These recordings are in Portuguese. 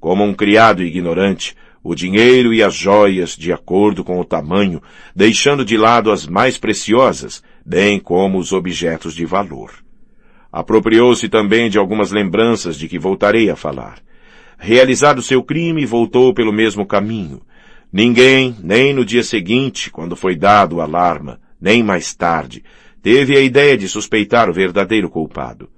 como um criado ignorante, o dinheiro e as joias de acordo com o tamanho, deixando de lado as mais preciosas, bem como os objetos de valor. Apropriou-se também de algumas lembranças de que voltarei a falar. Realizado seu crime, voltou pelo mesmo caminho. Ninguém, nem no dia seguinte, quando foi dado o alarma, nem mais tarde, teve a ideia de suspeitar o verdadeiro culpado.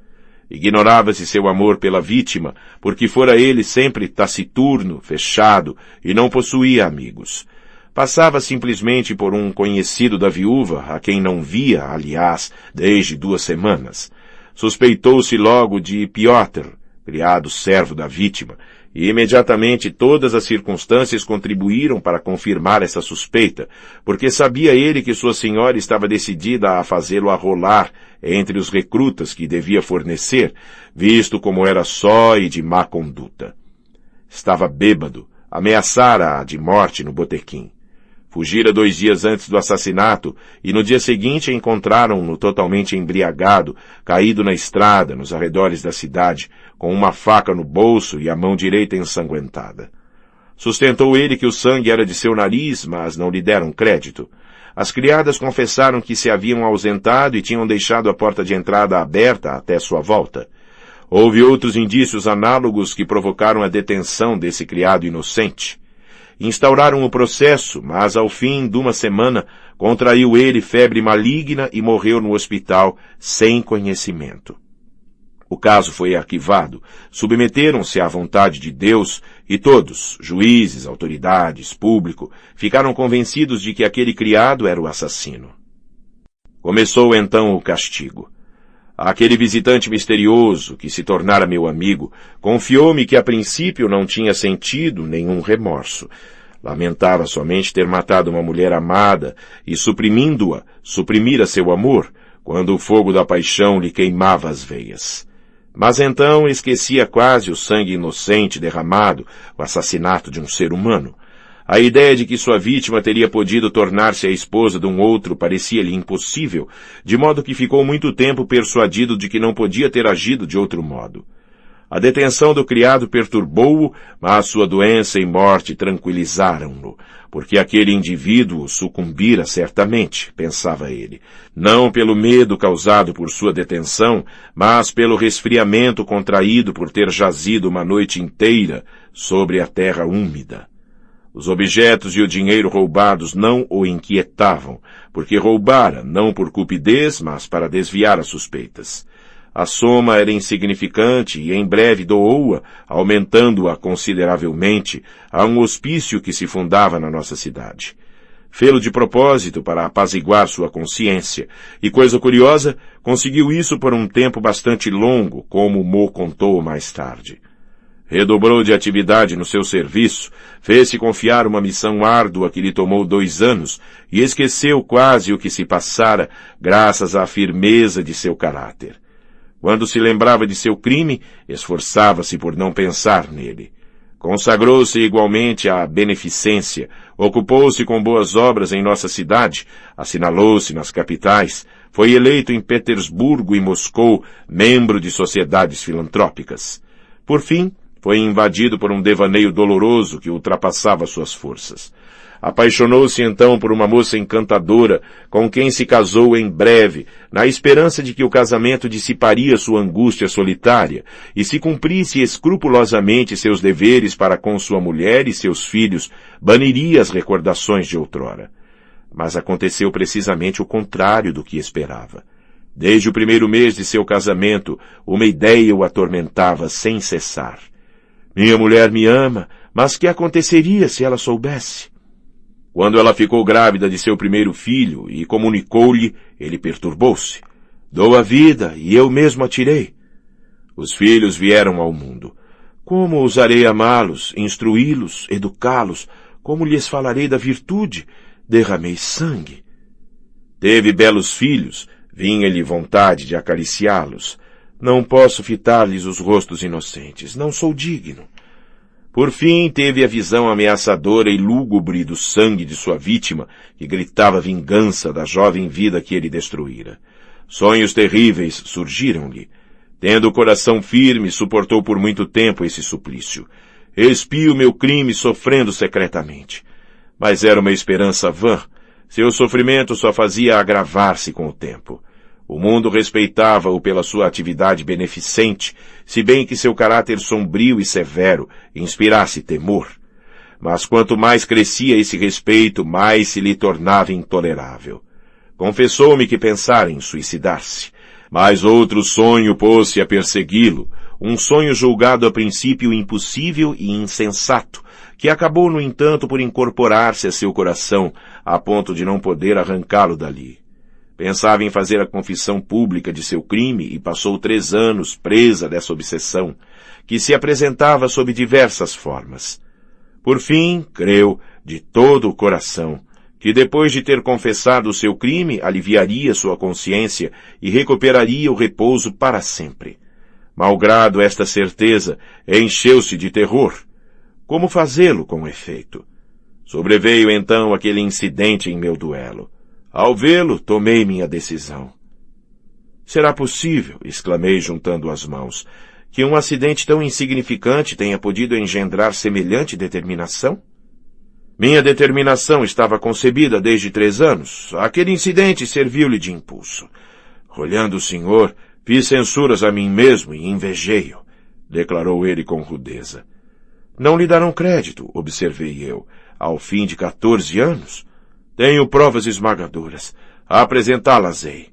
Ignorava-se seu amor pela vítima, porque fora ele sempre taciturno, fechado, e não possuía amigos. Passava simplesmente por um conhecido da viúva, a quem não via, aliás, desde 2 semanas. Suspeitou-se logo de Piotr, criado servo da vítima, e imediatamente todas as circunstâncias contribuíram para confirmar essa suspeita, porque sabia ele que sua senhora estava decidida a fazê-lo arrolar entre os recrutas que devia fornecer, visto como era só e de má conduta. Estava bêbado, ameaçara-a de morte no botequim. Fugira 2 dias antes do assassinato e no dia seguinte encontraram-no totalmente embriagado, caído na estrada, nos arredores da cidade, com uma faca no bolso e a mão direita ensanguentada. Sustentou ele que o sangue era de seu nariz, mas não lhe deram crédito. As criadas confessaram que se haviam ausentado e tinham deixado a porta de entrada aberta até sua volta. Houve outros indícios análogos que provocaram a detenção desse criado inocente. Instauraram o processo, mas ao fim de 1 semana contraiu ele febre maligna e morreu no hospital sem conhecimento. O caso foi arquivado, submeteram-se à vontade de Deus e todos, juízes, autoridades, público, ficaram convencidos de que aquele criado era o assassino. Começou então o castigo. Aquele visitante misterioso, que se tornara meu amigo, confiou-me que a princípio não tinha sentido nenhum remorso. Lamentava somente ter matado uma mulher amada e, suprimindo-a, suprimira seu amor, quando o fogo da paixão lhe queimava as veias. Mas então esquecia quase o sangue inocente derramado, o assassinato de um ser humano. A ideia de que sua vítima teria podido tornar-se a esposa de um outro parecia-lhe impossível, de modo que ficou muito tempo persuadido de que não podia ter agido de outro modo. A detenção do criado perturbou-o, mas sua doença e morte tranquilizaram-no, porque aquele indivíduo sucumbira certamente, pensava ele, não pelo medo causado por sua detenção, mas pelo resfriamento contraído por ter jazido uma noite inteira sobre a terra úmida. Os objetos e o dinheiro roubados não o inquietavam, porque roubara não por cupidez, mas para desviar as suspeitas. A soma era insignificante e em breve doou-a, aumentando-a consideravelmente, a um hospício que se fundava na nossa cidade. Fê-lo de propósito para apaziguar sua consciência, e coisa curiosa, conseguiu isso por um tempo bastante longo, como Mo contou mais tarde. Redobrou de atividade no seu serviço, fez-se confiar uma missão árdua que lhe tomou 2 anos e esqueceu quase o que se passara graças à firmeza de seu caráter. Quando se lembrava de seu crime, esforçava-se por não pensar nele. Consagrou-se igualmente à beneficência, ocupou-se com boas obras em nossa cidade, assinalou-se nas capitais, foi eleito em Petersburgo e Moscou membro de sociedades filantrópicas. Por fim, foi invadido por um devaneio doloroso que ultrapassava suas forças. Apaixonou-se então por uma moça encantadora, com quem se casou em breve, na esperança de que o casamento dissiparia sua angústia solitária e se cumprisse escrupulosamente seus deveres para com sua mulher e seus filhos, baniria as recordações de outrora. Mas aconteceu precisamente o contrário do que esperava. Desde o primeiro mês de seu casamento, uma ideia o atormentava sem cessar. Minha mulher me ama, mas que aconteceria se ela soubesse? Quando ela ficou grávida de seu primeiro filho e comunicou-lhe, ele perturbou-se. Dou a vida e eu mesmo a tirei. Os filhos vieram ao mundo. Como ousarei amá-los, instruí-los, educá-los? Como lhes falarei da virtude? Derramei sangue. Teve belos filhos, vinha-lhe vontade de acariciá-los. Não posso fitar-lhes os rostos inocentes, não sou digno. Por fim, teve a visão ameaçadora e lúgubre do sangue de sua vítima, que gritava vingança da jovem vida que ele destruíra. Sonhos terríveis surgiram-lhe. Tendo o coração firme, suportou por muito tempo esse suplício. expio meu crime sofrendo secretamente. Mas era uma esperança vã. Seu sofrimento só fazia agravar-se com o tempo. O mundo respeitava-o pela sua atividade beneficente, se bem que seu caráter sombrio e severo inspirasse temor. Mas quanto mais crescia esse respeito, mais se lhe tornava intolerável. Confessou-me que pensara em suicidar-se, mas outro sonho pôs-se a persegui-lo, um sonho julgado a princípio impossível e insensato, que acabou, no entanto, por incorporar-se a seu coração, a ponto de não poder arrancá-lo dali. Pensava em fazer a confissão pública de seu crime e passou 3 anos presa dessa obsessão, que se apresentava sob diversas formas. Por fim, creu, de todo o coração, que depois de ter confessado o seu crime, aliviaria sua consciência e recuperaria o repouso para sempre. Malgrado esta certeza, encheu-se de terror. Como fazê-lo com efeito? Sobreveio então aquele incidente em meu duelo. Ao vê-lo, tomei minha decisão. Será possível, exclamei juntando as mãos, que um acidente tão insignificante tenha podido engendrar semelhante determinação? Minha determinação estava concebida desde 3 anos. Aquele incidente serviu-lhe de impulso. Olhando o senhor, fiz censuras a mim mesmo e invejei-o, declarou ele com rudeza. Não lhe darão crédito, observei eu, ao fim de 14 anos. Tenho provas esmagadoras. A apresentá-las-ei.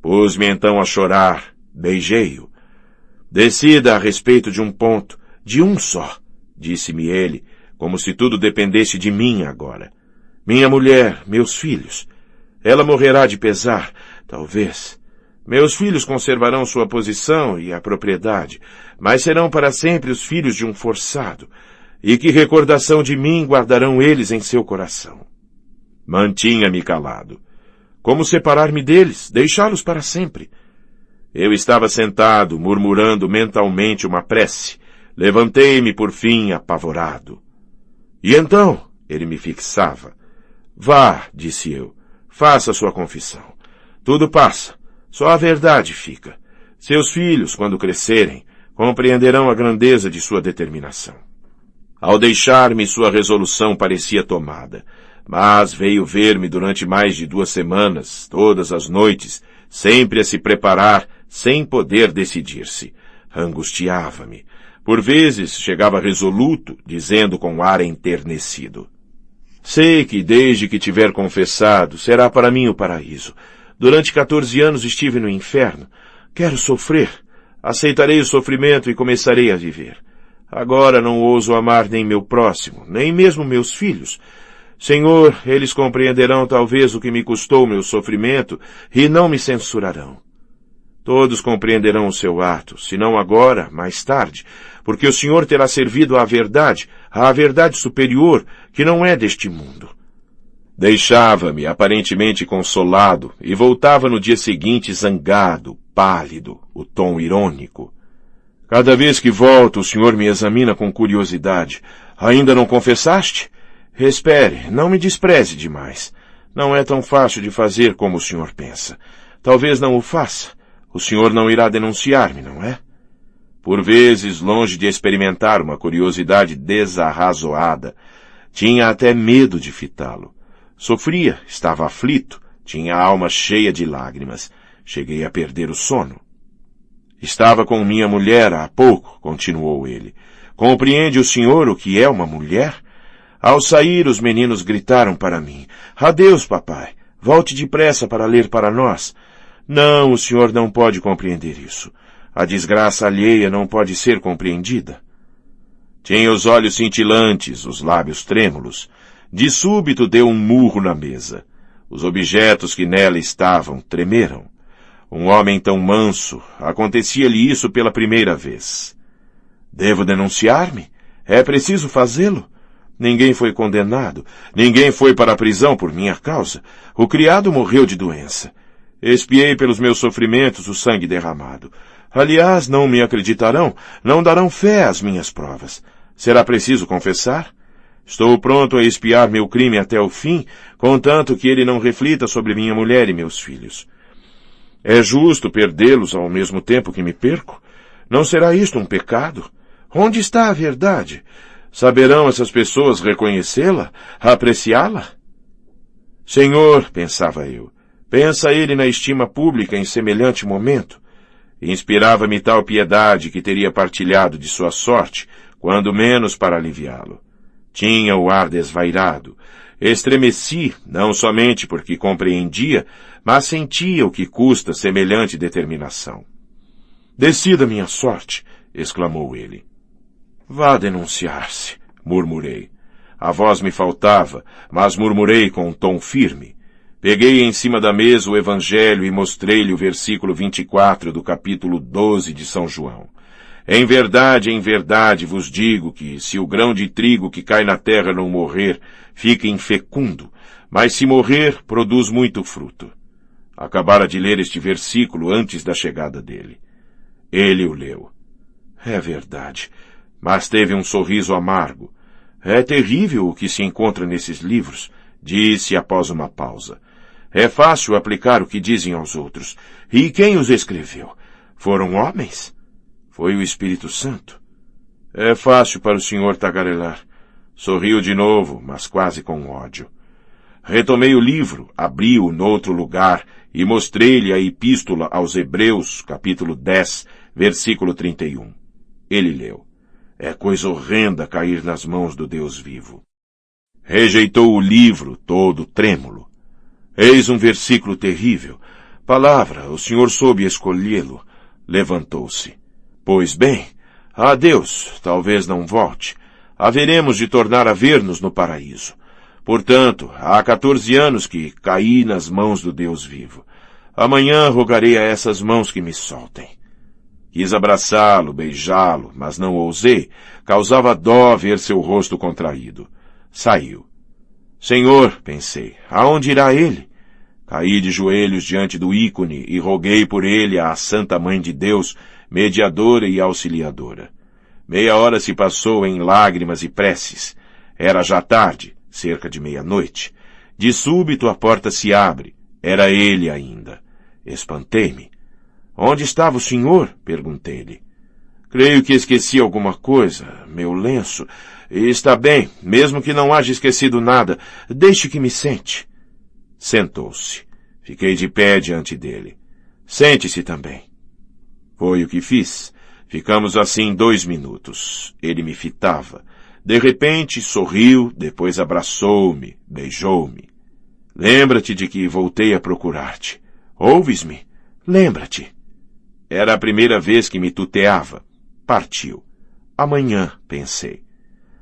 Pus-me então a chorar, beijei-o. Decida a respeito de um ponto, de um só, disse-me ele, como se tudo dependesse de mim agora. Minha mulher, meus filhos. Ela morrerá de pesar, talvez. Meus filhos conservarão sua posição e a propriedade, mas serão para sempre os filhos de um forçado, e que recordação de mim guardarão eles em seu coração? Mantinha-me calado. Como separar-me deles, deixá-los para sempre? Eu estava sentado, murmurando mentalmente uma prece. Levantei-me, por fim, apavorado. E então? Ele me fixava. Vá, disse eu, faça sua confissão. Tudo passa. Só a verdade fica. Seus filhos, quando crescerem, compreenderão a grandeza de sua determinação. Ao deixar-me, sua resolução parecia tomada, mas veio ver-me durante mais de 2 semanas, todas as noites, sempre a se preparar, sem poder decidir-se. Angustiava-me. Por vezes chegava resoluto, dizendo com ar enternecido. Sei que desde que tiver confessado, será para mim o paraíso. Durante 14 anos estive no inferno. Quero sofrer. Aceitarei o sofrimento e começarei a viver. Agora não ouso amar nem meu próximo, nem mesmo meus filhos. Senhor, eles compreenderão talvez o que me custou meu sofrimento e não me censurarão. Todos compreenderão o seu ato, se não agora, mais tarde, porque o Senhor terá servido à verdade superior, que não é deste mundo. Deixava-me aparentemente consolado e voltava no dia seguinte zangado, pálido, o tom irônico. Cada vez que volto, o Senhor me examina com curiosidade. Ainda não confessaste? Espere, não me despreze demais. Não é tão fácil de fazer como o Senhor pensa. Talvez não o faça. O Senhor não irá denunciar-me, não é? Por vezes, longe de experimentar uma curiosidade desarrazoada, tinha até medo de fitá-lo. Sofria, estava aflito, tinha a alma cheia de lágrimas. Cheguei a perder o sono. Estava com minha mulher há pouco, continuou ele. Compreende o senhor o que é uma mulher? Ao sair, os meninos gritaram para mim. Adeus, papai. Volte depressa para ler para nós. Não, o senhor não pode compreender isso. A desgraça alheia não pode ser compreendida. Tinha os olhos cintilantes, os lábios trêmulos. De súbito deu um murro na mesa. Os objetos que nela estavam tremeram. Um homem tão manso, acontecia-lhe isso pela primeira vez. Devo denunciar-me? É preciso fazê-lo? Ninguém foi condenado. Ninguém foi para a prisão por minha causa. O criado morreu de doença. Expiei pelos meus sofrimentos o sangue derramado. Aliás, não me acreditarão, não darão fé às minhas provas. Será preciso confessar? Estou pronto a expiar meu crime até o fim, contanto que ele não reflita sobre minha mulher e meus filhos. É justo perdê-los ao mesmo tempo que me perco? Não será isto um pecado? Onde está a verdade? Saberão essas pessoas reconhecê-la? Apreciá-la? Senhor, pensava eu, pensa ele na estima pública em semelhante momento? Inspirava-me tal piedade que teria partilhado de sua sorte, quando menos para aliviá-lo. Tinha o ar desvairado. Estremeci, não somente porque compreendia, mas sentia o que custa semelhante determinação. Decida minha sorte, exclamou ele. Vá denunciar-se, murmurei. A voz me faltava, mas murmurei com um tom firme. Peguei em cima da mesa o Evangelho e mostrei-lhe o versículo 24 do capítulo 12 de São João. Em verdade vos digo que, se o grão de trigo que cai na terra não morrer, fica infecundo, mas se morrer, produz muito fruto. Acabara de ler este versículo antes da chegada dele. Ele o leu. É verdade, mas teve um sorriso amargo. É terrível o que se encontra nesses livros, disse após uma pausa. É fácil aplicar o que dizem aos outros. E quem os escreveu? Foram homens? Foi o Espírito Santo? É fácil para o senhor tagarelar. Sorriu de novo, mas quase com ódio. Retomei o livro, abri-o noutro lugar e mostrei-lhe a Epístola aos Hebreus, capítulo 10, versículo 31. Ele leu. É coisa horrenda cair nas mãos do Deus vivo. Rejeitou o livro, todo trêmulo. Eis um versículo terrível. Palavra, o senhor soube escolhê-lo. Levantou-se. Pois bem, adeus, talvez não volte. Haveremos de tornar a ver-nos no paraíso. Portanto, há 14 anos que caí nas mãos do Deus vivo. Amanhã rogarei a essas mãos que me soltem. Quis abraçá-lo, beijá-lo, mas não ousei. Causava dó ver seu rosto contraído. Saiu. Senhor, pensei, aonde irá ele? Caí de joelhos diante do ícone e roguei por ele à Santa Mãe de Deus, mediadora e auxiliadora. Meia hora se passou em lágrimas e preces. Era já tarde, cerca de meia-noite. De súbito a porta se abre. Era ele ainda. Espantei-me. Onde estava o senhor? Perguntei-lhe. Creio que esqueci alguma coisa. Meu lenço. Está bem, mesmo que não haja esquecido nada. Deixe que me sente. Sentou-se. Fiquei de pé diante dele. Sente-se também. Foi o que fiz. Ficamos assim 2 minutos. Ele me fitava. De repente, sorriu, depois abraçou-me, beijou-me. Lembra-te de que voltei a procurar-te. Ouves-me? Lembra-te. Era a primeira vez que me tuteava. Partiu. Amanhã, pensei.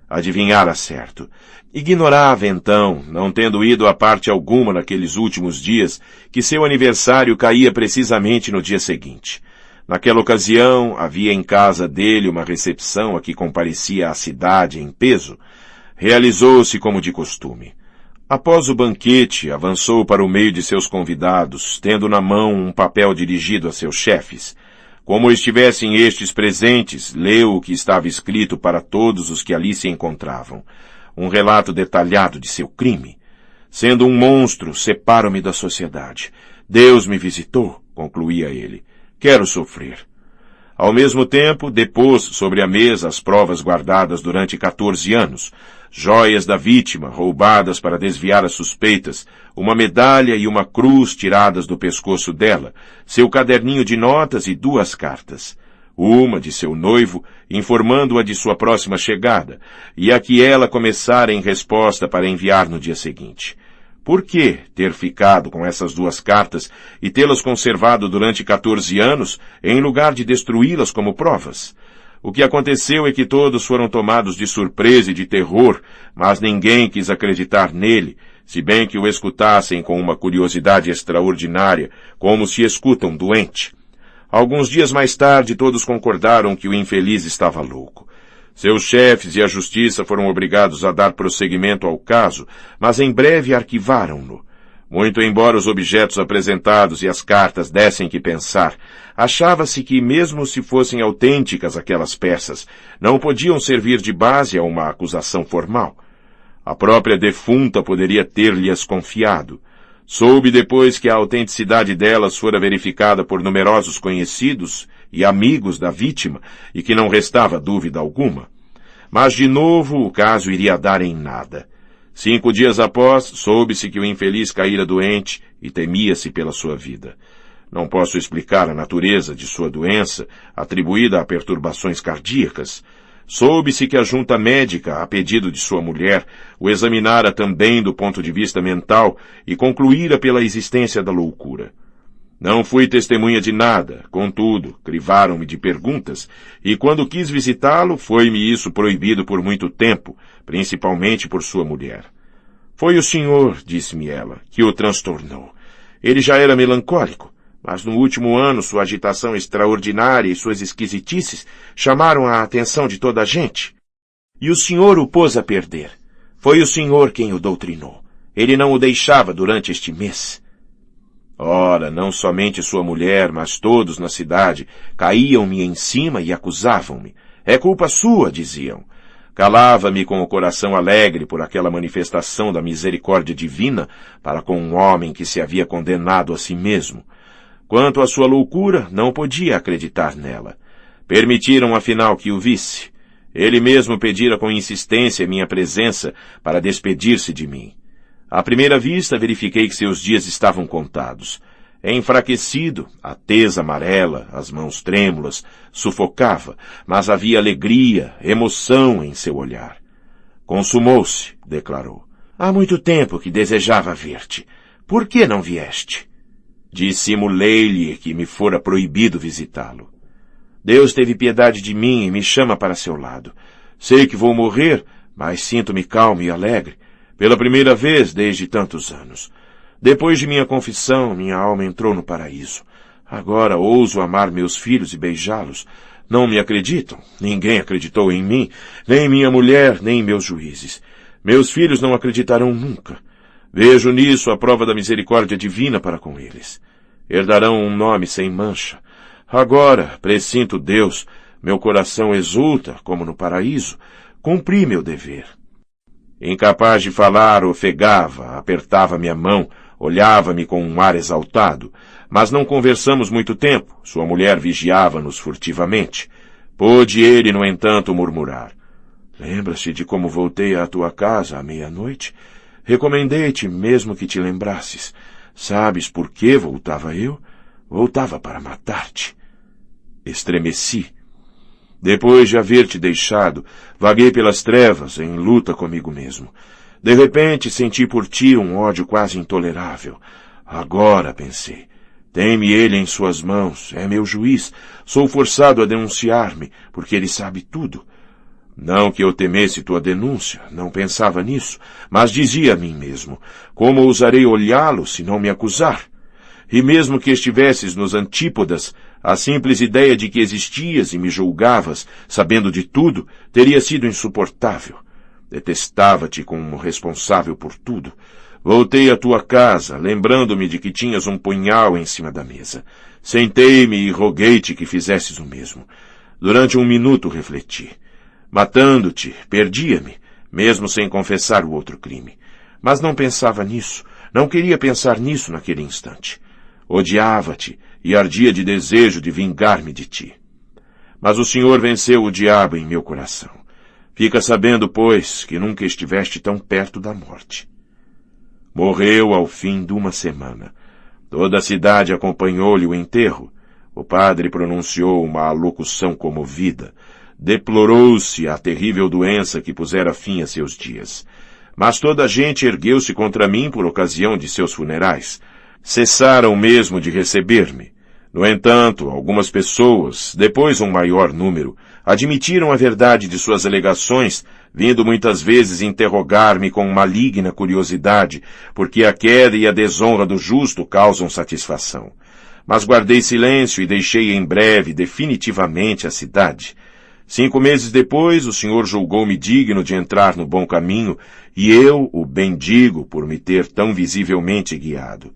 Adivinhara certo. Ignorava, então, não tendo ido a parte alguma naqueles últimos dias, que seu aniversário caía precisamente no dia seguinte. Naquela ocasião, havia em casa dele uma recepção a que comparecia a cidade em peso. Realizou-se como de costume. Após o banquete, avançou para o meio de seus convidados, tendo na mão um papel dirigido a seus chefes. Como estivessem estes presentes, leu o que estava escrito para todos os que ali se encontravam. Um relato detalhado de seu crime. Sendo um monstro, separo-me da sociedade. Deus me visitou, concluía ele. Quero sofrer. Ao mesmo tempo, depôs sobre a mesa as provas guardadas durante 14 anos, joias da vítima roubadas para desviar as suspeitas, uma medalha e uma cruz tiradas do pescoço dela, seu caderninho de notas e 2 cartas. Uma de seu noivo, informando-a de sua próxima chegada, e a que ela começara em resposta para enviar no dia seguinte. Por que ter ficado com essas 2 cartas e tê-las conservado durante 14 anos, em lugar de destruí-las como provas? O que aconteceu é que todos foram tomados de surpresa e de terror, mas ninguém quis acreditar nele, se bem que o escutassem com uma curiosidade extraordinária, como se escuta um doente. Alguns dias mais tarde, todos concordaram que o infeliz estava louco. Seus chefes e a justiça foram obrigados a dar prosseguimento ao caso, mas em breve arquivaram-no. Muito embora os objetos apresentados e as cartas dessem que pensar, achava-se que, mesmo se fossem autênticas aquelas peças, não podiam servir de base a uma acusação formal. A própria defunta poderia ter-lhe-as confiado. Soube depois que a autenticidade delas fora verificada por numerosos conhecidos e amigos da vítima, e que não restava dúvida alguma. Mas, de novo, o caso iria dar em nada. 5 dias após, soube-se que o infeliz caíra doente e temia-se pela sua vida. Não posso explicar a natureza de sua doença, atribuída a perturbações cardíacas. Soube-se que a junta médica, a pedido de sua mulher, o examinara também do ponto de vista mental e concluíra pela existência da loucura. Não fui testemunha de nada, contudo, crivaram-me de perguntas, e quando quis visitá-lo, foi-me isso proibido por muito tempo, principalmente por sua mulher. Foi o senhor, disse-me ela, que o transtornou. Ele já era melancólico, mas no último ano sua agitação extraordinária e suas esquisitices chamaram a atenção de toda a gente. E o senhor o pôs a perder. Foi o senhor quem o doutrinou. Ele não o deixava durante este mês. Ora, não somente sua mulher, mas todos na cidade caíam-me em cima e acusavam-me. É culpa sua, diziam. Calava-me com o coração alegre por aquela manifestação da misericórdia divina para com um homem que se havia condenado a si mesmo. Quanto à sua loucura, não podia acreditar nela. Permitiram, afinal, que o visse. Ele mesmo pedira com insistência minha presença para despedir-se de mim. À primeira vista, verifiquei que seus dias estavam contados. Enfraquecido, a tez amarela, as mãos trêmulas, sufocava, mas havia alegria, emoção em seu olhar. Consumou-se, declarou. Há muito tempo que desejava ver-te. Por que não vieste? Dissimulei-lhe que me fora proibido visitá-lo. Deus teve piedade de mim e me chama para seu lado. Sei que vou morrer, mas sinto-me calmo e alegre. Pela primeira vez desde tantos anos. Depois de minha confissão, minha alma entrou no paraíso. Agora ouso amar meus filhos e beijá-los. Não me acreditam. Ninguém acreditou em mim, nem minha mulher, nem meus juízes. Meus filhos não acreditarão nunca. Vejo nisso a prova da misericórdia divina para com eles. Herdarão um nome sem mancha. Agora, presinto Deus, meu coração exulta, como no paraíso. Cumpri meu dever. Incapaz de falar, ofegava, apertava minha mão, olhava-me com um ar exaltado, mas não conversamos muito tempo, sua mulher vigiava-nos furtivamente. Pôde ele, no entanto, murmurar. Lembras-te de como voltei à tua casa à meia-noite? Recomendei-te, mesmo que te lembrasses. Sabes por que voltava eu? Voltava para matar-te. Estremeci. Depois de haver-te deixado, vaguei pelas trevas, em luta comigo mesmo. De repente, senti por ti um ódio quase intolerável. Agora, pensei, tem-me ele em suas mãos, é meu juiz, sou forçado a denunciar-me, porque ele sabe tudo. Não que eu temesse tua denúncia, não pensava nisso, mas dizia a mim mesmo, como ousarei olhá-lo se não me acusar? E mesmo que estivesses nos antípodas, a simples ideia de que existias e me julgavas, sabendo de tudo, teria sido insuportável. Detestava-te como responsável por tudo. Voltei à tua casa, lembrando-me de que tinhas um punhal em cima da mesa. Sentei-me e roguei-te que fizesses o mesmo. Durante 1 minuto refleti. Matando-te, perdia-me, mesmo sem confessar o outro crime. Mas não pensava nisso, não queria pensar nisso naquele instante. Odiava-te e ardia de desejo de vingar-me de ti. Mas o Senhor venceu o diabo em meu coração. Fica sabendo, pois, que nunca estiveste tão perto da morte. Morreu ao fim de 1 semana. Toda a cidade acompanhou-lhe o enterro. O padre pronunciou uma alocução comovida. Deplorou-se a terrível doença que pusera fim a seus dias. Mas toda a gente ergueu-se contra mim por ocasião de seus funerais. Cessaram mesmo de receber-me. No entanto, algumas pessoas, depois um maior número, admitiram a verdade de suas alegações, vindo muitas vezes interrogar-me com maligna curiosidade, porque a queda e a desonra do justo causam satisfação. Mas guardei silêncio e deixei em breve definitivamente a cidade. 5 meses depois, o Senhor julgou-me digno de entrar no bom caminho, e eu o bendigo por me ter tão visivelmente guiado.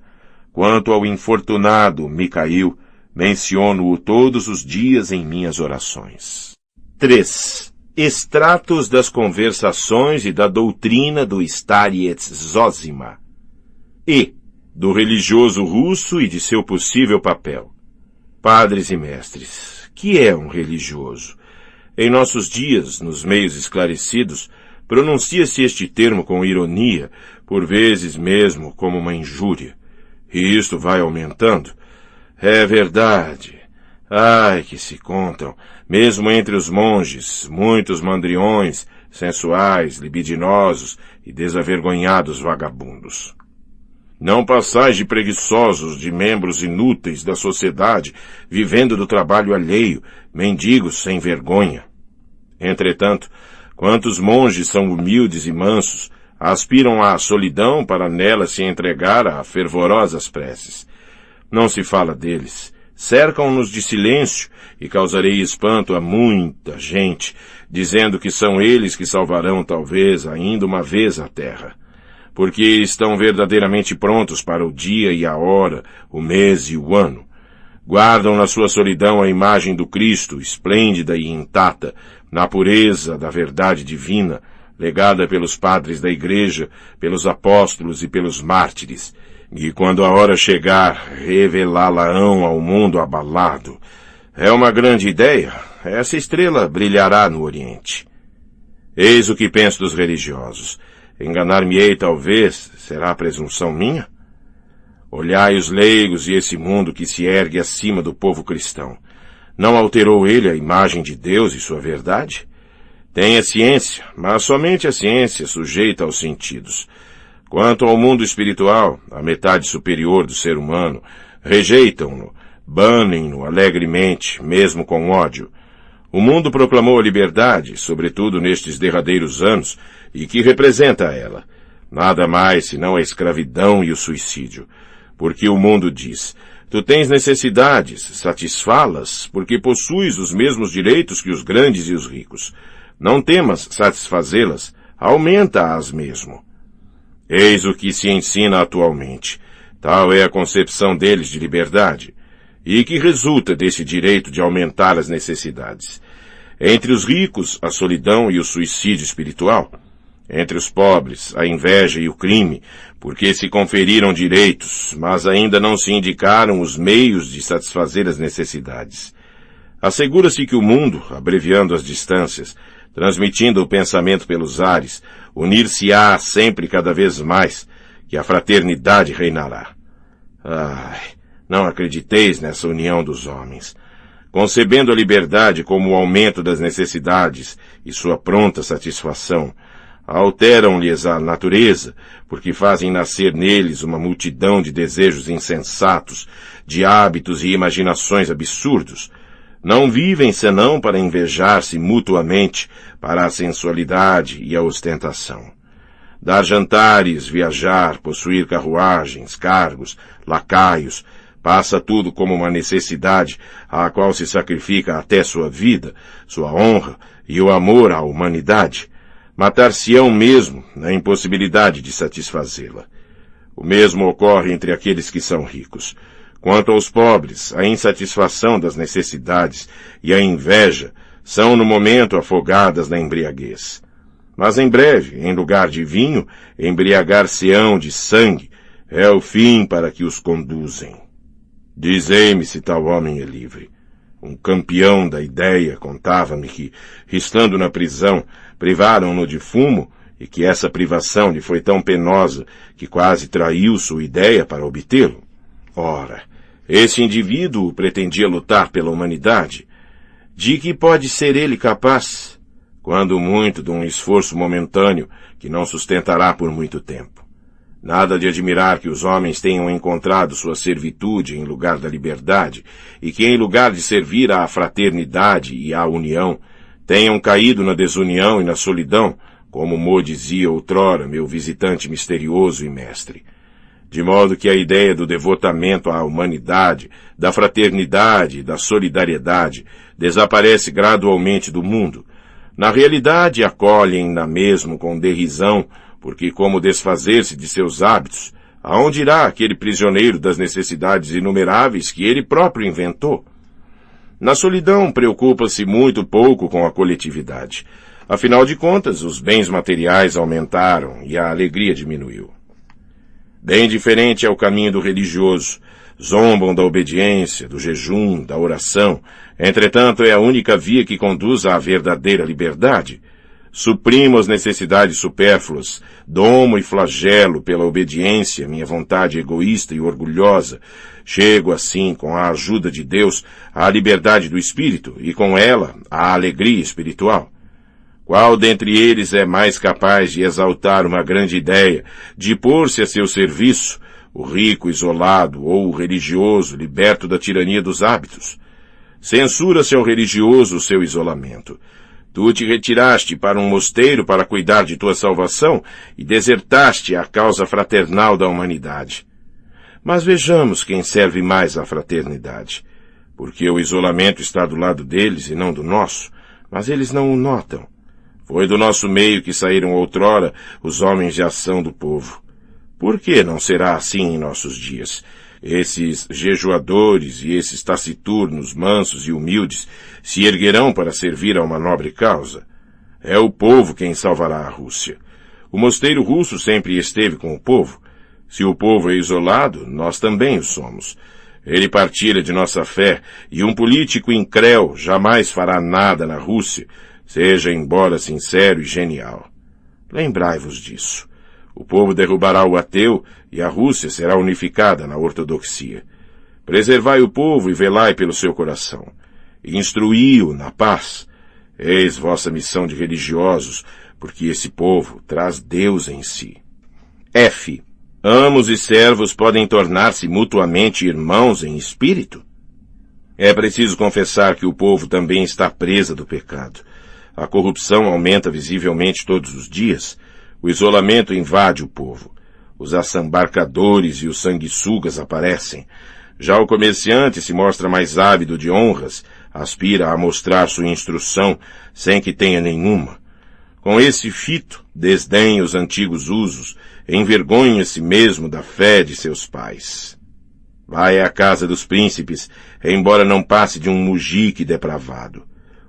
Quanto ao infortunado Micail, menciono-o todos os dias em minhas orações. 3. Extratos das conversações e da doutrina do Starets Zosima. E. Do religioso russo e de seu possível papel. Padres e mestres, que é um religioso? Em nossos dias, nos meios esclarecidos, pronuncia-se este termo com ironia, por vezes mesmo como uma injúria. E isto vai aumentando. É verdade. Ai, que se contam, mesmo entre os monges, muitos mandriões, sensuais, libidinosos e desavergonhados vagabundos. Não passais de preguiçosos, de membros inúteis da sociedade, vivendo do trabalho alheio, mendigos sem vergonha. Entretanto, quantos monges são humildes e mansos, aspiram à solidão para nela se entregar a fervorosas preces. Não se fala deles. Cercam-nos de silêncio e causarei espanto a muita gente, dizendo que são eles que salvarão talvez ainda uma vez a terra. Porque estão verdadeiramente prontos para o dia e a hora, o mês e o ano. Guardam na sua solidão a imagem do Cristo, esplêndida e intacta, na pureza da verdade divina, legada pelos padres da Igreja, pelos apóstolos e pelos mártires, e quando a hora chegar, revelá-la-ão ao mundo abalado. É uma grande ideia. Essa estrela brilhará no Oriente. Eis o que penso dos religiosos. Enganar-me-ei talvez, será presunção minha? Olhai os leigos e esse mundo que se ergue acima do povo cristão. Não alterou ele a imagem de Deus e sua verdade? Tem a ciência, mas somente a ciência sujeita aos sentidos. Quanto ao mundo espiritual, a metade superior do ser humano, rejeitam-no, banem-no alegremente, mesmo com ódio. O mundo proclamou a liberdade, sobretudo nestes derradeiros anos, e que representa ela? Nada mais senão a escravidão e o suicídio. Porque o mundo diz, tu tens necessidades, satisfá-las, porque possuis os mesmos direitos que os grandes e os ricos. Não temas satisfazê-las, aumenta-as mesmo. Eis o que se ensina atualmente. Tal é a concepção deles de liberdade. E que resulta desse direito de aumentar as necessidades? Entre os ricos, a solidão e o suicídio espiritual. Entre os pobres, a inveja e o crime, porque se conferiram direitos, mas ainda não se indicaram os meios de satisfazer as necessidades. Assegura-se que o mundo, abreviando as distâncias, transmitindo o pensamento pelos ares, unir-se-á sempre cada vez mais, que a fraternidade reinará. Ai, não acrediteis nessa união dos homens. Concebendo a liberdade como o aumento das necessidades e sua pronta satisfação, alteram-lhes a natureza, porque fazem nascer neles uma multidão de desejos insensatos, de hábitos e imaginações absurdos. Não vivem senão para invejar-se mutuamente, para a sensualidade e a ostentação. Dar jantares, viajar, possuir carruagens, cargos, lacaios, passa tudo como uma necessidade à qual se sacrifica até sua vida, sua honra e o amor à humanidade. Matar-se-ão mesmo na impossibilidade de satisfazê-la. O mesmo ocorre entre aqueles que são ricos. Quanto aos pobres, a insatisfação das necessidades e a inveja são no momento afogadas na embriaguez. Mas em breve, em lugar de vinho, embriagar-se-ão de sangue, é o fim para que os conduzem. Dizei-me se tal homem é livre. Um campeão da ideia contava-me que, estando na prisão, privaram-no de fumo e que essa privação lhe foi tão penosa que quase traiu sua ideia para obtê-lo. Ora, esse indivíduo pretendia lutar pela humanidade. De que pode ser ele capaz? Quando muito de um esforço momentâneo que não sustentará por muito tempo. Nada de admirar que os homens tenham encontrado sua servitude em lugar da liberdade e que, em lugar de servir à fraternidade e à união, tenham caído na desunião e na solidão, como Mo dizia outrora meu visitante misterioso e mestre. De modo que a ideia do devotamento à humanidade, da fraternidade e da solidariedade desaparece gradualmente do mundo. Na realidade, acolhem-na mesmo com derrisão, porque como desfazer-se de seus hábitos, aonde irá aquele prisioneiro das necessidades inumeráveis que ele próprio inventou? Na solidão, preocupa-se muito pouco com a coletividade. Afinal de contas, os bens materiais aumentaram e a alegria diminuiu. Bem diferente é o caminho do religioso. Zombam da obediência, do jejum, da oração. Entretanto, é a única via que conduz à verdadeira liberdade. Suprimo as necessidades supérfluas, domo e flagelo pela obediência minha vontade egoísta e orgulhosa. Chego, assim, com a ajuda de Deus, à liberdade do espírito e, com ela, à alegria espiritual. Qual dentre eles é mais capaz de exaltar uma grande ideia, de pôr-se a seu serviço, o rico isolado ou o religioso liberto da tirania dos hábitos? Censura-se ao religioso o seu isolamento. Tu te retiraste para um mosteiro para cuidar de tua salvação e desertaste a causa fraternal da humanidade. Mas vejamos quem serve mais à fraternidade, porque o isolamento está do lado deles e não do nosso, mas eles não o notam. Foi do nosso meio que saíram outrora os homens de ação do povo. Por que não será assim em nossos dias? Esses jejuadores e esses taciturnos, mansos e humildes, se erguerão para servir a uma nobre causa. É o povo quem salvará a Rússia. O mosteiro russo sempre esteve com o povo. Se o povo é isolado, nós também o somos. Ele partilha de nossa fé, e um político incréu jamais fará nada na Rússia, seja embora sincero e genial. Lembrai-vos disso. O povo derrubará o ateu e a Rússia será unificada na ortodoxia. Preservai o povo e velai pelo seu coração. Instruí-o na paz. Eis vossa missão de religiosos, porque esse povo traz Deus em si. F. Amos e servos podem tornar-se mutuamente irmãos em espírito? É preciso confessar que o povo também está presa do pecado. A corrupção aumenta visivelmente todos os dias. O isolamento invade o povo. Os assambarcadores e os sanguessugas aparecem. Já o comerciante se mostra mais ávido de honras, aspira a mostrar sua instrução sem que tenha nenhuma. Com esse fito, desdenha os antigos usos, envergonha-se mesmo da fé de seus pais. Vai à casa dos príncipes, embora não passe de um mujique depravado.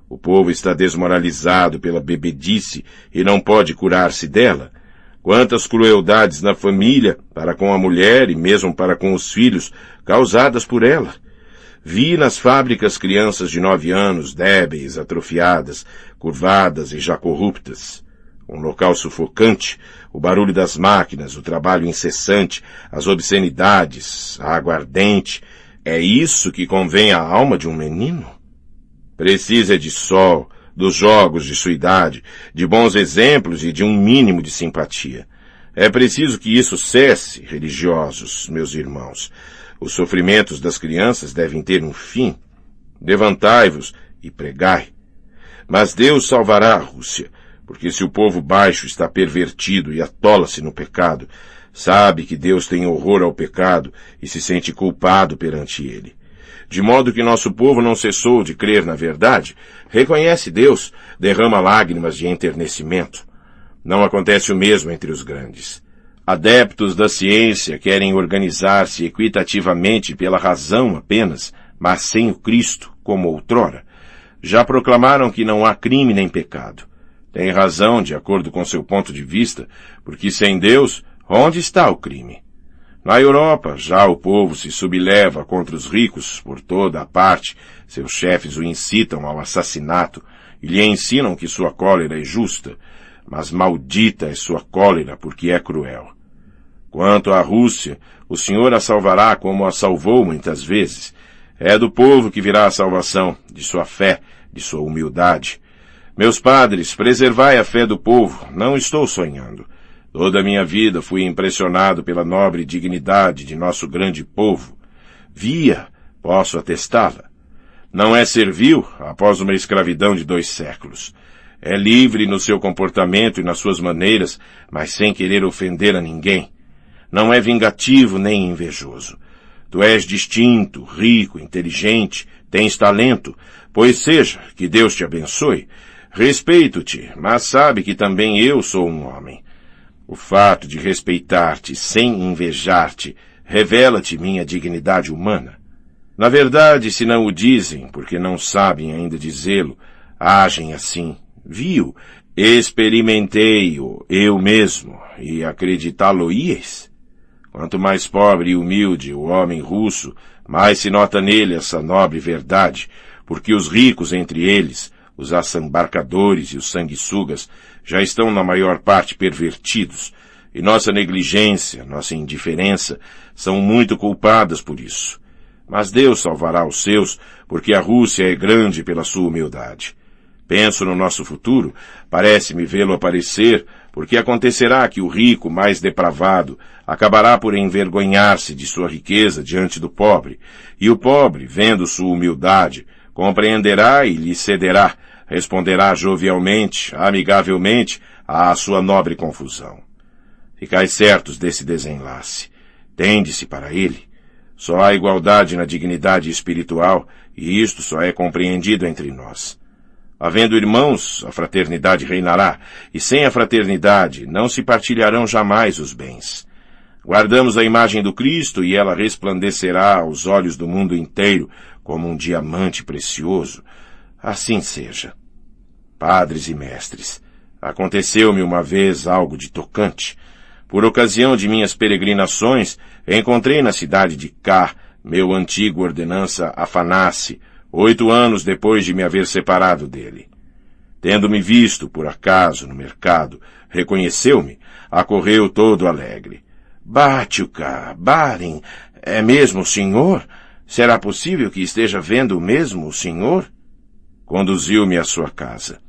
O povo está desmoralizado pela bebedice e não pode curar-se dela. Quantas crueldades na família, para com a mulher e mesmo para com os filhos, causadas por ela. Vi nas fábricas crianças de 9 anos, débeis, atrofiadas, curvadas e já corruptas. Um local sufocante, o barulho das máquinas, o trabalho incessante, as obscenidades, a aguardente. É isso que convém à alma de um menino? Precisa de sol, dos jogos de sua idade, de bons exemplos e de um mínimo de simpatia. É preciso que isso cesse, religiosos, meus irmãos. Os sofrimentos das crianças devem ter um fim. Levantai-vos e pregai. Mas Deus salvará a Rússia, porque se o povo baixo está pervertido e atola-se no pecado, sabe que Deus tem horror ao pecado e se sente culpado perante ele. De modo que nosso povo não cessou de crer na verdade, reconhece Deus, derrama lágrimas de enternecimento. Não acontece o mesmo entre os grandes. Adeptos da ciência querem organizar-se equitativamente pela razão apenas, mas sem o Cristo, como outrora. Já proclamaram que não há crime nem pecado. Tem razão, de acordo com seu ponto de vista, porque sem Deus, onde está o crime? Na Europa, já o povo se subleva contra os ricos por toda a parte. Seus chefes o incitam ao assassinato e lhe ensinam que sua cólera é justa, mas maldita é sua cólera porque é cruel. Quanto à Rússia, o Senhor a salvará como a salvou muitas vezes. É do povo que virá a salvação, de sua fé, de sua humildade. Meus padres, preservai a fé do povo, não estou sonhando. Toda a minha vida fui impressionado pela nobre dignidade de nosso grande povo. Via, posso atestá-la. Não é servil após uma escravidão de 2 séculos. É livre no seu comportamento e nas suas maneiras, mas sem querer ofender a ninguém. Não é vingativo nem invejoso. Tu és distinto, rico, inteligente, tens talento, pois seja, que Deus te abençoe. Respeito-te, mas sabe que também eu sou um homem. O fato de respeitar-te sem invejar-te revela-te minha dignidade humana. Na verdade, se não o dizem, porque não sabem ainda dizê-lo, agem assim. Vi-o, experimentei-o eu mesmo, e acreditá-lo-íeis? Quanto mais pobre e humilde o homem russo, mais se nota nele essa nobre verdade, porque os ricos entre eles, os assambarcadores e os sanguessugas, já estão na maior parte pervertidos, e nossa negligência, nossa indiferença, são muito culpadas por isso. Mas Deus salvará os seus, porque a Rússia é grande pela sua humildade. Penso no nosso futuro, parece-me vê-lo aparecer, porque acontecerá que o rico mais depravado acabará por envergonhar-se de sua riqueza diante do pobre, e o pobre, vendo sua humildade, compreenderá e lhe cederá, responderá jovialmente, amigavelmente, à sua nobre confusão. Ficais certos desse desenlace. Tende-se para ele. Só há igualdade na dignidade espiritual, e isto só é compreendido entre nós. Havendo irmãos, a fraternidade reinará, e sem a fraternidade não se partilharão jamais os bens. Guardamos a imagem do Cristo e ela resplandecerá aos olhos do mundo inteiro como um diamante precioso. Assim seja. Padres e mestres, aconteceu-me uma vez algo de tocante. Por ocasião de minhas peregrinações, encontrei na cidade de K, meu antigo ordenança Afanassi, 8 anos depois de me haver separado dele. Tendo-me visto, por acaso, no mercado, reconheceu-me, acorreu todo alegre. Batiuca, Barin, é mesmo o senhor? Será possível que esteja vendo mesmo o senhor? Conduziu-me à sua casa.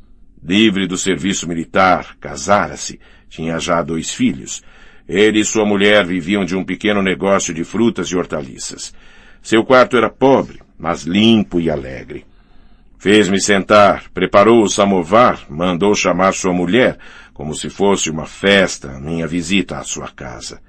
Livre do serviço militar, casara-se, tinha já 2 filhos. Ele e sua mulher viviam de um pequeno negócio de frutas e hortaliças. Seu quarto era pobre, mas limpo e alegre. Fez-me sentar, preparou o samovar, mandou chamar sua mulher, como se fosse uma festa, minha visita à sua casa.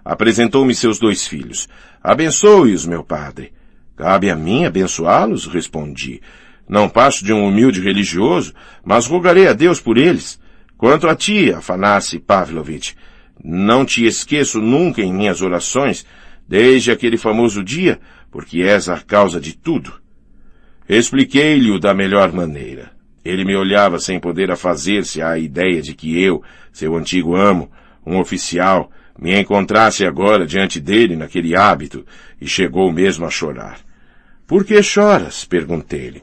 Apresentou-me seus 2 filhos. Abençoe-os, meu padre. Cabe a mim abençoá-los, respondi. Não passo de um humilde religioso, mas rogarei a Deus por eles. Quanto a ti, Afanassi Pavlovich, não te esqueço nunca em minhas orações, desde aquele famoso dia, porque és a causa de tudo. Expliquei-lhe-o da melhor maneira. Ele me olhava sem poder afazer-se à ideia de que eu, seu antigo amo, um oficial, me encontrasse agora diante dele naquele hábito, e chegou mesmo a chorar. Por que choras? Perguntei-lhe.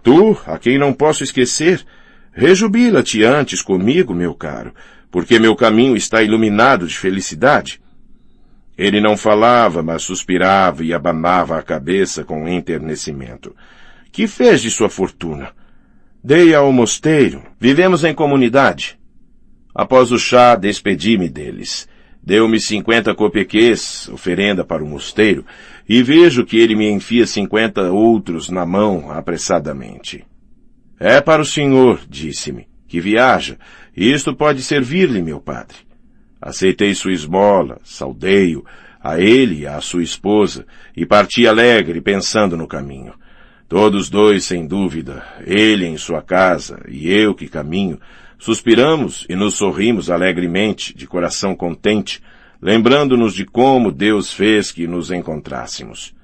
Tu, a quem não posso esquecer, rejubila-te antes comigo, meu caro, porque meu caminho está iluminado de felicidade. Ele não falava, mas suspirava e abanava a cabeça com enternecimento. Que fez de sua fortuna? Dei ao mosteiro. Vivemos em comunidade. Após o chá, despedi-me deles. Deu-me 50 copequês, oferenda para o mosteiro, e vejo que ele me enfia 50 outros na mão apressadamente. É para o senhor, disse-me, que viaja, e isto pode servir-lhe, meu padre. Aceitei sua esmola, saudei-o, a ele e à sua esposa, e parti alegre, pensando no caminho. Todos 2, sem dúvida, ele em sua casa e eu que caminho, suspiramos e nos sorrimos alegremente, de coração contente, lembrando-nos de como Deus fez que nos encontrássemos.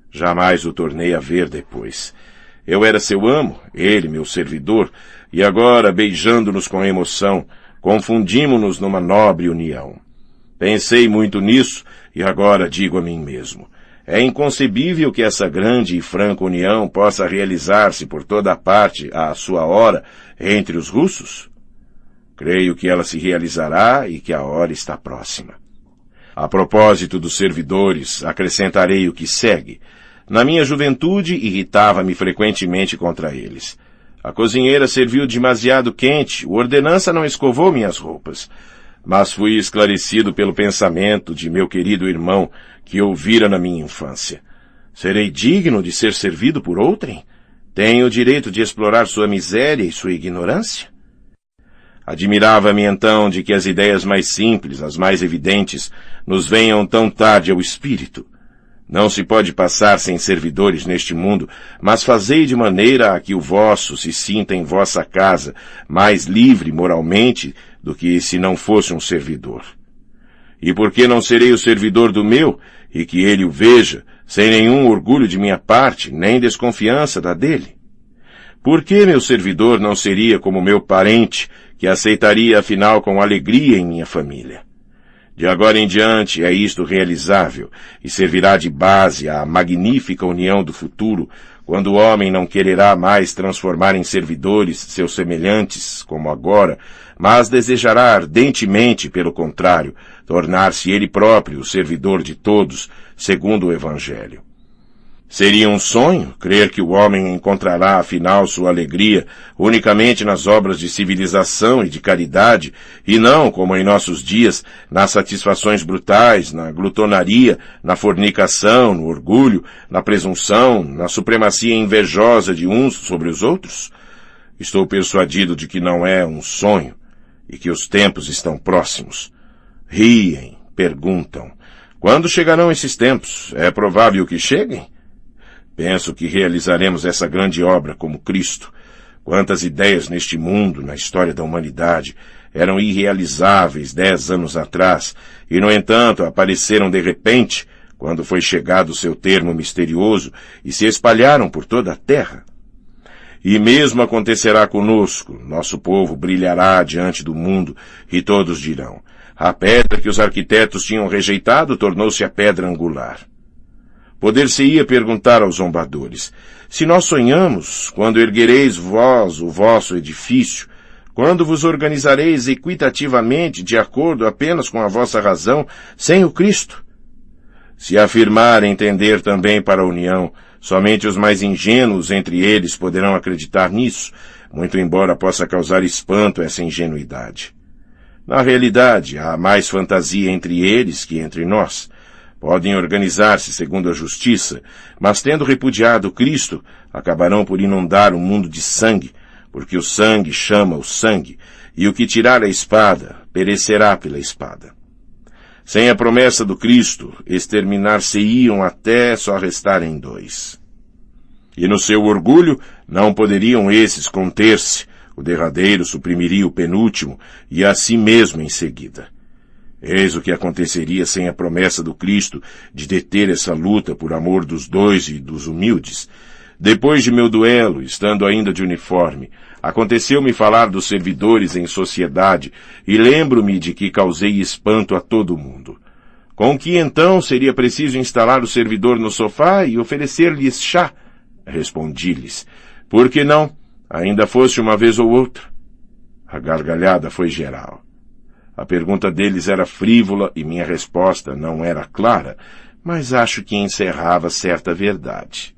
Jamais o tornei a ver depois. Eu era seu amo, ele meu servidor, e agora, beijando-nos com emoção, confundimos-nos numa nobre união. Pensei muito nisso, e agora digo a mim mesmo. É inconcebível que essa grande e franca união possa realizar-se por toda a parte à sua hora entre os russos? Creio que ela se realizará e que a hora está próxima. A propósito dos servidores, acrescentarei o que segue. Na minha juventude, irritava-me frequentemente contra eles. A cozinheira serviu demasiado quente, o ordenança não escovou minhas roupas. Mas fui esclarecido pelo pensamento de meu querido irmão, que ouvira na minha infância. Serei digno de ser servido por outrem? Tenho o direito de explorar sua miséria e sua ignorância? Admirava-me então de que as ideias mais simples, as mais evidentes, nos venham tão tarde ao espírito. Não se pode passar sem servidores neste mundo, mas fazei de maneira a que o vosso se sinta em vossa casa mais livre moralmente do que se não fosse um servidor. E por que não serei o servidor do meu, e que ele o veja, sem nenhum orgulho de minha parte, nem desconfiança da dele? Por que meu servidor não seria como meu parente, que aceitaria afinal com alegria em minha família? De agora em diante é isto realizável, e servirá de base à magnífica união do futuro, quando o homem não quererá mais transformar em servidores seus semelhantes, como agora, mas desejará ardentemente, pelo contrário, tornar-se ele próprio o servidor de todos, segundo o Evangelho. Seria um sonho crer que o homem encontrará, afinal, sua alegria unicamente nas obras de civilização e de caridade, e não, como em nossos dias, nas satisfações brutais, na glutonaria, na fornicação, no orgulho, na presunção, na supremacia invejosa de uns sobre os outros? Estou persuadido de que não é um sonho e que os tempos estão próximos. Riem, perguntam. Quando chegarão esses tempos? É provável que cheguem? Penso que realizaremos essa grande obra como Cristo. Quantas ideias neste mundo, na história da humanidade, eram irrealizáveis 10 anos atrás, e no entanto apareceram de repente, quando foi chegado o seu termo misterioso, e se espalharam por toda a terra. E mesmo acontecerá conosco, nosso povo brilhará diante do mundo, e todos dirão, a pedra que os arquitetos tinham rejeitado tornou-se a pedra angular. Poder-se-ia perguntar aos zombadores, se nós sonhamos, quando erguereis vós o vosso edifício, quando vos organizareis equitativamente de acordo apenas com a vossa razão, sem o Cristo? Se afirmar entender também para a união, somente os mais ingênuos entre eles poderão acreditar nisso, muito embora possa causar espanto essa ingenuidade. Na realidade, há mais fantasia entre eles que entre nós. Podem organizar-se segundo a justiça, mas tendo repudiado Cristo, acabarão por inundar o mundo de sangue, porque o sangue chama o sangue, e o que tirar a espada, perecerá pela espada. Sem a promessa do Cristo, exterminar-se-iam até só restarem 2. E no seu orgulho, não poderiam esses conter-se, o derradeiro suprimiria o penúltimo, e a si mesmo em seguida. Eis o que aconteceria sem a promessa do Cristo de deter essa luta por amor dos 2 e dos humildes. Depois de meu duelo, estando ainda de uniforme, aconteceu-me falar dos servidores em sociedade e lembro-me de que causei espanto a todo mundo. Com que então seria preciso instalar o servidor no sofá e oferecer-lhes chá? Respondi-lhes, por que não? Ainda fosse uma vez ou outra. A gargalhada foi geral. A pergunta deles era frívola e minha resposta não era clara, mas acho que encerrava certa verdade.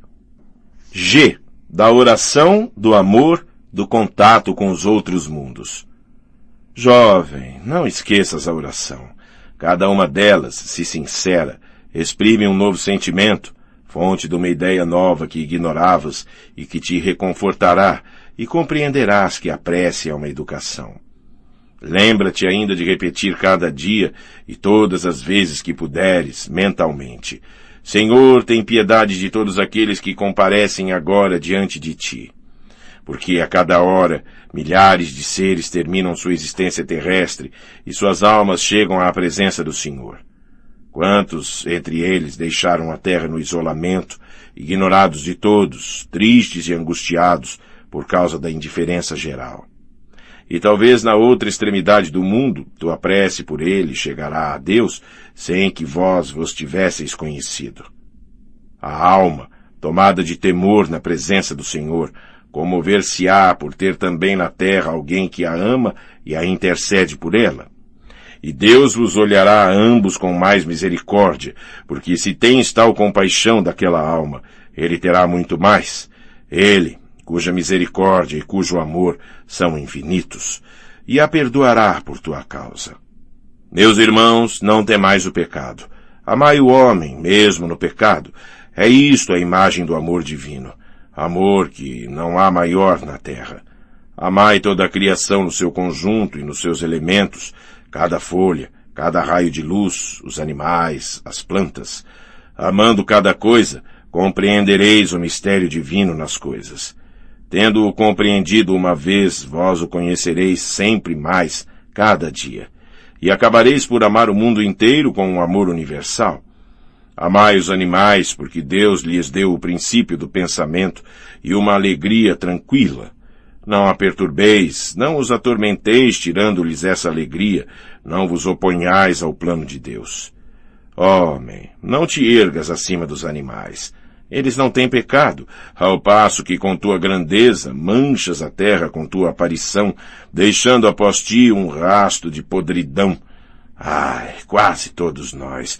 G. Da oração, do amor, do contato com os outros mundos. Jovem, não esqueças a oração. Cada uma delas, se sincera, exprime um novo sentimento, fonte de uma ideia nova que ignoravas e que te reconfortará, e compreenderás que a prece é uma educação. Lembra-te ainda de repetir cada dia e todas as vezes que puderes, mentalmente. Senhor, tem piedade de todos aqueles que comparecem agora diante de ti. Porque a cada hora, milhares de seres terminam sua existência terrestre e suas almas chegam à presença do Senhor. Quantos entre eles deixaram a terra no isolamento, ignorados de todos, tristes e angustiados por causa da indiferença geral. E talvez na outra extremidade do mundo, tua prece por ele chegará a Deus sem que vós vos tivesseis conhecido. A alma, tomada de temor na presença do Senhor, comover-se-á por ter também na terra alguém que a ama e a intercede por ela. E Deus vos olhará a ambos com mais misericórdia, porque se tens tal compaixão daquela alma, ele terá muito mais. Ele, cuja misericórdia e cujo amor são infinitos, e a perdoará por tua causa. Meus irmãos, não temais o pecado. Amai o homem, mesmo no pecado. É isto a imagem do amor divino. Amor que não há maior na terra. Amai toda a criação no seu conjunto e nos seus elementos, cada folha, cada raio de luz, os animais, as plantas. Amando cada coisa, compreendereis o mistério divino nas coisas. Tendo-o compreendido uma vez, vós o conhecereis sempre mais, cada dia. E acabareis por amar o mundo inteiro com um amor universal. Amai os animais, porque Deus lhes deu o princípio do pensamento e uma alegria tranquila. Não a perturbeis, não os atormenteis, tirando-lhes essa alegria, não vos oponhais ao plano de Deus. Homem, não te ergas acima dos animais. Eles não têm pecado, ao passo que com tua grandeza manchas a terra com tua aparição, deixando após ti um rasto de podridão. Ai, quase todos nós.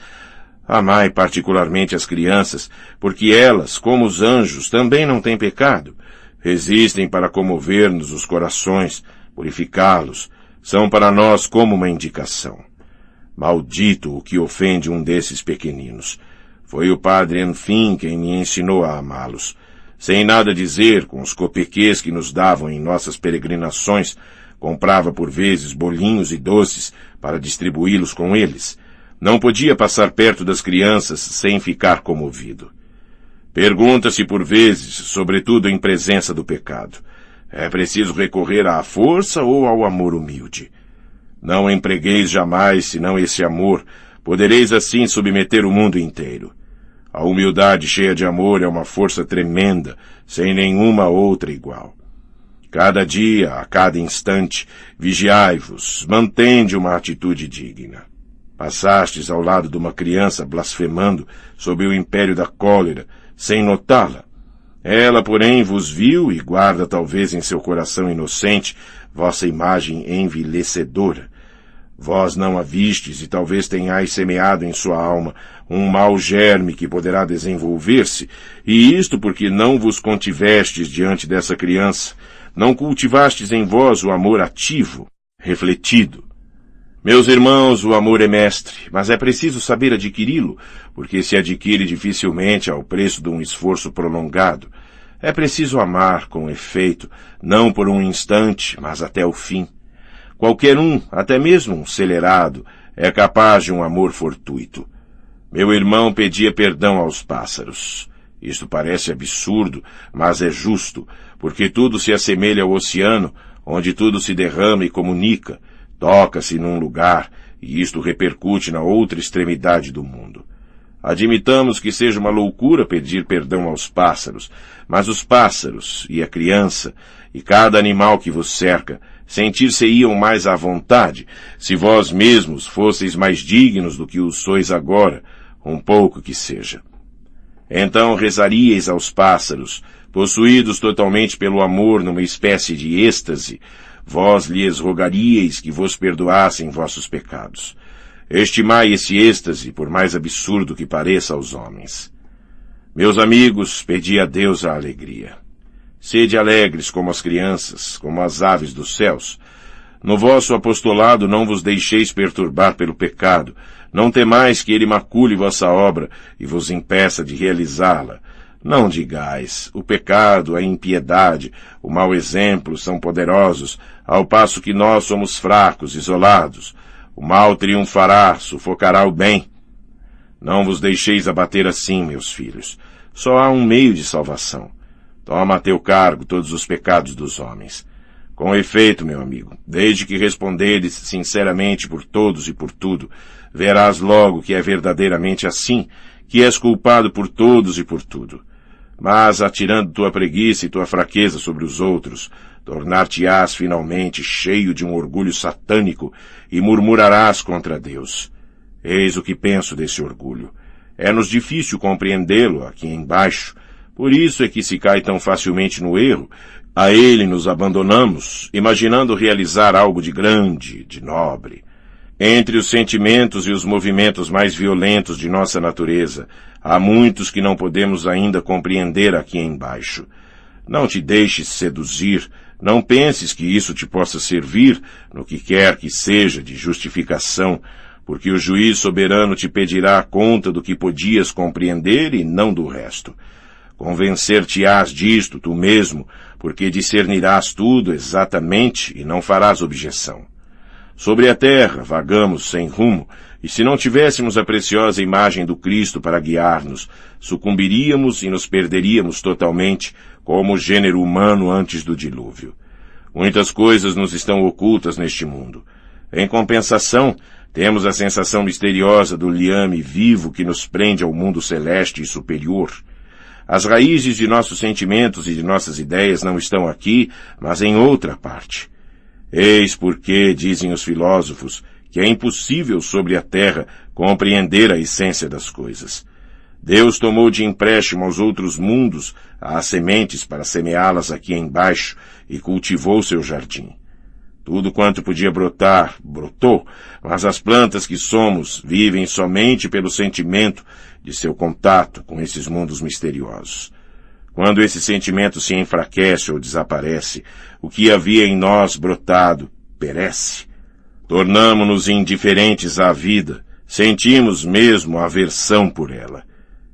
Amai particularmente as crianças, porque elas, como os anjos, também não têm pecado. Resistem para comover-nos os corações, purificá-los. São para nós como uma indicação. Maldito o que ofende um desses pequeninos. Foi o padre Enfim quem me ensinou a amá-los. Sem nada dizer, com os copequês que nos davam em nossas peregrinações, comprava por vezes bolinhos e doces para distribuí-los com eles. Não podia passar perto das crianças sem ficar comovido. Pergunta-se por vezes, sobretudo em presença do pecado. É preciso recorrer à força ou ao amor humilde? Não empregueis jamais, senão esse amor. Podereis assim submeter o mundo inteiro. A humildade cheia de amor é uma força tremenda, sem nenhuma outra igual. Cada dia, a cada instante, vigiai-vos, mantende uma atitude digna. Passastes ao lado de uma criança blasfemando sob o império da cólera, sem notá-la. Ela, porém, vos viu e guarda talvez em seu coração inocente vossa imagem envilecedora. Vós não a vistes e talvez tenhais semeado em sua alma um mau germe que poderá desenvolver-se, e isto porque não vos contivestes diante dessa criança, não cultivastes em vós o amor ativo, refletido. Meus irmãos, o amor é mestre, mas é preciso saber adquiri-lo, porque se adquire dificilmente ao preço de um esforço prolongado. É preciso amar com efeito, não por um instante, mas até o fim. Qualquer um, até mesmo um celerado, é capaz de um amor fortuito. Meu irmão pedia perdão aos pássaros. Isto parece absurdo, mas é justo, porque tudo se assemelha ao oceano, onde tudo se derrama e comunica. Toca-se num lugar, e isto repercute na outra extremidade do mundo. Admitamos que seja uma loucura pedir perdão aos pássaros, mas os pássaros, e a criança, e cada animal que vos cerca, sentir-se-iam mais à vontade, se vós mesmos fosseis mais dignos do que o sois agora, um pouco que seja. Então rezaríeis aos pássaros, possuídos totalmente pelo amor numa espécie de êxtase, vós lhes rogaríeis que vos perdoassem vossos pecados. Estimai esse êxtase, por mais absurdo que pareça aos homens. Meus amigos, pedi a Deus a alegria. Sede alegres como as crianças, como as aves dos céus. No vosso apostolado não vos deixeis perturbar pelo pecado, não temais que ele macule vossa obra e vos impeça de realizá-la. Não digais, o pecado, a impiedade, o mau exemplo são poderosos, ao passo que nós somos fracos, isolados. O mal triunfará, sufocará o bem. Não vos deixeis abater assim, meus filhos. Só há um meio de salvação. Toma a teu cargo todos os pecados dos homens. Com efeito, meu amigo, desde que responderes sinceramente por todos e por tudo, verás logo que é verdadeiramente assim, que és culpado por todos e por tudo. Mas, atirando tua preguiça e tua fraqueza sobre os outros, tornar-te-ás finalmente cheio de um orgulho satânico e murmurarás contra Deus. Eis o que penso desse orgulho. É-nos difícil compreendê-lo aqui embaixo, por isso é que se cai tão facilmente no erro. A ele nos abandonamos, imaginando realizar algo de grande, de nobre. Entre os sentimentos e os movimentos mais violentos de nossa natureza, há muitos que não podemos ainda compreender aqui embaixo. Não te deixes seduzir, não penses que isso te possa servir, no que quer que seja, de justificação, porque o juiz soberano te pedirá conta do que podias compreender e não do resto. Convencer-te-ás disto tu mesmo, porque discernirás tudo exatamente e não farás objeção. Sobre a terra vagamos sem rumo, e se não tivéssemos a preciosa imagem do Cristo para guiar-nos, sucumbiríamos e nos perderíamos totalmente, como o gênero humano antes do dilúvio. Muitas coisas nos estão ocultas neste mundo. Em compensação, temos a sensação misteriosa do liame vivo que nos prende ao mundo celeste e superior. As raízes de nossos sentimentos e de nossas ideias não estão aqui, mas em outra parte. Eis porque, dizem os filósofos, que é impossível sobre a terra compreender a essência das coisas. Deus tomou de empréstimo aos outros mundos as sementes para semeá-las aqui embaixo e cultivou seu jardim. Tudo quanto podia brotar, brotou, mas as plantas que somos vivem somente pelo sentimento de seu contato com esses mundos misteriosos. Quando esse sentimento se enfraquece ou desaparece, o que havia em nós brotado perece. Tornamo-nos indiferentes à vida, sentimos mesmo aversão por ela.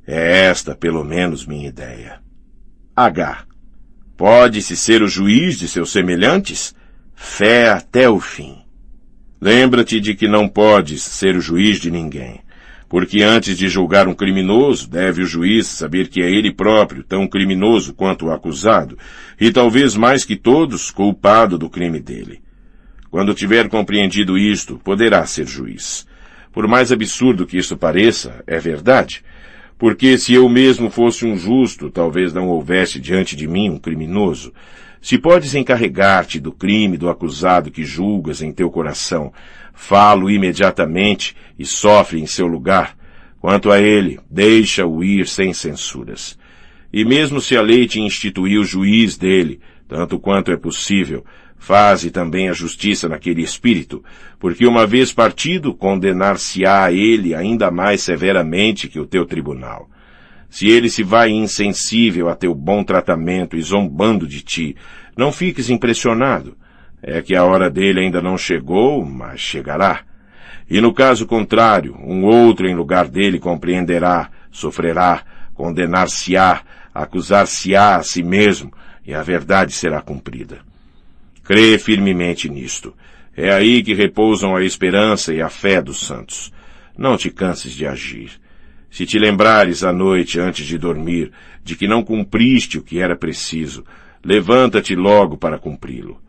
É esta, pelo menos, minha ideia. H. Pode-se ser o juiz de seus semelhantes? Fé até o fim. Lembra-te de que não podes ser o juiz de ninguém, porque antes de julgar um criminoso, deve o juiz saber que é ele próprio tão criminoso quanto o acusado, e talvez mais que todos, culpado do crime dele. Quando tiver compreendido isto, poderá ser juiz. Por mais absurdo que isso pareça, é verdade, porque se eu mesmo fosse um justo, talvez não houvesse diante de mim um criminoso. Se podes encarregar-te do crime do acusado que julgas em teu coração, falo imediatamente e sofre em seu lugar. Quanto a ele, deixa-o ir sem censuras. E mesmo se a lei te instituiu juiz dele, tanto quanto é possível, faze também a justiça naquele espírito, porque uma vez partido, condenar-se-á a ele ainda mais severamente que o teu tribunal. Se ele se vai insensível a teu bom tratamento e zombando de ti, não fiques impressionado. É que a hora dele ainda não chegou, mas chegará. E no caso contrário, um outro em lugar dele compreenderá, sofrerá, condenar-se-á, acusar-se-á a si mesmo, e a verdade será cumprida. Crê firmemente nisto. É aí que repousam a esperança e a fé dos santos. Não te canses de agir. Se te lembrares à noite antes de dormir de que não cumpriste o que era preciso, levanta-te logo para cumpri-lo.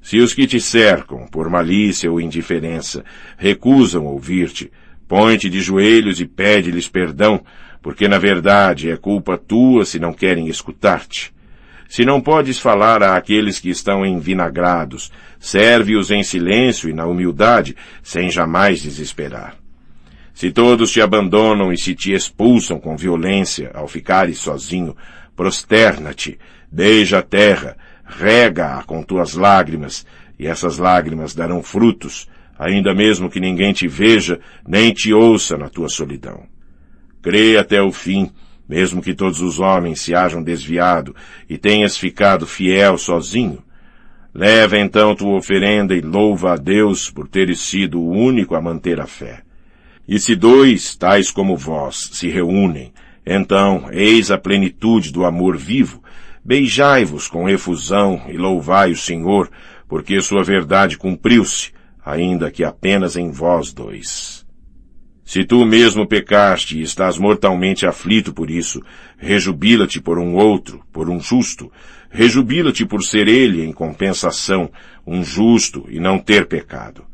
Se os que te cercam, por malícia ou indiferença, recusam ouvir-te, põe-te de joelhos e pede-lhes perdão, porque na verdade é culpa tua se não querem escutar-te. Se não podes falar àqueles que estão envinagrados, serve-os em silêncio e na humildade, sem jamais desesperar. Se todos te abandonam e se te expulsam com violência ao ficares sozinho, prosterna-te, beija a terra, rega-a com tuas lágrimas, e essas lágrimas darão frutos, ainda mesmo que ninguém te veja, nem te ouça na tua solidão. Crê até o fim, mesmo que todos os homens se hajam desviado e tenhas ficado fiel sozinho. Leva então tua oferenda e louva a Deus por teres sido o único a manter a fé. E se dois, tais como vós, se reúnem, então, eis a plenitude do amor vivo, beijai-vos com efusão e louvai o Senhor, porque sua verdade cumpriu-se, ainda que apenas em vós dois. Se tu mesmo pecaste e estás mortalmente aflito por isso, rejubila-te por um outro, por um justo, rejubila-te por ser ele, em compensação, um justo e não ter pecado.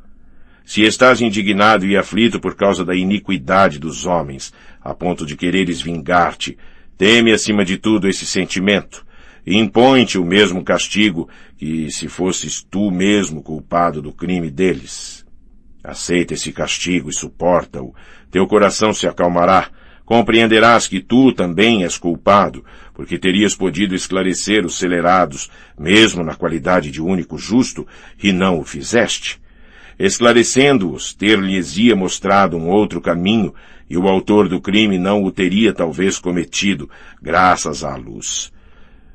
Se estás indignado e aflito por causa da iniquidade dos homens, a ponto de quereres vingar-te, teme acima de tudo esse sentimento, e impõe-te o mesmo castigo que se fosses tu mesmo culpado do crime deles. Aceita esse castigo e suporta-o, teu coração se acalmará, compreenderás que tu também és culpado, porque terias podido esclarecer os celerados, mesmo na qualidade de único justo, e não o fizeste. Esclarecendo-os, ter-lhes-ia mostrado um outro caminho, e o autor do crime não o teria talvez cometido, graças à luz.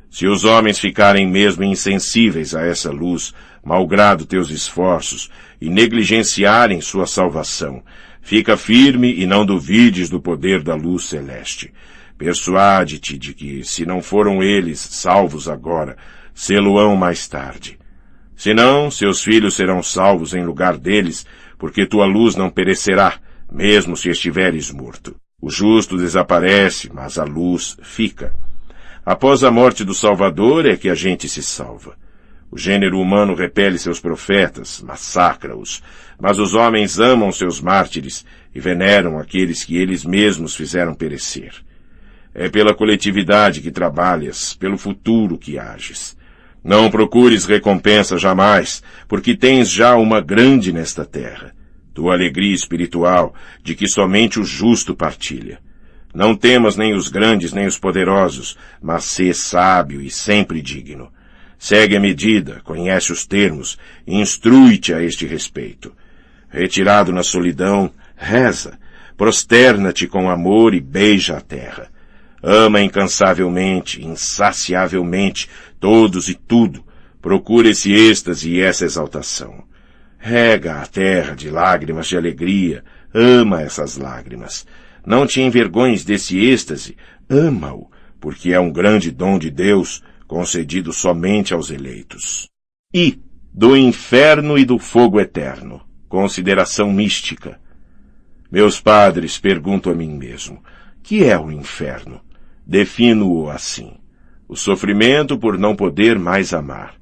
Se os homens ficarem mesmo insensíveis a essa luz, malgrado teus esforços, e negligenciarem sua salvação, fica firme e não duvides do poder da luz celeste. Persuade-te de que, se não foram eles salvos agora, sê-lo-ão mais tarde. Senão, seus filhos serão salvos em lugar deles, porque tua luz não perecerá, mesmo se estiveres morto. O justo desaparece, mas a luz fica. Após a morte do Salvador é que a gente se salva. O gênero humano repele seus profetas, massacra-os, mas os homens amam seus mártires e veneram aqueles que eles mesmos fizeram perecer. é pela coletividade que trabalhas, pelo futuro que ages. Não procures recompensa jamais, porque tens já uma grande nesta terra. Tua alegria espiritual, de que somente o justo partilha. Não temas nem os grandes nem os poderosos, mas sê sábio e sempre digno. Segue a medida, conhece os termos, instrui-te a este respeito. Retirado na solidão, reza, prosterna-te com amor e beija a terra. Ama incansavelmente, insaciavelmente, todos e tudo. Procura esse êxtase e essa exaltação. Rega a terra de lágrimas de alegria, ama essas lágrimas. Não te envergonhes desse êxtase, ama-o, porque é um grande dom de Deus, concedido somente aos eleitos. E, do inferno e do fogo eterno, consideração mística. Meus padres, pergunto a mim mesmo, que é o inferno? Defino-o assim: o sofrimento por não poder mais amar.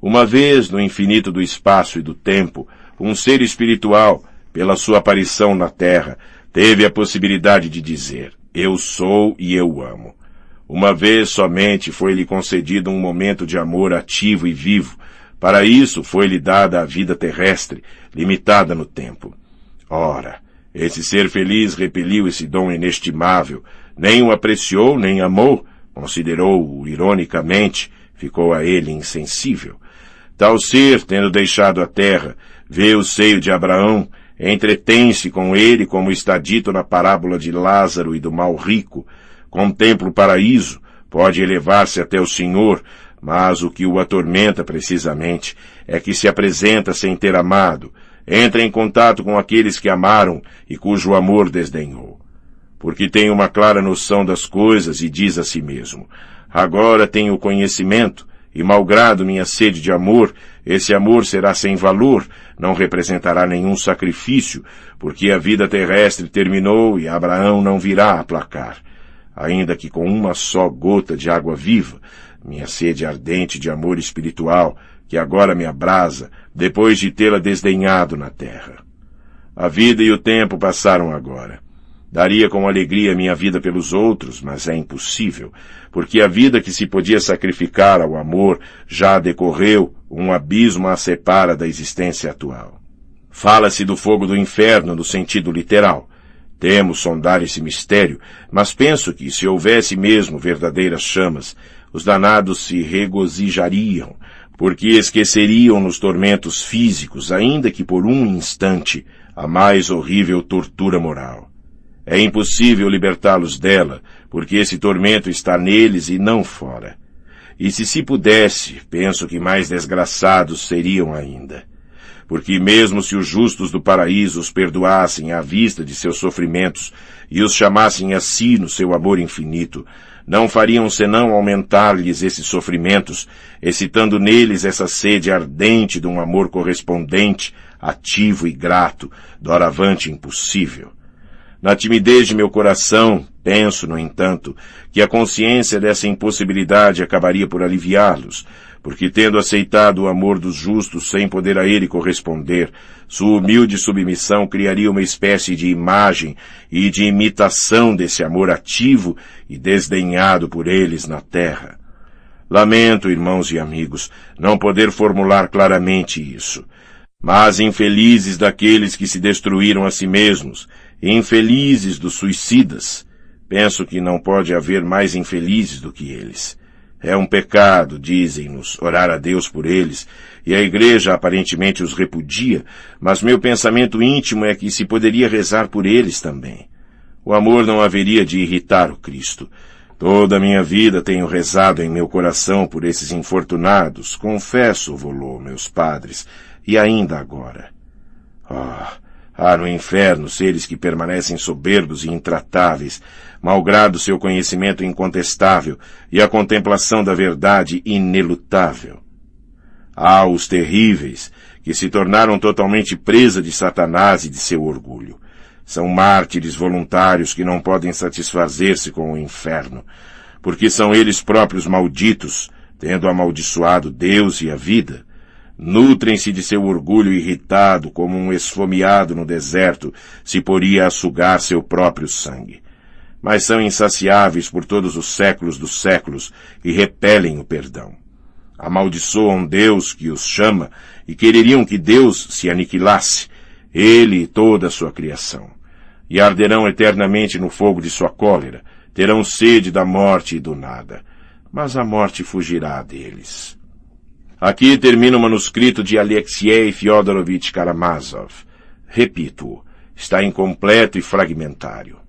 Uma vez, no infinito do espaço e do tempo, um ser espiritual, pela sua aparição na Terra, teve a possibilidade de dizer, eu sou e eu amo. Uma vez somente foi-lhe concedido um momento de amor ativo e vivo. Para isso foi-lhe dada a vida terrestre, limitada no tempo. Ora, esse ser feliz repeliu esse dom inestimável, nem o apreciou, nem amou, considerou-o ironicamente, ficou a ele insensível. Tal ser, tendo deixado a terra, vê o seio de Abraão, entretém-se com ele, como está dito na parábola de Lázaro e do mal rico, contempla o paraíso, pode elevar-se até o Senhor, mas o que o atormenta precisamente é que se apresenta sem ter amado, entra em contato com aqueles que amaram e cujo amor desdenhou. Porque tem uma clara noção das coisas e diz a si mesmo, agora tenho o conhecimento, e malgrado minha sede de amor, esse amor será sem valor, não representará nenhum sacrifício, porque a vida terrestre terminou e Abraão não virá aplacar. Ainda que com uma só gota de água viva, minha sede ardente de amor espiritual, que agora me abrasa, depois de tê-la desdenhado na terra. A vida e o tempo passaram agora. Daria com alegria minha vida pelos outros, mas é impossível, porque a vida que se podia sacrificar ao amor já decorreu, um abismo a separa da existência atual. Fala-se do fogo do inferno no sentido literal. Temo sondar esse mistério, mas penso que, se houvesse mesmo verdadeiras chamas, os danados se regozijariam, porque esqueceriam nos tormentos físicos, ainda que por um instante, a mais horrível tortura moral. É impossível libertá-los dela, porque esse tormento está neles e não fora. E se pudesse, penso que mais desgraçados seriam ainda. Porque mesmo se os justos do paraíso os perdoassem à vista de seus sofrimentos e os chamassem a si no seu amor infinito, não fariam senão aumentar-lhes esses sofrimentos, excitando neles essa sede ardente de um amor correspondente, ativo e grato, doravante impossível. Na timidez de meu coração, penso, no entanto, que a consciência dessa impossibilidade acabaria por aliviá-los, porque tendo aceitado o amor dos justos sem poder a ele corresponder, sua humilde submissão criaria uma espécie de imagem e de imitação desse amor ativo e desdenhado por eles na terra. Lamento, irmãos e amigos, não poder formular claramente isso. Mas infelizes daqueles que se destruíram a si mesmos, e infelizes dos suicidas, penso que não pode haver mais infelizes do que eles. É um pecado, dizem-nos, orar a Deus por eles, e a Igreja aparentemente os repudia, mas meu pensamento íntimo é que se poderia rezar por eles também. O amor não haveria de irritar o Cristo. Toda a minha vida tenho rezado em meu coração por esses infortunados, confesso-vos-lo, meus padres, e ainda agora. Há no inferno seres que permanecem soberbos e intratáveis, malgrado seu conhecimento incontestável e a contemplação da verdade inelutável. Há os terríveis, que se tornaram totalmente presa de Satanás e de seu orgulho. São mártires voluntários que não podem satisfazer-se com o inferno, porque são eles próprios malditos, tendo amaldiçoado Deus e a vida. Nutrem-se de seu orgulho irritado, como um esfomeado no deserto se poria a sugar seu próprio sangue. mas são insaciáveis por todos os séculos dos séculos e repelem o perdão. Amaldiçoam Deus que os chama e quereriam que Deus se aniquilasse, ele e toda a sua criação. E arderão eternamente no fogo de sua cólera, terão sede da morte e do nada, mas a morte fugirá deles. Aqui termina o manuscrito de Alexei Fyodorovich Karamazov. Repito-o, está incompleto e fragmentário.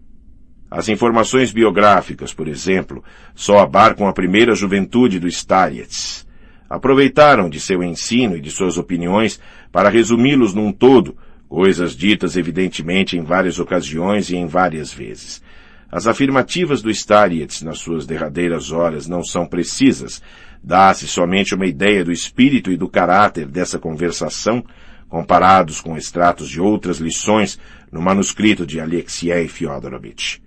As informações biográficas, por exemplo, só abarcam a primeira juventude do Starets. Aproveitaram de seu ensino e de suas opiniões para resumi-los num todo, coisas ditas evidentemente em várias ocasiões e em várias vezes. As afirmativas do Starets nas suas derradeiras horas não são precisas. Dá-se somente uma ideia do espírito e do caráter dessa conversação, comparados com extratos de outras lições no manuscrito de Alexei Fyodorovich.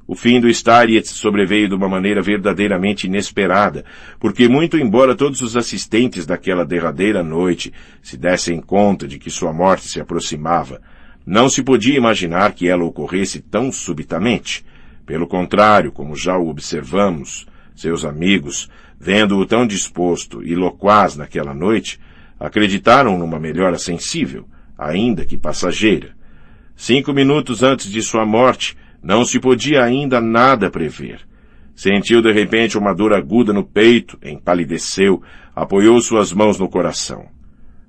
O fim do Starets sobreveio de uma maneira verdadeiramente inesperada, porque muito embora todos os assistentes daquela derradeira noite se dessem conta de que sua morte se aproximava, não se podia imaginar que ela ocorresse tão subitamente. Pelo contrário, como já o observamos, seus amigos, vendo-o tão disposto e loquaz naquela noite, acreditaram numa melhora sensível, ainda que passageira. 5 minutos antes de sua morte, não se podia ainda nada prever. Sentiu de repente uma dor aguda no peito, empalideceu, apoiou suas mãos no coração.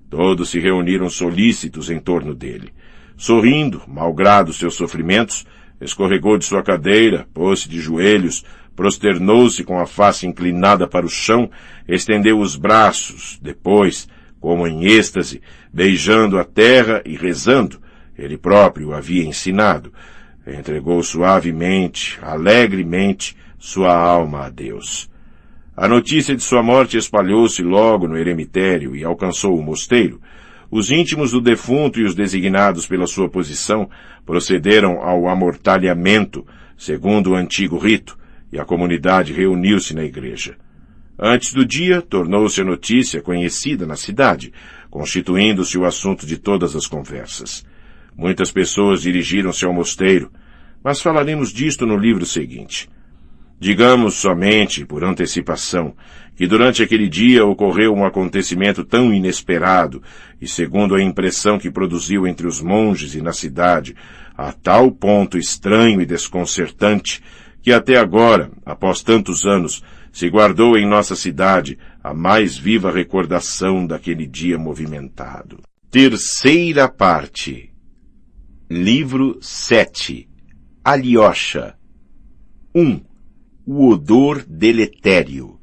Todos se reuniram solícitos em torno dele. Sorrindo, malgrado seus sofrimentos, escorregou de sua cadeira, pôs-se de joelhos, prosternou-se com a face inclinada para o chão, estendeu os braços, depois, como em êxtase, beijando a terra e rezando, ele próprio o havia ensinado, entregou suavemente, alegremente, sua alma a Deus. A notícia de sua morte espalhou-se logo no eremitério e alcançou o mosteiro. Os íntimos do defunto e os designados pela sua posição procederam ao amortalhamento, segundo o antigo rito, e a comunidade reuniu-se na igreja. Antes do dia, tornou-se a notícia conhecida na cidade, constituindo-se o assunto de todas as conversas. Muitas pessoas dirigiram-se ao mosteiro, mas falaremos disto no livro seguinte. Digamos somente, por antecipação, que durante aquele dia ocorreu um acontecimento tão inesperado e, segundo a impressão que produziu entre os monges e na cidade, a tal ponto estranho e desconcertante, que até agora, após tantos anos, se guardou em nossa cidade a mais viva recordação daquele dia movimentado. Terceira parte. Livro 7. Alyosha. 1. O odor deletério.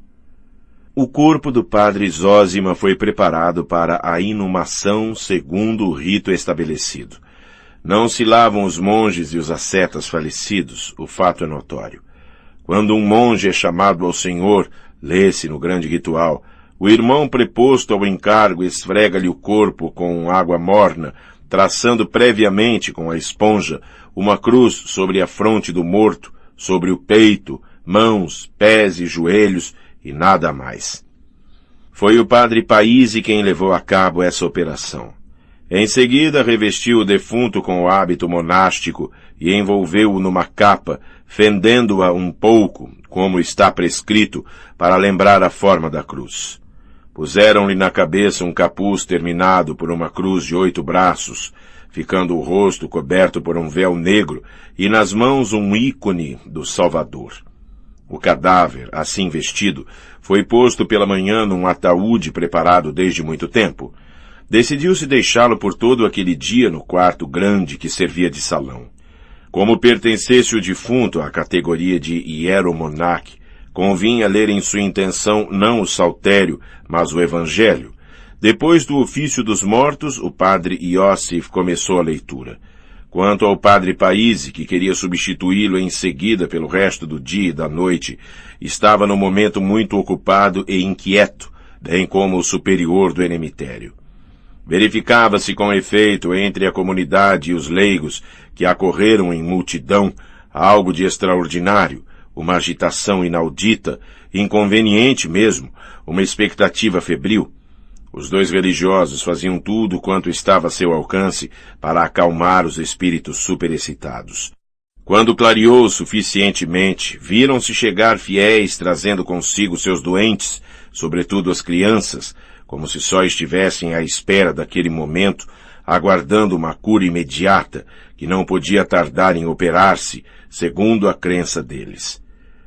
O corpo do padre Zósima foi preparado para a inumação segundo o rito estabelecido. Não se lavam os monges e os ascetas falecidos, o fato é notório. Quando um monge é chamado ao Senhor, lê-se no grande ritual, o irmão preposto ao encargo esfrega-lhe o corpo com água morna, traçando previamente com a esponja uma cruz sobre a fronte do morto, sobre o peito, mãos, pés e joelhos e nada mais. Foi o padre Paísi quem levou a cabo essa operação. Em seguida, revestiu o defunto com o hábito monástico e envolveu-o numa capa, fendendo-a um pouco, como está prescrito, para lembrar a forma da cruz. Puseram-lhe na cabeça um capuz terminado por uma cruz de 8 braços, ficando o rosto coberto por um véu negro e nas mãos um ícone do Salvador. O cadáver, assim vestido, foi posto pela manhã num ataúde preparado desde muito tempo. Decidiu-se deixá-lo por todo aquele dia no quarto grande que servia de salão. Como pertencesse o defunto à categoria de hieromonaque, convinha ler em sua intenção não o saltério, mas o evangelho. Depois do ofício dos mortos, o padre Iosif começou a leitura. Quanto ao padre Paísi, que queria substituí-lo em seguida pelo resto do dia e da noite, estava no momento muito ocupado e inquieto, bem como o superior do eremitério. Verificava-se com efeito entre a comunidade e os leigos, que acorreram em multidão, algo de extraordinário, uma agitação inaudita, inconveniente mesmo, uma expectativa febril. Os 2 religiosos faziam tudo quanto estava a seu alcance para acalmar os espíritos superexcitados. Quando clareou suficientemente, viram-se chegar fiéis trazendo consigo seus doentes, sobretudo as crianças, como se só estivessem à espera daquele momento, aguardando uma cura imediata, que não podia tardar em operar-se, segundo a crença deles.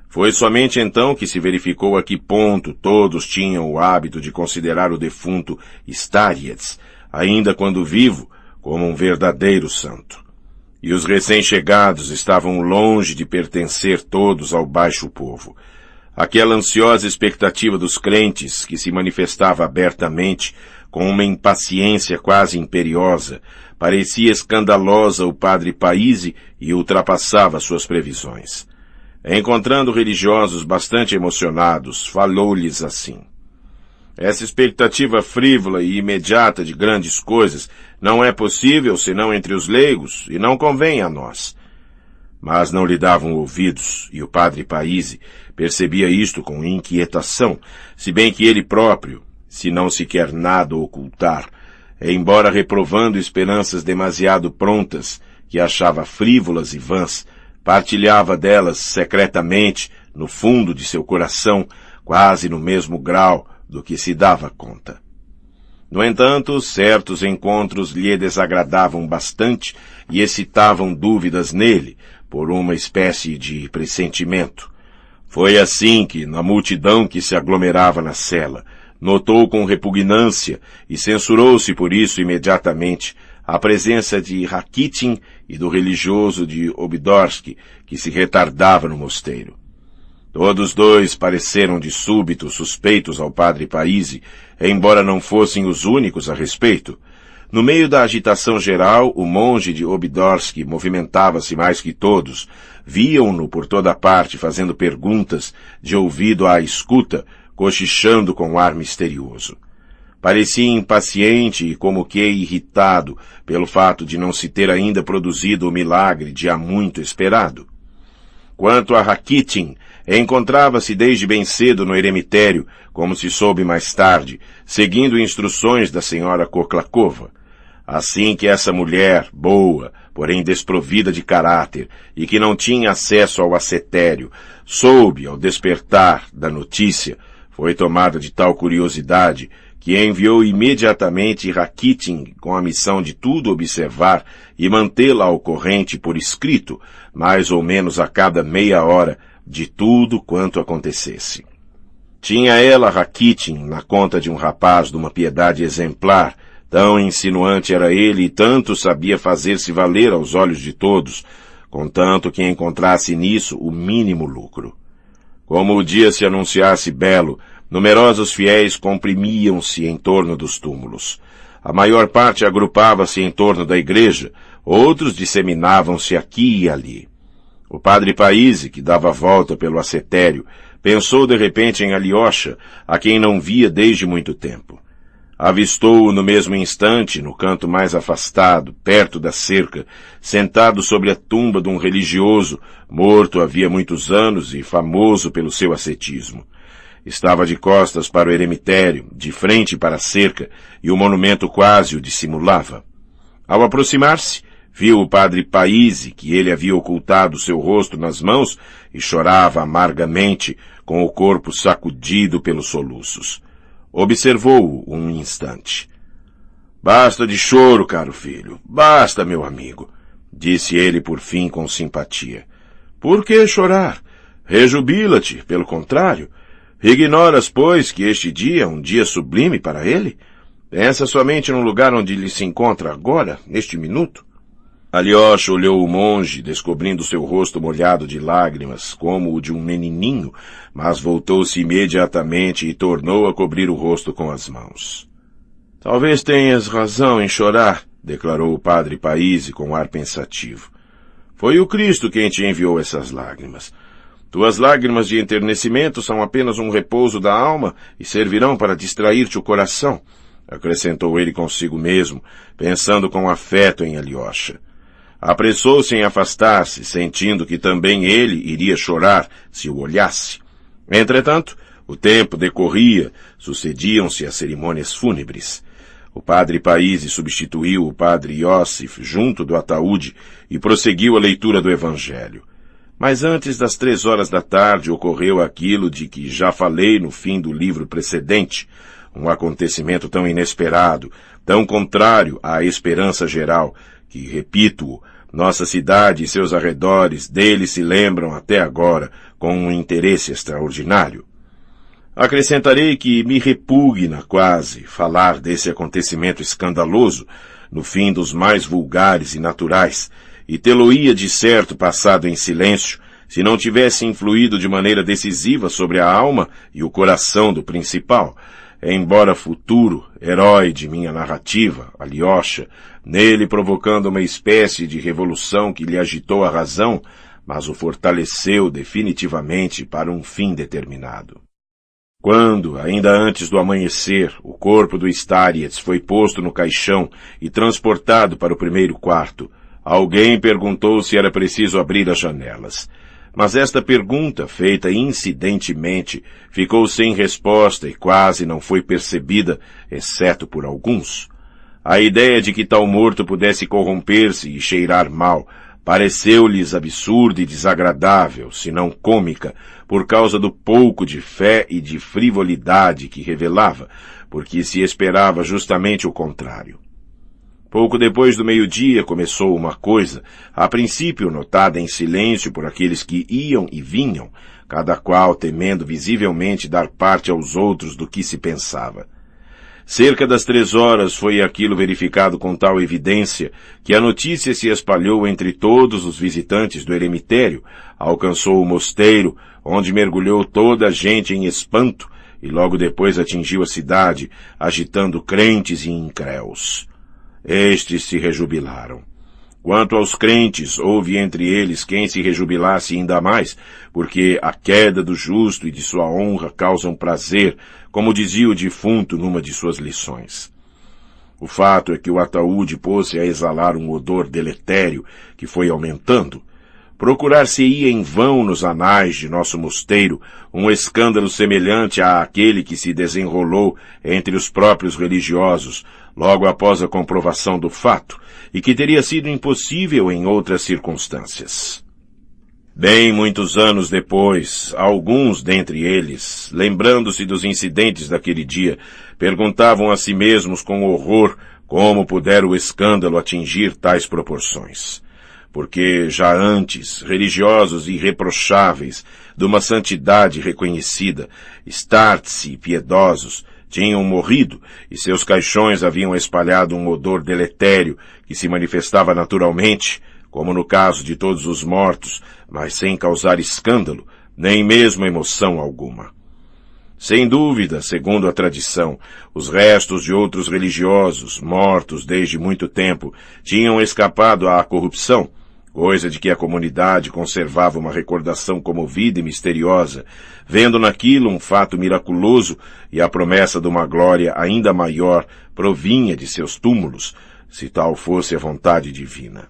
Foi somente então que se verificou a que ponto todos tinham o hábito de considerar o defunto Starietz, ainda quando vivo, como um verdadeiro santo. E os recém-chegados estavam longe de pertencer todos ao baixo povo. Aquela ansiosa expectativa dos crentes, que se manifestava abertamente, com uma impaciência quase imperiosa, parecia escandalosa ao padre Paíse e ultrapassava suas previsões. Encontrando religiosos bastante emocionados, falou-lhes assim: essa expectativa frívola e imediata de grandes coisas não é possível senão entre os leigos e não convém a nós. Mas não lhe davam ouvidos, e o padre Paíse percebia isto com inquietação, se bem que ele próprio, se não se quer nada ocultar, embora reprovando esperanças demasiado prontas, que achava frívolas e vãs, partilhava delas secretamente, no fundo de seu coração, quase no mesmo grau do que se dava conta. No entanto, certos encontros lhe desagradavam bastante e excitavam dúvidas nele, por uma espécie de pressentimento. Foi assim que, na multidão que se aglomerava na cela, notou com repugnância e censurou-se por isso imediatamente a presença de Rakitin e do religioso de Obdorsk, que se retardava no mosteiro. Todos dois pareceram de súbito suspeitos ao padre Paíse, embora não fossem os únicos a respeito. No meio da agitação geral, o monge de Obdorsk movimentava-se mais que todos. Viam-no por toda parte fazendo perguntas, de ouvido à escuta, cochichando com ar misterioso. Parecia impaciente e como que irritado pelo fato de não se ter ainda produzido o milagre de há muito esperado. Quanto a Rakitin, encontrava-se desde bem cedo no eremitério, como se soube mais tarde, seguindo instruções da senhora Koklakova. Assim que essa mulher, boa, porém desprovida de caráter, e que não tinha acesso ao ascetério, soube, ao despertar da notícia, foi tomada de tal curiosidade que enviou imediatamente Rakitin com a missão de tudo observar e mantê-la ao corrente por escrito, mais ou menos a cada meia hora, de tudo quanto acontecesse. Tinha ela, Rakitin, na conta de um rapaz de uma piedade exemplar, tão insinuante era ele e tanto sabia fazer-se valer aos olhos de todos, contanto que encontrasse nisso o mínimo lucro. Como o dia se anunciasse belo, numerosos fiéis comprimiam-se em torno dos túmulos. A maior parte agrupava-se em torno da igreja, outros disseminavam-se aqui e ali. O padre Paíse, que dava volta pelo ascetério, pensou de repente em Alyosha, a quem não via desde muito tempo. Avistou-o no mesmo instante, no canto mais afastado, perto da cerca, sentado sobre a tumba de um religioso, morto havia muitos anos e famoso pelo seu ascetismo. Estava de costas para o eremitério, de frente para a cerca, e o monumento quase o dissimulava. Ao aproximar-se, viu o padre Paíse, que ele havia ocultado seu rosto nas mãos, e chorava amargamente, com o corpo sacudido pelos soluços. Observou-o um instante. Basta de choro, caro filho. Basta, meu amigo, disse ele por fim com simpatia. Por que chorar? Rejubila-te, pelo contrário. Ignoras, pois, que este dia é um dia sublime para ele? Pensa somente no lugar onde ele se encontra agora, neste minuto. Alyosha olhou o monge, descobrindo seu rosto molhado de lágrimas, como o de um menininho, mas voltou-se imediatamente e tornou a cobrir o rosto com as mãos. Talvez tenhas razão em chorar, declarou o padre Paíse com ar pensativo. Foi o Cristo quem te enviou essas lágrimas. Tuas lágrimas de enternecimento são apenas um repouso da alma e servirão para distrair-te o coração, acrescentou ele consigo mesmo, pensando com afeto em Alyosha. Apressou-se em afastar-se, sentindo que também ele iria chorar se o olhasse. Entretanto, o tempo decorria, sucediam-se as cerimônias fúnebres. O padre Paíse substituiu o padre Iósif junto do ataúde e prosseguiu a leitura do Evangelho. Mas antes das 3 horas da tarde ocorreu aquilo de que já falei no fim do livro precedente, um acontecimento tão inesperado, tão contrário à esperança geral, que, repito-o, nossa cidade e seus arredores dele se lembram até agora com um interesse extraordinário. Acrescentarei que me repugna quase falar desse acontecimento escandaloso no fim dos mais vulgares e naturais, e tê-lo-ia de certo passado em silêncio se não tivesse influído de maneira decisiva sobre a alma e o coração do principal, embora futuro herói de minha narrativa, Alyosha, nele provocando uma espécie de revolução que lhe agitou a razão, mas o fortaleceu definitivamente para um fim determinado. Quando, ainda antes do amanhecer, o corpo do Starets foi posto no caixão e transportado para o primeiro quarto, alguém perguntou se era preciso abrir as janelas. Mas esta pergunta, feita incidentemente, ficou sem resposta e quase não foi percebida, exceto por alguns. A ideia de que tal morto pudesse corromper-se e cheirar mal pareceu-lhes absurda e desagradável, se não cômica, por causa do pouco de fé e de frivolidade que revelava, porque se esperava justamente o contrário. Pouco depois do meio-dia começou uma coisa, a princípio notada em silêncio por aqueles que iam e vinham, cada qual temendo visivelmente dar parte aos outros do que se pensava. Cerca das 3 horas foi aquilo verificado com tal evidência que a notícia se espalhou entre todos os visitantes do eremitério, alcançou o mosteiro, onde mergulhou toda a gente em espanto e logo depois atingiu a cidade, agitando crentes e incréus. Estes se rejubilaram. Quanto aos crentes, houve entre eles quem se rejubilasse ainda mais, porque a queda do justo e de sua honra causam prazer, como dizia o defunto numa de suas lições. O fato é que o ataúde pôs-se a exalar um odor deletério que foi aumentando. Procurar-se-ia em vão nos anais de nosso mosteiro um escândalo semelhante àquele que se desenrolou entre os próprios religiosos, logo após a comprovação do fato, e que teria sido impossível em outras circunstâncias. Bem muitos anos depois, alguns dentre eles, lembrando-se dos incidentes daquele dia, perguntavam a si mesmos com horror como pudera o escândalo atingir tais proporções. Porque já antes, religiosos irreprocháveis, de uma santidade reconhecida, Startse e piedosos, tinham morrido e seus caixões haviam espalhado um odor deletério que se manifestava naturalmente, como no caso de todos os mortos, mas sem causar escândalo, nem mesmo emoção alguma. Sem dúvida, segundo a tradição, os restos de outros religiosos, mortos desde muito tempo, tinham escapado à corrupção, coisa de que a comunidade conservava uma recordação comovida e misteriosa, vendo naquilo um fato miraculoso e a promessa de uma glória ainda maior provinha de seus túmulos, se tal fosse a vontade divina.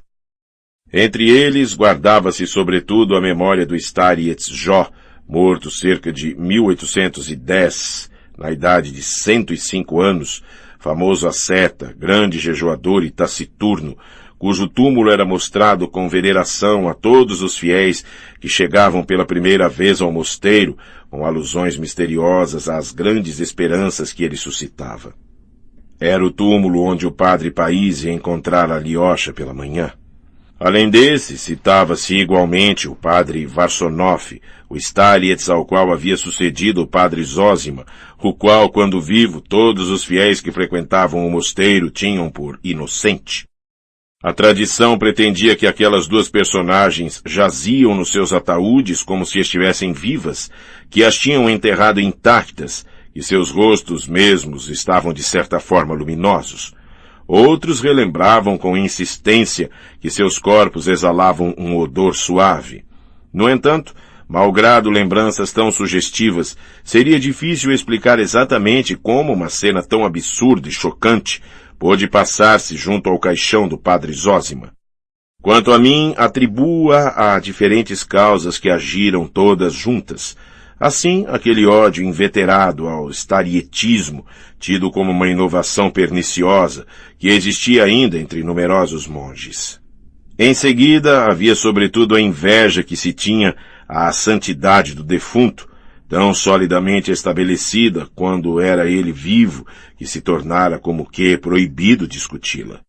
Entre eles guardava-se sobretudo a memória do Starets Jó, morto cerca de 1810, na idade de 105 anos, famoso asceta, grande jejuador e taciturno, cujo túmulo era mostrado com veneração a todos os fiéis que chegavam pela primeira vez ao mosteiro, com alusões misteriosas às grandes esperanças que ele suscitava. Era o túmulo onde o padre Paíse encontrara Alyosha pela manhã. Além desse, citava-se igualmente o padre Varsonov, o Starets ao qual havia sucedido o padre Zósima, o qual, quando vivo, todos os fiéis que frequentavam o mosteiro tinham por inocente. A tradição pretendia que aquelas duas personagens jaziam nos seus ataúdes como se estivessem vivas, que as tinham enterrado intactas, e seus rostos mesmos estavam de certa forma luminosos. Outros relembravam com insistência que seus corpos exalavam um odor suave. No entanto, malgrado lembranças tão sugestivas, seria difícil explicar exatamente como uma cena tão absurda e chocante pôde passar-se junto ao caixão do padre Zósima. Quanto a mim, atribuo-a a diferentes causas que agiram todas juntas. Assim, aquele ódio inveterado ao starietismo, tido como uma inovação perniciosa, que existia ainda entre numerosos monges. Em seguida, havia sobretudo a inveja que se tinha à santidade do defunto, tão solidamente estabelecida quando era ele vivo, que se tornara como que proibido discuti-la.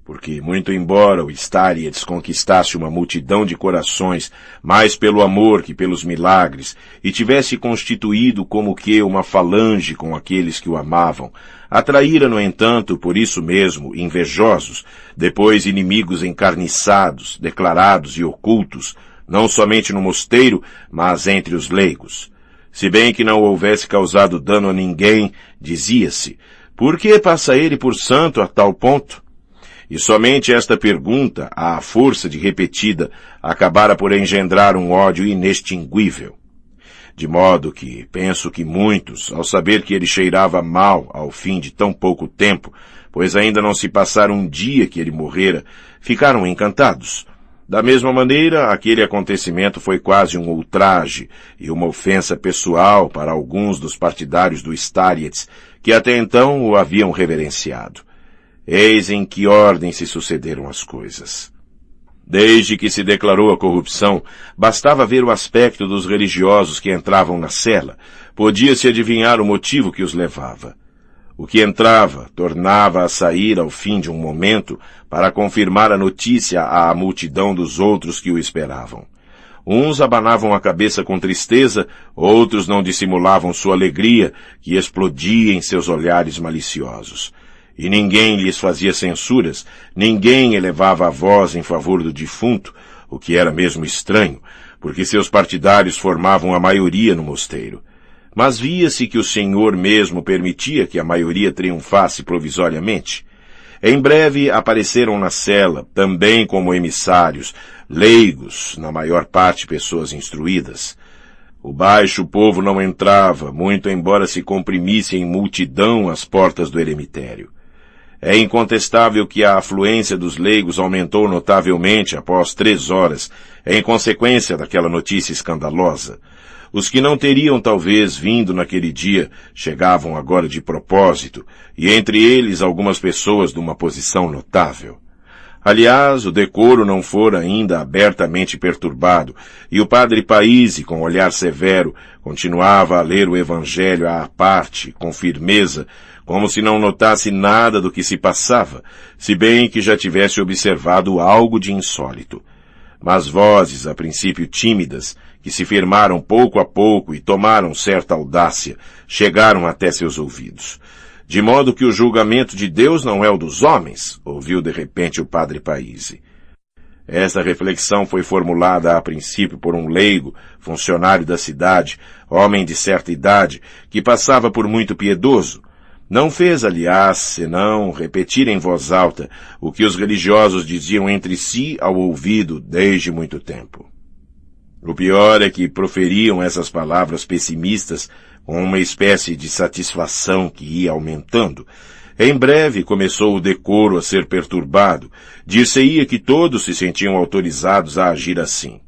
Porque, muito embora o Stareets conquistasse uma multidão de corações, mais pelo amor que pelos milagres, e tivesse constituído como que uma falange com aqueles que o amavam, atraíra, no entanto, por isso mesmo, invejosos, depois inimigos encarniçados, declarados e ocultos, não somente no mosteiro, mas entre os leigos. Se bem que não houvesse causado dano a ninguém, dizia-se, por que passa ele por santo a tal ponto? E somente esta pergunta, à força de repetida, acabara por engendrar um ódio inextinguível. De modo que, penso que muitos, ao saber que ele cheirava mal ao fim de tão pouco tempo, pois ainda não se passara um dia que ele morrera, ficaram encantados. Da mesma maneira, aquele acontecimento foi quase um ultraje e uma ofensa pessoal para alguns dos partidários do Stareets, que até então o haviam reverenciado. Eis em que ordem se sucederam as coisas. Desde que se declarou a corrupção, bastava ver o aspecto dos religiosos que entravam na cela, podia-se adivinhar o motivo que os levava. O que entrava, tornava a sair ao fim de um momento para confirmar a notícia à multidão dos outros que o esperavam. Uns abanavam a cabeça com tristeza, outros não dissimulavam sua alegria, que explodia em seus olhares maliciosos. E ninguém lhes fazia censuras, ninguém elevava a voz em favor do defunto, o que era mesmo estranho, porque seus partidários formavam a maioria no mosteiro. Mas via-se que o Senhor mesmo permitia que a maioria triunfasse provisoriamente. Em breve apareceram na cela, também como emissários, leigos, na maior parte pessoas instruídas. O baixo povo não entrava, muito embora se comprimisse em multidão às portas do eremitério. É incontestável que a afluência dos leigos aumentou notavelmente após 3 horas, em consequência daquela notícia escandalosa. Os que não teriam talvez vindo naquele dia chegavam agora de propósito, e entre eles algumas pessoas de uma posição notável. Aliás, o decoro não fora ainda abertamente perturbado, e o padre Paíse, com olhar severo, continuava a ler o Evangelho à parte, com firmeza, como se não notasse nada do que se passava, se bem que já tivesse observado algo de insólito. Mas vozes, a princípio tímidas, que se firmaram pouco a pouco e tomaram certa audácia, chegaram até seus ouvidos. De modo que o julgamento de Deus não é o dos homens, ouviu de repente o padre Paíse. Esta reflexão foi formulada a princípio por um leigo, funcionário da cidade, homem de certa idade, que passava por muito piedoso. Não fez, aliás, senão repetir em voz alta o que os religiosos diziam entre si ao ouvido desde muito tempo. O pior é que proferiam essas palavras pessimistas com uma espécie de satisfação que ia aumentando. Em breve começou o decoro a ser perturbado. Dir-se-ia que todos se sentiam autorizados a agir assim.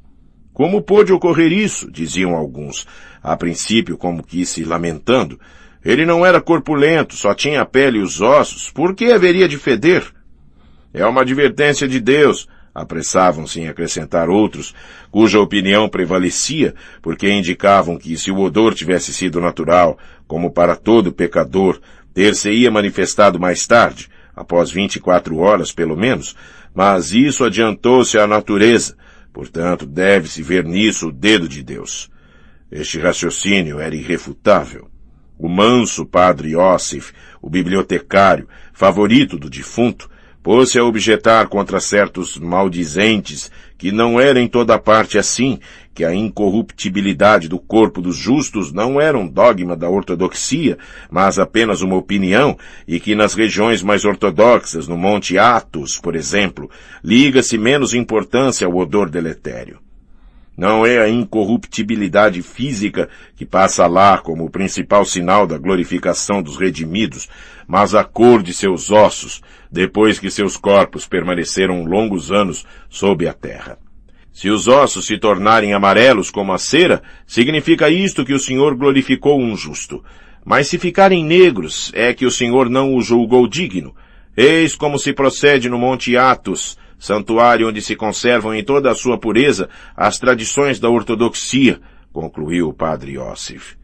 Como pôde ocorrer isso? Diziam alguns, a princípio como que se lamentando. Ele não era corpulento, só tinha a pele e os ossos. Por que haveria de feder? É uma advertência de Deus, apressavam-se em acrescentar outros, cuja opinião prevalecia, porque indicavam que se o odor tivesse sido natural, como para todo pecador, ter-se-ia manifestado mais tarde, após 24 horas pelo menos, mas isso adiantou-se à natureza, portanto deve-se ver nisso o dedo de Deus. Este raciocínio era irrefutável. O manso padre Iosif, o bibliotecário, favorito do defunto, pôs-se a objetar contra certos maldizentes que não era em toda parte assim, que a incorruptibilidade do corpo dos justos não era um dogma da ortodoxia, mas apenas uma opinião, e que nas regiões mais ortodoxas, no Monte Athos, por exemplo, liga-se menos importância ao odor deletério. Não é a incorruptibilidade física que passa lá como o principal sinal da glorificação dos redimidos, mas a cor de seus ossos, depois que seus corpos permaneceram longos anos sob a terra. Se os ossos se tornarem amarelos como a cera, significa isto que o Senhor glorificou um justo. Mas se ficarem negros, é que o Senhor não o julgou digno. Eis como se procede no Monte Athos, santuário onde se conservam em toda a sua pureza as tradições da ortodoxia, concluiu o padre Iosif.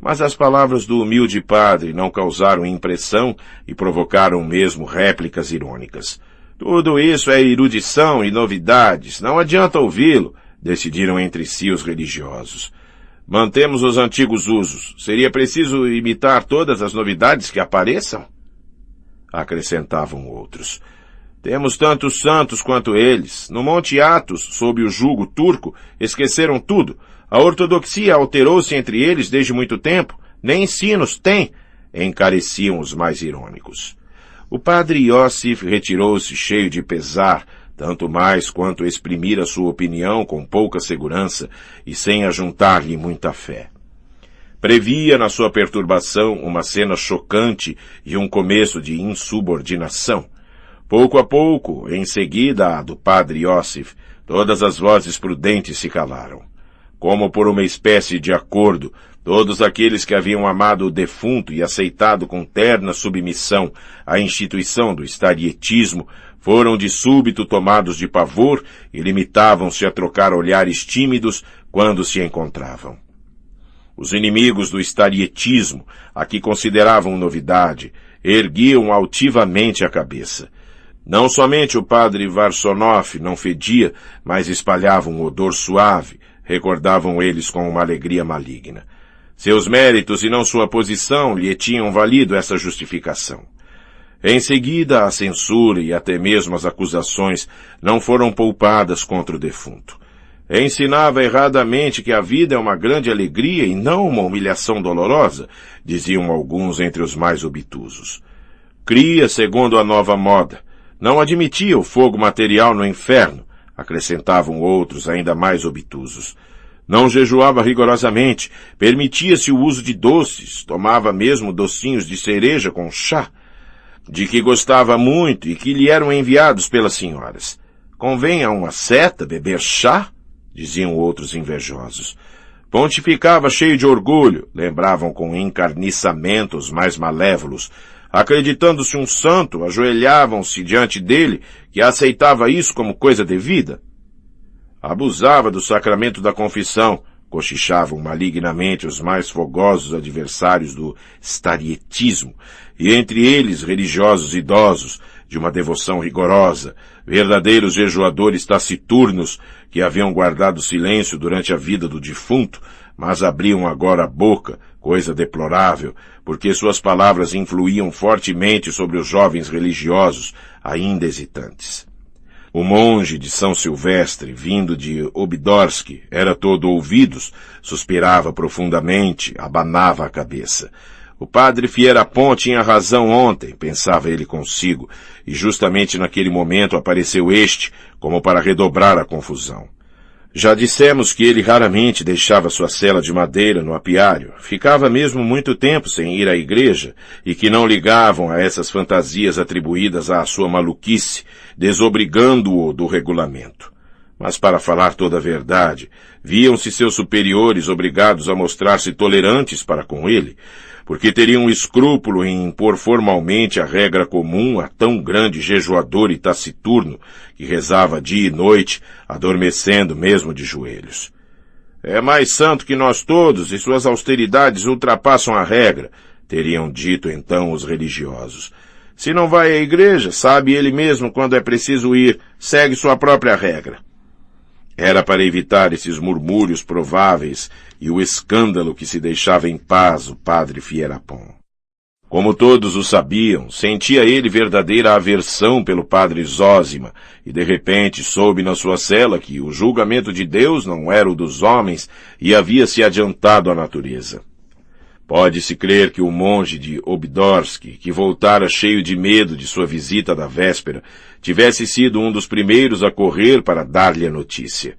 Mas as palavras do humilde padre não causaram impressão e provocaram mesmo réplicas irônicas. Tudo isso é erudição e novidades, não adianta ouvi-lo, decidiram entre si os religiosos. Mantemos os antigos usos. Seria preciso imitar todas as novidades que apareçam? Acrescentavam outros. Temos tantos santos quanto eles. No Monte Athos, sob o jugo turco, esqueceram tudo. A ortodoxia alterou-se entre eles desde muito tempo. Nem sinos têm, encareciam os mais irônicos. O padre Iosif retirou-se cheio de pesar, tanto mais quanto exprimir a sua opinião com pouca segurança e sem ajuntar-lhe muita fé. Previa na sua perturbação uma cena chocante e um começo de insubordinação. Pouco a pouco, em seguida a do padre Iosif, todas as vozes prudentes se calaram. Como por uma espécie de acordo, todos aqueles que haviam amado o defunto e aceitado com terna submissão a instituição do starietismo foram de súbito tomados de pavor e limitavam-se a trocar olhares tímidos quando se encontravam. Os inimigos do starietismo, a que consideravam novidade, erguiam altivamente a cabeça. Não somente o padre Varsonov não fedia, mas espalhava um odor suave, recordavam eles com uma alegria maligna. Seus méritos e não sua posição lhe tinham valido essa justificação. Em seguida, a censura e até mesmo as acusações não foram poupadas contra o defunto. Ensinava erradamente que a vida é uma grande alegria e não uma humilhação dolorosa, diziam alguns entre os mais obtusos. Cria segundo a nova moda. Não admitia o fogo material no inferno, acrescentavam outros ainda mais obtusos. Não jejuava rigorosamente, permitia-se o uso de doces, tomava mesmo docinhos de cereja com chá, de que gostava muito e que lhe eram enviados pelas senhoras. Convém a uma asceta beber chá? Diziam outros invejosos. Pontificava cheio de orgulho, lembravam com encarniçamento os mais malévolos. Acreditando-se um santo, ajoelhavam-se diante dele, que aceitava isso como coisa devida. Abusava do sacramento da confissão, cochichavam malignamente os mais fogosos adversários do starietismo, e entre eles religiosos idosos, de uma devoção rigorosa, verdadeiros jejuadores taciturnos, que haviam guardado silêncio durante a vida do defunto, mas abriam agora a boca, coisa deplorável, porque suas palavras influíam fortemente sobre os jovens religiosos, ainda hesitantes. O monge de São Silvestre, vindo de Obdorsk, era todo ouvidos, suspirava profundamente, abanava a cabeça. O padre Fierapont tinha razão ontem, pensava ele consigo, e justamente naquele momento apareceu este, como para redobrar a confusão. Já dissemos que ele raramente deixava sua cela de madeira no apiário, ficava mesmo muito tempo sem ir à igreja, e que não ligavam a essas fantasias atribuídas à sua maluquice, desobrigando-o do regulamento. Mas para falar toda a verdade, viam-se seus superiores obrigados a mostrar-se tolerantes para com ele, porque teriam escrúpulo em impor formalmente a regra comum a tão grande jejuador e taciturno, que rezava dia e noite, adormecendo mesmo de joelhos. É mais santo que nós todos, e suas austeridades ultrapassam a regra, teriam dito então os religiosos. Se não vai à igreja, sabe ele mesmo quando é preciso ir, segue sua própria regra. Era para evitar esses murmúrios prováveis e o escândalo que se deixava em paz o padre Fierapont. Como todos o sabiam, sentia ele verdadeira aversão pelo padre Zósima, e de repente soube na sua cela que o julgamento de Deus não era o dos homens e havia se adiantado à natureza. Pode-se crer que o monge de Obdorsk, que voltara cheio de medo de sua visita da véspera, tivesse sido um dos primeiros a correr para dar-lhe a notícia.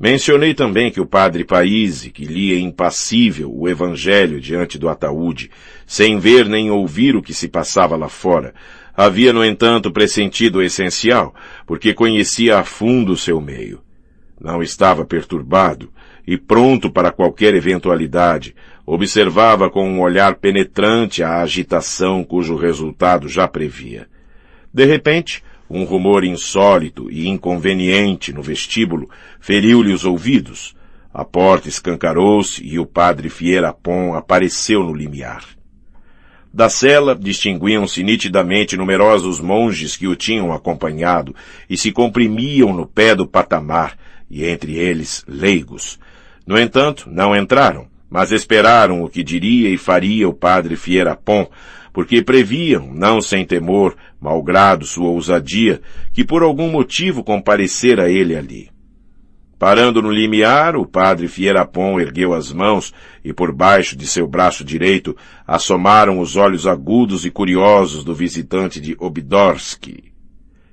Mencionei também que o padre Paíse, que lia impassível o evangelho diante do ataúde, sem ver nem ouvir o que se passava lá fora, havia, no entanto, pressentido o essencial, porque conhecia a fundo o seu meio. Não estava perturbado e pronto para qualquer eventualidade, observava com um olhar penetrante a agitação cujo resultado já previa. De repente, um rumor insólito e inconveniente no vestíbulo feriu-lhe os ouvidos. A porta escancarou-se e o padre Fierapon apareceu no limiar. Da cela distinguiam-se nitidamente numerosos monges que o tinham acompanhado e se comprimiam no pé do patamar, e entre eles leigos. No entanto, não entraram, mas esperaram o que diria e faria o padre Fierapon, porque previam, não sem temor, malgrado sua ousadia, que por algum motivo comparecera ele ali. Parando no limiar, o padre Fierapon ergueu as mãos e por baixo de seu braço direito assomaram os olhos agudos e curiosos do visitante de Obdorski.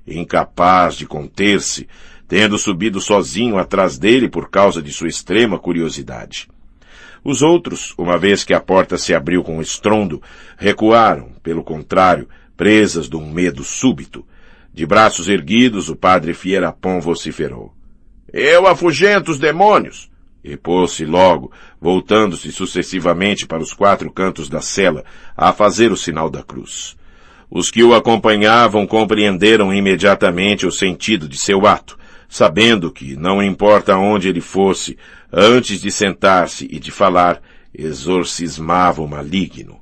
Incapaz de conter-se, tendo subido sozinho atrás dele por causa de sua extrema curiosidade. Os outros, uma vez que a porta se abriu com estrondo, recuaram, pelo contrário, presas de um medo súbito. De braços erguidos, o padre Fierapon vociferou: "Eu afugento os demônios!" E pôs-se logo, voltando-se sucessivamente para os 4 cantos da cela, a fazer o sinal da cruz. Os que o acompanhavam compreenderam imediatamente o sentido de seu ato, sabendo que, não importa onde ele fosse, antes de sentar-se e de falar, exorcismava o maligno.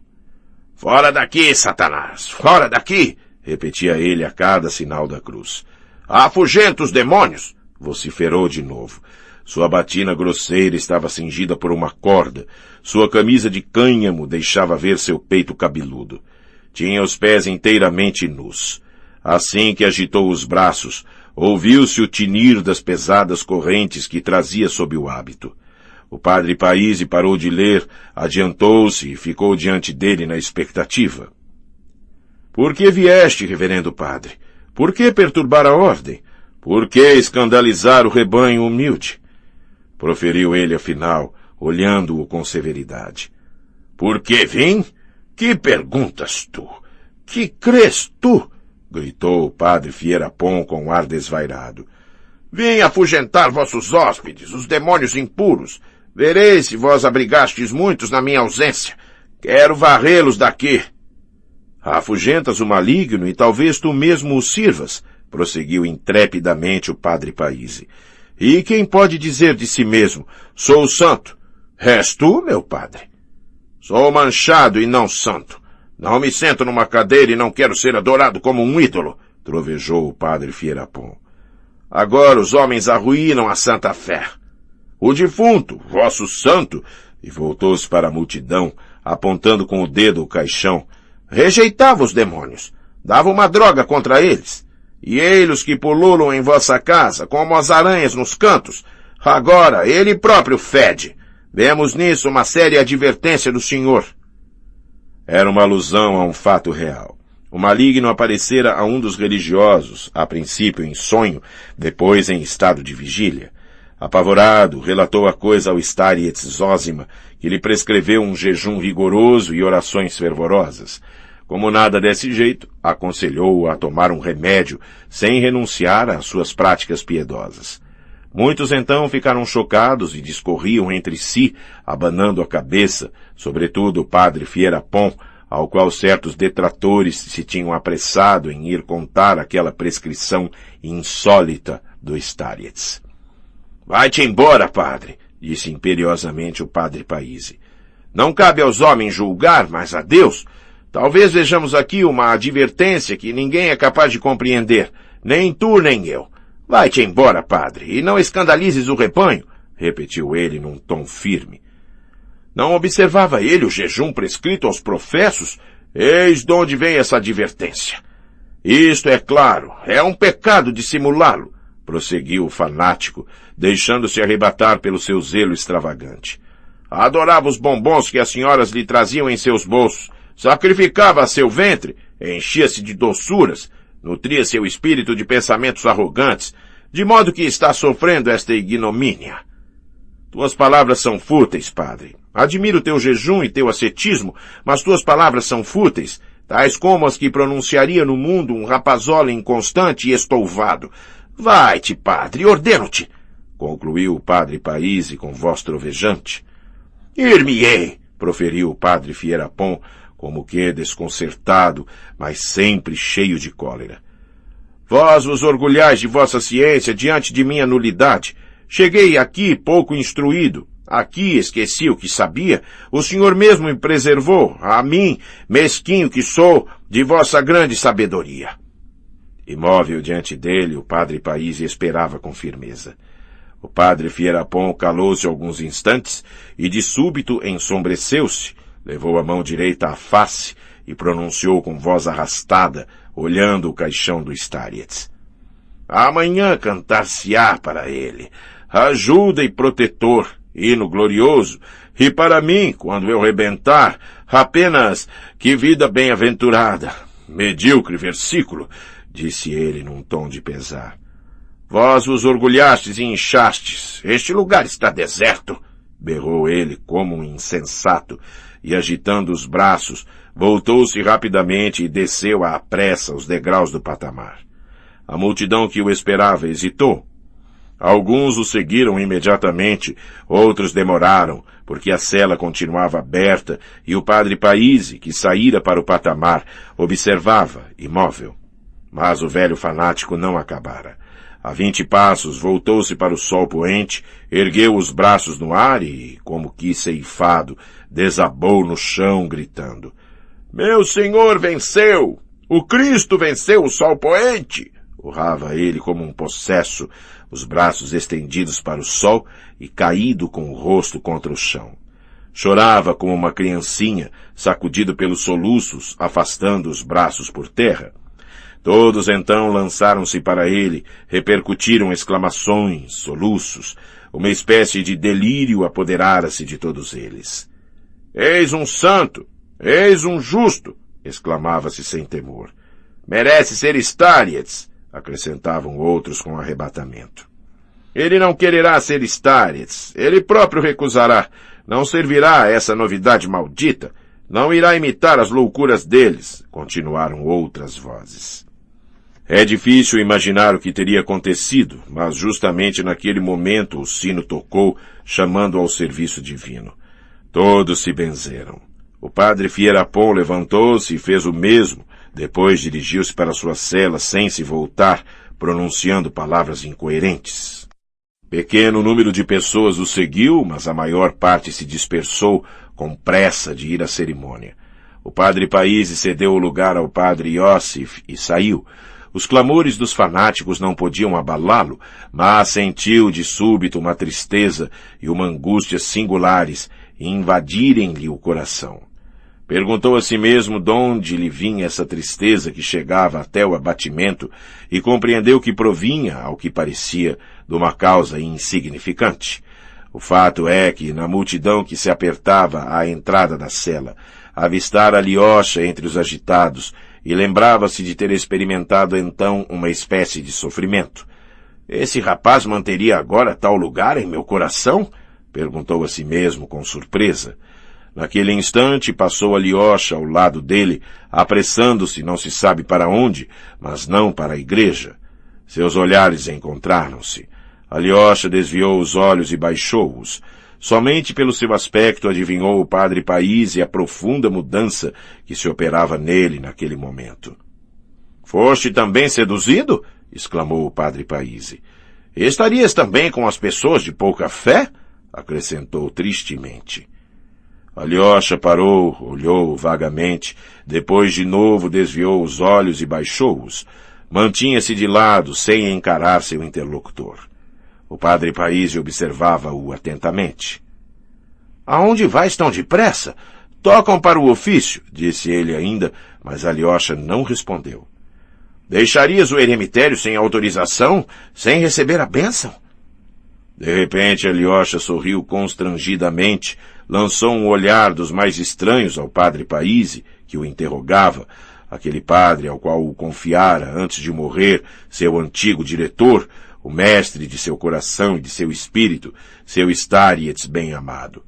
"Fora daqui, Satanás! Fora daqui!" repetia ele a cada sinal da cruz. "Afugenta os demônios!" vociferou de novo. Sua batina grosseira estava cingida por uma corda. Sua camisa de cânhamo deixava ver seu peito cabeludo. Tinha os pés inteiramente nus. Assim que agitou os braços, ouviu-se o tinir das pesadas correntes que trazia sob o hábito. O padre Paíse parou de ler, adiantou-se e ficou diante dele na expectativa. "Por que vieste, reverendo padre? Por que perturbar a ordem? Por que escandalizar o rebanho humilde?" Proferiu ele afinal, olhando-o com severidade. "Por que vim? Que perguntas tu? Que crês tu?" gritou o padre Fierapon com ar desvairado. "Vim afugentar vossos hóspedes, os demônios impuros. Vereis se vós abrigastes muitos na minha ausência. Quero varrê-los daqui." "Afugentas o maligno e talvez tu mesmo o sirvas", prosseguiu intrepidamente o padre Paíse. "E quem pode dizer de si mesmo, sou santo? És tu, meu padre?" "Sou manchado e não santo. Não me sento numa cadeira e não quero ser adorado como um ídolo", trovejou o padre Fierapon. "Agora os homens arruinam a santa fé. O defunto, vosso santo," e voltou-se para a multidão, apontando com o dedo o caixão, "rejeitava os demônios, dava uma droga contra eles. E eles que pululam em vossa casa, como as aranhas nos cantos, agora ele próprio fede. Vemos nisso uma séria advertência do Senhor." Era uma alusão a um fato real. O maligno aparecera a um dos religiosos, a princípio em sonho, depois em estado de vigília. Apavorado, relatou a coisa ao Starets Zósima, que lhe prescreveu um jejum rigoroso e orações fervorosas. Como nada desse jeito, aconselhou-o a tomar um remédio, sem renunciar às suas práticas piedosas. Muitos então ficaram chocados e discorriam entre si, abanando a cabeça, sobretudo o padre Fierapon, ao qual certos detratores se tinham apressado em ir contar aquela prescrição insólita do Starets. "Vai-te embora, padre", disse imperiosamente o padre Paíse. "Não cabe aos homens julgar, mas a Deus. Talvez vejamos aqui uma advertência que ninguém é capaz de compreender, nem tu nem eu. Vai-te embora, padre, e não escandalizes o rebanho", repetiu ele num tom firme. Não observava ele o jejum prescrito aos professos? Eis de onde vem essa advertência. Isto é claro, é um pecado dissimulá-lo, prosseguiu o fanático, deixando-se arrebatar pelo seu zelo extravagante. Adorava os bombons que as senhoras lhe traziam em seus bolsos, sacrificava seu ventre, enchia-se de doçuras, nutria seu espírito de pensamentos arrogantes, de modo que está sofrendo esta ignomínia. Tuas palavras são fúteis, padre. Admiro teu jejum e teu ascetismo, mas tuas palavras são fúteis, tais como as que pronunciaria no mundo um rapazola inconstante e estouvado. Vai-te, padre, ordeno-te. concluiu o padre Paíse com voz trovejante. Ir-me-ei, proferiu o padre Fierapon, como que desconcertado, mas sempre cheio de cólera. Vós vos orgulhais de vossa ciência diante de minha nulidade. Cheguei aqui pouco instruído. Aqui esqueci o que sabia. O senhor mesmo me preservou, a mim, mesquinho que sou, de vossa grande sabedoria. Imóvel diante dele, o padre Paíse esperava com firmeza. O padre Fierapon calou-se alguns instantes e de súbito ensombreceu-se, levou a mão direita à face e pronunciou com voz arrastada, olhando o caixão do Starietz. Amanhã cantar-se-á para ele, ajuda e protetor, hino glorioso, e para mim, quando eu rebentar, apenas que vida bem-aventurada. Medíocre versículo, disse ele num tom de pesar. Vós vos orgulhastes e inchastes. Este lugar está deserto, berrou ele como um insensato, e agitando os braços, voltou-se rapidamente e desceu à pressa os degraus do patamar. A multidão que o esperava hesitou. Alguns o seguiram imediatamente, outros demoraram, porque a cela continuava aberta e o padre Paíse, que saíra para o patamar, observava, imóvel. Mas o velho fanático não acabara. A 20 passos voltou-se para o sol poente, ergueu os braços no ar e, como que ceifado, desabou no chão, gritando. Meu Senhor venceu! O Cristo venceu o sol poente! Urrava ele como um possesso, os braços estendidos para o sol e caído com o rosto contra o chão. Chorava como uma criancinha, sacudido pelos soluços, afastando os braços por terra. Todos então lançaram-se para ele, repercutiram exclamações, soluços. Uma espécie de delírio apoderara-se de todos eles. Eis um santo! Eis um justo! Exclamava-se sem temor. Merece ser Starietz! Acrescentavam outros com arrebatamento. Ele não quererá ser Starietz. Ele próprio recusará. Não servirá a essa novidade maldita. Não irá imitar as loucuras deles, continuaram outras vozes. É difícil imaginar o que teria acontecido, mas justamente naquele momento o sino tocou, chamando ao serviço divino. Todos se benzeram. O padre Fierapon levantou-se e fez o mesmo, depois dirigiu-se para sua cela sem se voltar, pronunciando palavras incoerentes. Pequeno número de pessoas o seguiu, mas a maior parte se dispersou com pressa de ir à cerimônia. O padre Paíse cedeu o lugar ao padre Iosif e saiu. Os clamores dos fanáticos não podiam abalá-lo, mas sentiu de súbito uma tristeza e uma angústia singulares invadirem-lhe o coração. Perguntou a si mesmo de onde lhe vinha essa tristeza que chegava até o abatimento e compreendeu que provinha, ao que parecia, de uma causa insignificante. O fato é que, na multidão que se apertava à entrada da cela, avistara Alyosha entre os agitados e lembrava-se de ter experimentado então uma espécie de sofrimento. Esse rapaz manteria agora tal lugar em meu coração? Perguntou a si mesmo com surpresa. Naquele instante passou Alyosha ao lado dele, apressando-se não se sabe para onde, mas não para a igreja. Seus olhares encontraram-se. Alyosha desviou os olhos e baixou-os. Somente pelo seu aspecto adivinhou o padre Paíse a profunda mudança que se operava nele naquele momento. Foste também seduzido? Exclamou o padre Paíse. Estarias também com as pessoas de pouca fé? Acrescentou tristemente. Alyosha parou, olhou vagamente, depois de novo desviou os olhos e baixou-os. Mantinha-se de lado, sem encarar seu interlocutor. O padre Paíse observava-o atentamente. Aonde vais tão depressa? Tocam para o ofício, disse ele ainda, mas Alyosha não respondeu. Deixarias o eremitério sem autorização, sem receber a bênção? De repente, Alyosha sorriu constrangidamente, lançou um olhar dos mais estranhos ao padre Paíse, que o interrogava, aquele padre ao qual o confiara, antes de morrer, seu antigo diretor, o mestre de seu coração e de seu espírito, seu Starietz bem-amado.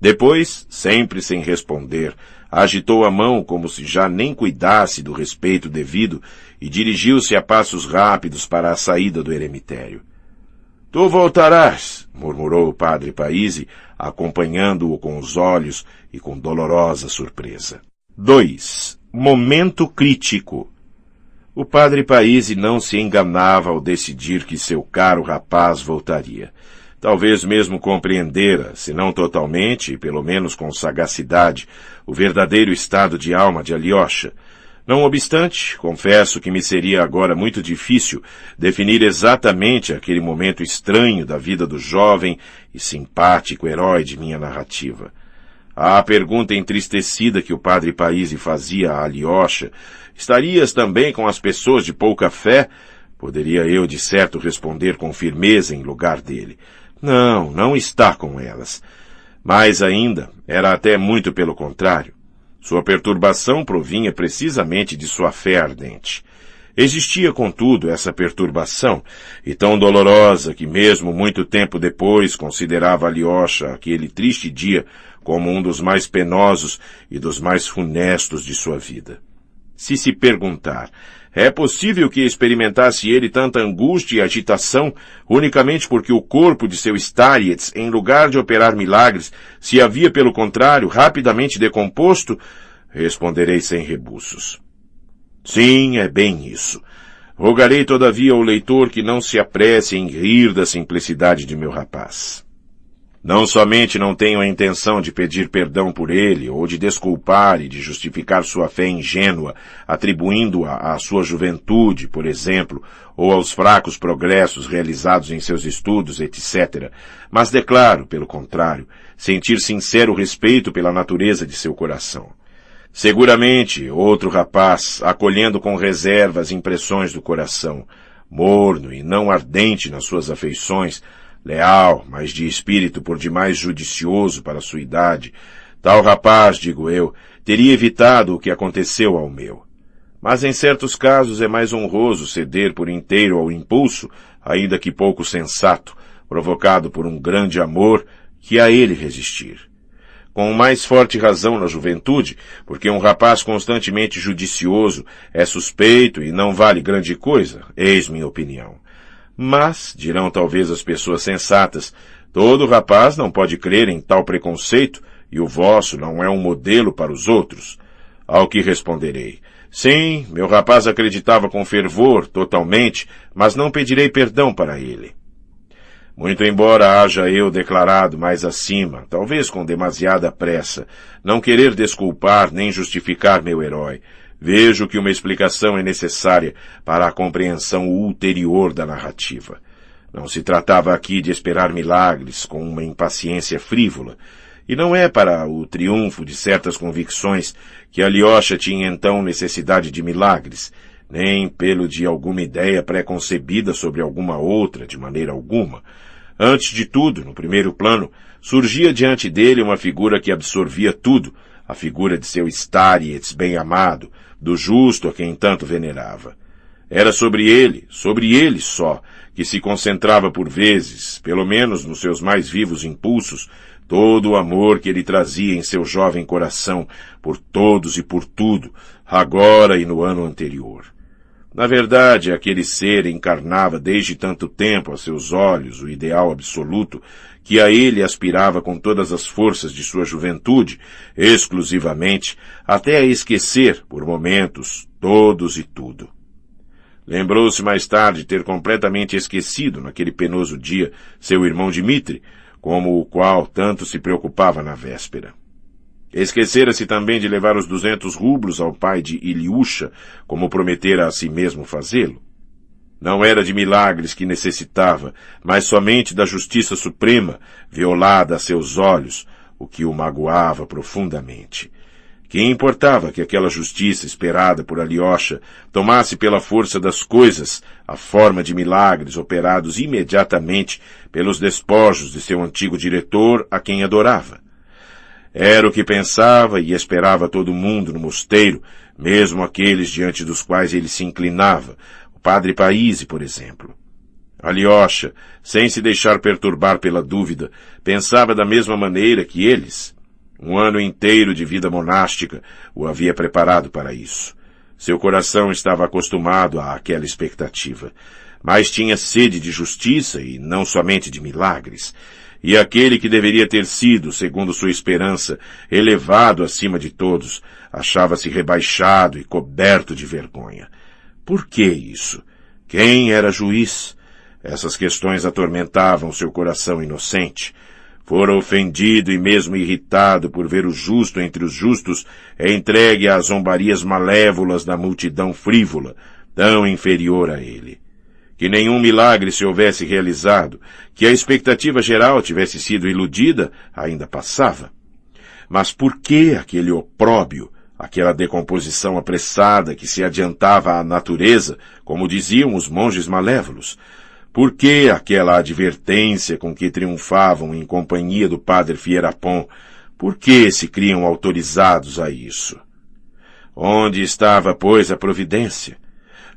Depois, sempre sem responder, agitou a mão como se já nem cuidasse do respeito devido e dirigiu-se a passos rápidos para a saída do eremitério. Tu voltarás, murmurou o padre Paíse, acompanhando-o com os olhos e com dolorosa surpresa. 2. Momento crítico. O padre Paíse não se enganava ao decidir que seu caro rapaz voltaria. Talvez mesmo compreendera, se não totalmente, pelo menos com sagacidade, o verdadeiro estado de alma de Alyosha. Não obstante, confesso que me seria agora muito difícil definir exatamente aquele momento estranho da vida do jovem e simpático herói de minha narrativa. À pergunta entristecida que o padre Paíse fazia a Alyosha, estarias também com as pessoas de pouca fé? Poderia eu, de certo, responder com firmeza em lugar dele. Não, não está com elas. Mais ainda, era até muito pelo contrário. Sua perturbação provinha precisamente de sua fé ardente. Existia, contudo, essa perturbação, e tão dolorosa que mesmo muito tempo depois considerava Alyosha aquele triste dia como um dos mais penosos e dos mais funestos de sua vida. Se perguntar, é possível que experimentasse ele tanta angústia e agitação unicamente porque o corpo de seu Starets, em lugar de operar milagres, se havia, pelo contrário, rapidamente decomposto? Responderei sem rebuços. Sim, é bem isso. Rogarei, todavia, ao leitor que não se apresse em rir da simplicidade de meu rapaz. Não somente não tenho a intenção de pedir perdão por ele, ou de desculpar e de justificar sua fé ingênua, atribuindo-a à sua juventude, por exemplo, ou aos fracos progressos realizados em seus estudos, etc., mas declaro, pelo contrário, sentir sincero respeito pela natureza de seu coração. Seguramente, outro rapaz, acolhendo com reserva as impressões do coração, morno e não ardente nas suas afeições, leal, mas de espírito por demais judicioso para sua idade, tal rapaz, digo eu, teria evitado o que aconteceu ao meu. Mas em certos casos é mais honroso ceder por inteiro ao impulso, ainda que pouco sensato, provocado por um grande amor, que a ele resistir. Com mais forte razão na juventude, porque um rapaz constantemente judicioso é suspeito e não vale grande coisa, eis minha opinião. Mas, dirão talvez as pessoas sensatas, todo rapaz não pode crer em tal preconceito, e o vosso não é um modelo para os outros. Ao que responderei, sim, meu rapaz acreditava com fervor, totalmente, mas não pedirei perdão para ele. Muito embora haja eu declarado mais acima, talvez com demasiada pressa, não querer desculpar nem justificar meu herói, vejo que uma explicação é necessária para a compreensão ulterior da narrativa. Não se tratava aqui de esperar milagres com uma impaciência frívola, e não é para o triunfo de certas convicções que Alyosha tinha então necessidade de milagres, nem pelo de alguma ideia pré-concebida sobre alguma outra, de maneira alguma. Antes de tudo, no primeiro plano, surgia diante dele uma figura que absorvia tudo, a figura de seu Starets bem-amado, do justo a quem tanto venerava. Era sobre ele só, que se concentrava por vezes, pelo menos nos seus mais vivos impulsos, todo o amor que ele trazia em seu jovem coração por todos e por tudo, agora e no ano anterior. Na verdade, aquele ser encarnava desde tanto tempo a seus olhos o ideal absoluto que a ele aspirava com todas as forças de sua juventude, exclusivamente, até a esquecer, por momentos, todos e tudo. Lembrou-se mais tarde ter completamente esquecido, naquele penoso dia, seu irmão Dmitri, como o qual tanto se preocupava na véspera. Esquecera-se também de levar os 200 rublos ao pai de Ilyusha, como prometera a si mesmo fazê-lo. Não era de milagres que necessitava, mas somente da justiça suprema, violada a seus olhos, o que o magoava profundamente. Que importava que aquela justiça esperada por Alyosha tomasse pela força das coisas a forma de milagres operados imediatamente pelos despojos de seu antigo diretor, a quem adorava? Era o que pensava e esperava todo mundo no mosteiro, mesmo aqueles diante dos quais ele se inclinava, o padre Paíse, por exemplo. Alyosha, sem se deixar perturbar pela dúvida, pensava da mesma maneira que eles. Um ano inteiro de vida monástica o havia preparado para isso. Seu coração estava acostumado àquela expectativa. mas tinha sede de justiça e não somente de milagres. E aquele que deveria ter sido, segundo sua esperança, elevado acima de todos, achava-se rebaixado e coberto de vergonha. Por que isso? Quem era juiz? Essas questões atormentavam seu coração inocente. Fora ofendido e mesmo irritado por ver o justo entre os justos entregue às zombarias malévolas da multidão frívola, tão inferior a ele. Que nenhum milagre se houvesse realizado, que a expectativa geral tivesse sido iludida, ainda passava. Mas por que aquele opróbio, aquela decomposição apressada que se adiantava à natureza, como diziam os monges malévolos? Por que aquela advertência com que triunfavam em companhia do padre Fierapont? Por que se criam autorizados a isso? Onde estava, pois, a providência?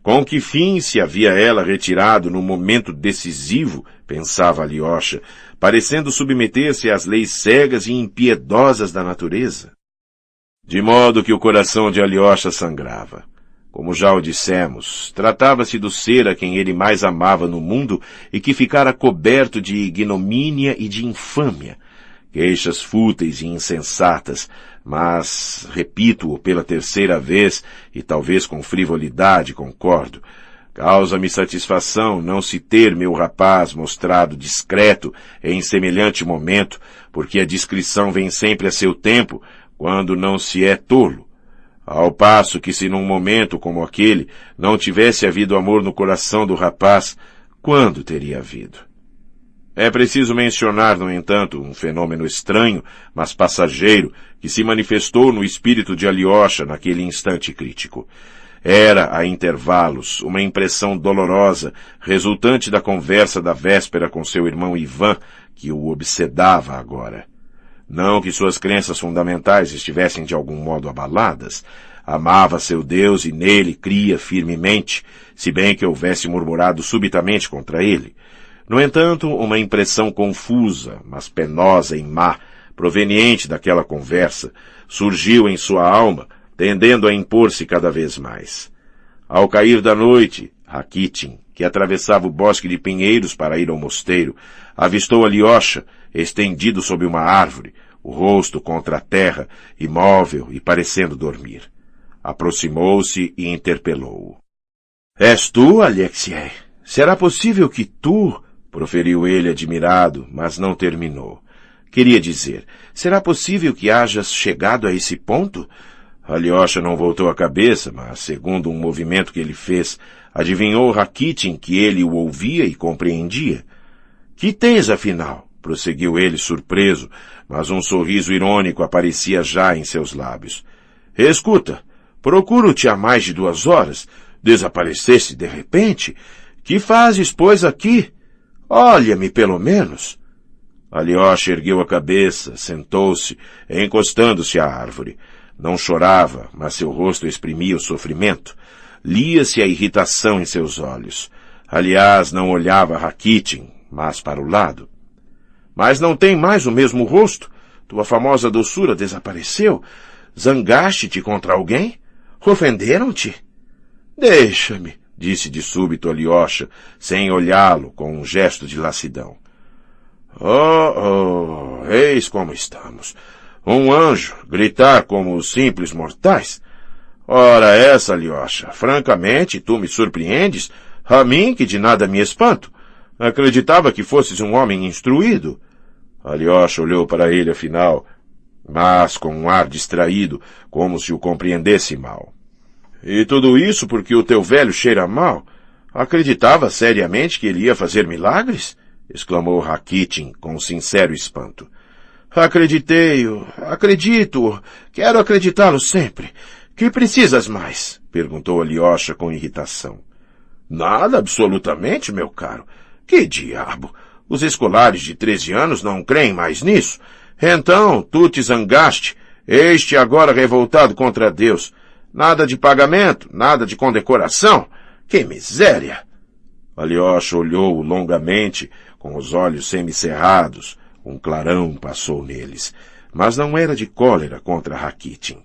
Com que fim se havia ela retirado no momento decisivo, pensava Alyosha, parecendo submeter-se às leis cegas e impiedosas da natureza? De modo que o coração de Alyosha sangrava. Como já o dissemos, tratava-se do ser a quem ele mais amava no mundo e que ficara coberto de ignomínia e de infâmia. Queixas fúteis e insensatas, mas, repito-o pela terceira vez, e talvez com frivolidade, concordo, causa-me satisfação não se ter meu rapaz mostrado discreto em semelhante momento, porque a discrição vem sempre a seu tempo, quando não se é tolo. Ao passo que se num momento como aquele não tivesse havido amor no coração do rapaz, quando teria havido? É preciso mencionar, no entanto, um fenômeno estranho, mas passageiro, que se manifestou no espírito de Alyosha naquele instante crítico. Era, a intervalos, uma impressão dolorosa, resultante da conversa da véspera com seu irmão Ivan, que o obsedava agora. Não que suas crenças fundamentais estivessem de algum modo abaladas. Amava seu Deus e nele cria firmemente, se bem que houvesse murmurado subitamente contra ele. No entanto, uma impressão confusa, mas penosa e má, proveniente daquela conversa, surgiu em sua alma, tendendo a impor-se cada vez mais. Ao cair da noite, Rakitin, que atravessava o bosque de pinheiros para ir ao mosteiro, avistou Alyosha, estendido sob uma árvore, o rosto contra a terra, imóvel e parecendo dormir. Aproximou-se e interpelou-o. — És tu, Alexei? Será possível que tu... proferiu ele admirado, mas não terminou. Queria dizer, será possível que hajas chegado a esse ponto? Alyosha não voltou a cabeça, mas, segundo um movimento que ele fez, adivinhou Rakitin que ele o ouvia e compreendia. — Que tens, afinal? Prosseguiu ele surpreso, mas um sorriso irônico aparecia já em seus lábios. — Escuta, procuro-te há mais de 2 horas. Desapareceste de repente? Que fazes, pois, aqui? Olha-me, pelo menos. Alyosha ergueu a cabeça, sentou-se, encostando-se à árvore. Não chorava, mas seu rosto exprimia o sofrimento. Lia-se a irritação em seus olhos. Aliás, não olhava Rakitin, mas para o lado. Mas não tem mais o mesmo rosto? Tua famosa doçura desapareceu? Zangaste-te contra alguém? Ofenderam-te? Deixa-me, disse de súbito Alyosha, sem olhá-lo, com um gesto de lassidão. Eis como estamos. Um anjo gritar como os simples mortais? Ora essa, Alyosha, francamente, tu me surpreendes, a mim que de nada me espanto. Acreditava que fosses um homem instruído. Alyosha olhou para ele afinal, mas com um ar distraído, como se o compreendesse mal. E tudo isso porque o teu velho cheira mal? Acreditava seriamente que ele ia fazer milagres? Exclamou Rakitin com sincero espanto. Acredito, quero acreditá-lo sempre. Que precisas mais? Perguntou Alyosha com irritação. Nada, absolutamente, meu caro. Que diabo! Os escolares de 13 anos não creem mais nisso. Então, tu te zangaste, este agora revoltado contra Deus. Nada de pagamento, nada de condecoração. Que miséria! Alyosha olhou longamente, com os olhos semicerrados. Um clarão passou neles, mas não era de cólera contra Rakitin.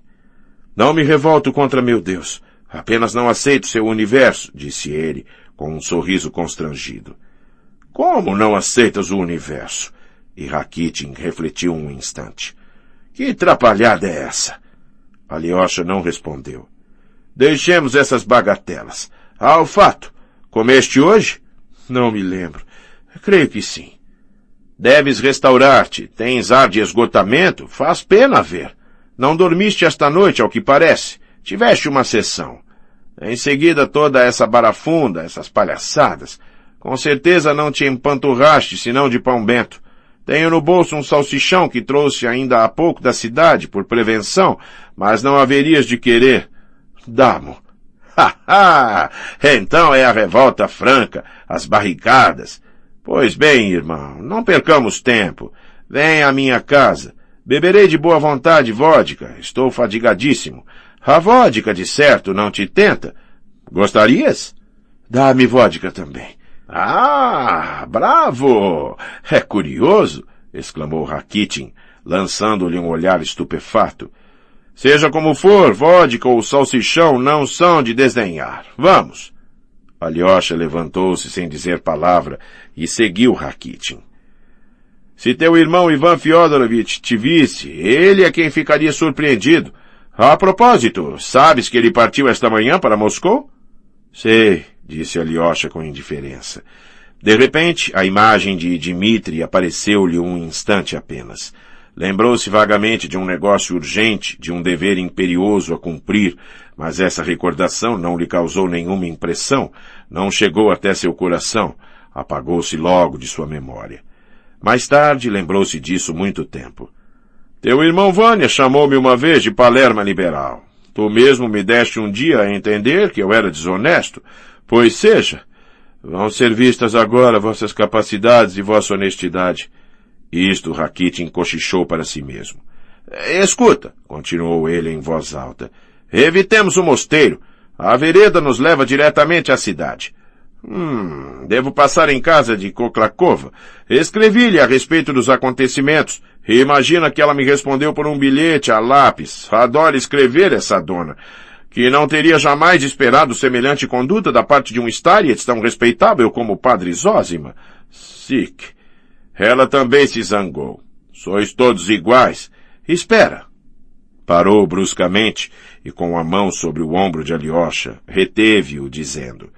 Não me revolto contra meu Deus. Apenas não aceito seu universo, disse ele, com um sorriso constrangido. Como não aceitas o universo? E Rakitin refletiu um instante. Que atrapalhada é essa? Alyosha não respondeu. Deixemos essas bagatelas. Ao fato. Comeste hoje? Não me lembro. Creio que sim. Deves restaurar-te. Tens ar de esgotamento? Faz pena ver. Não dormiste esta noite, ao que parece. Tiveste uma sessão. Em seguida toda essa barafunda, essas palhaçadas. Com certeza não te empanturraste, senão de pão bento. Tenho no bolso um salsichão que trouxe ainda há pouco da cidade, por prevenção, mas não haverias de querer. Dá-mo. Ha! Então é a revolta franca, as barricadas. Pois bem, irmão, não percamos tempo. Venha à minha casa. Beberei de boa vontade vodka. Estou fadigadíssimo. A vodka, de certo, não te tenta? Gostarias? Dá-me vodka também. Ah, bravo! É curioso, exclamou Rakitin, lançando-lhe um olhar estupefato. Seja como for, vodka ou salsichão não são de desdenhar. Vamos! Alyosha levantou-se sem dizer palavra e seguiu Rakitin. Se teu irmão Ivan Fyodorovich te visse, ele é quem ficaria surpreendido. A propósito, sabes que ele partiu esta manhã para Moscou? Sei, disse Alyosha com indiferença. De repente, a imagem de Dmitri apareceu-lhe um instante apenas. Lembrou-se vagamente de um negócio urgente, de um dever imperioso a cumprir, mas essa recordação não lhe causou nenhuma impressão, não chegou até seu coração, apagou-se logo de sua memória. Mais tarde, lembrou-se disso muito tempo. Teu irmão Vânia chamou-me uma vez de Palerma liberal. Tu mesmo me deste um dia a entender que eu era desonesto. Pois seja, vão ser vistas agora vossas capacidades e vossa honestidade. Isto Rakitin cochichou para si mesmo. Escuta, continuou ele em voz alta. Evitemos o mosteiro. A vereda nos leva diretamente à cidade. Devo passar em casa de Koklakova. Escrevi-lhe a respeito dos acontecimentos e imagina que ela me respondeu por um bilhete a lápis. Adora escrever essa dona, que não teria jamais esperado semelhante conduta da parte de um starets tão respeitável como o padre Zósima. Sic. Ela também se zangou. Sois todos iguais. Espera. Parou bruscamente e com a mão sobre o ombro de Alyosha, reteve-o, dizendo...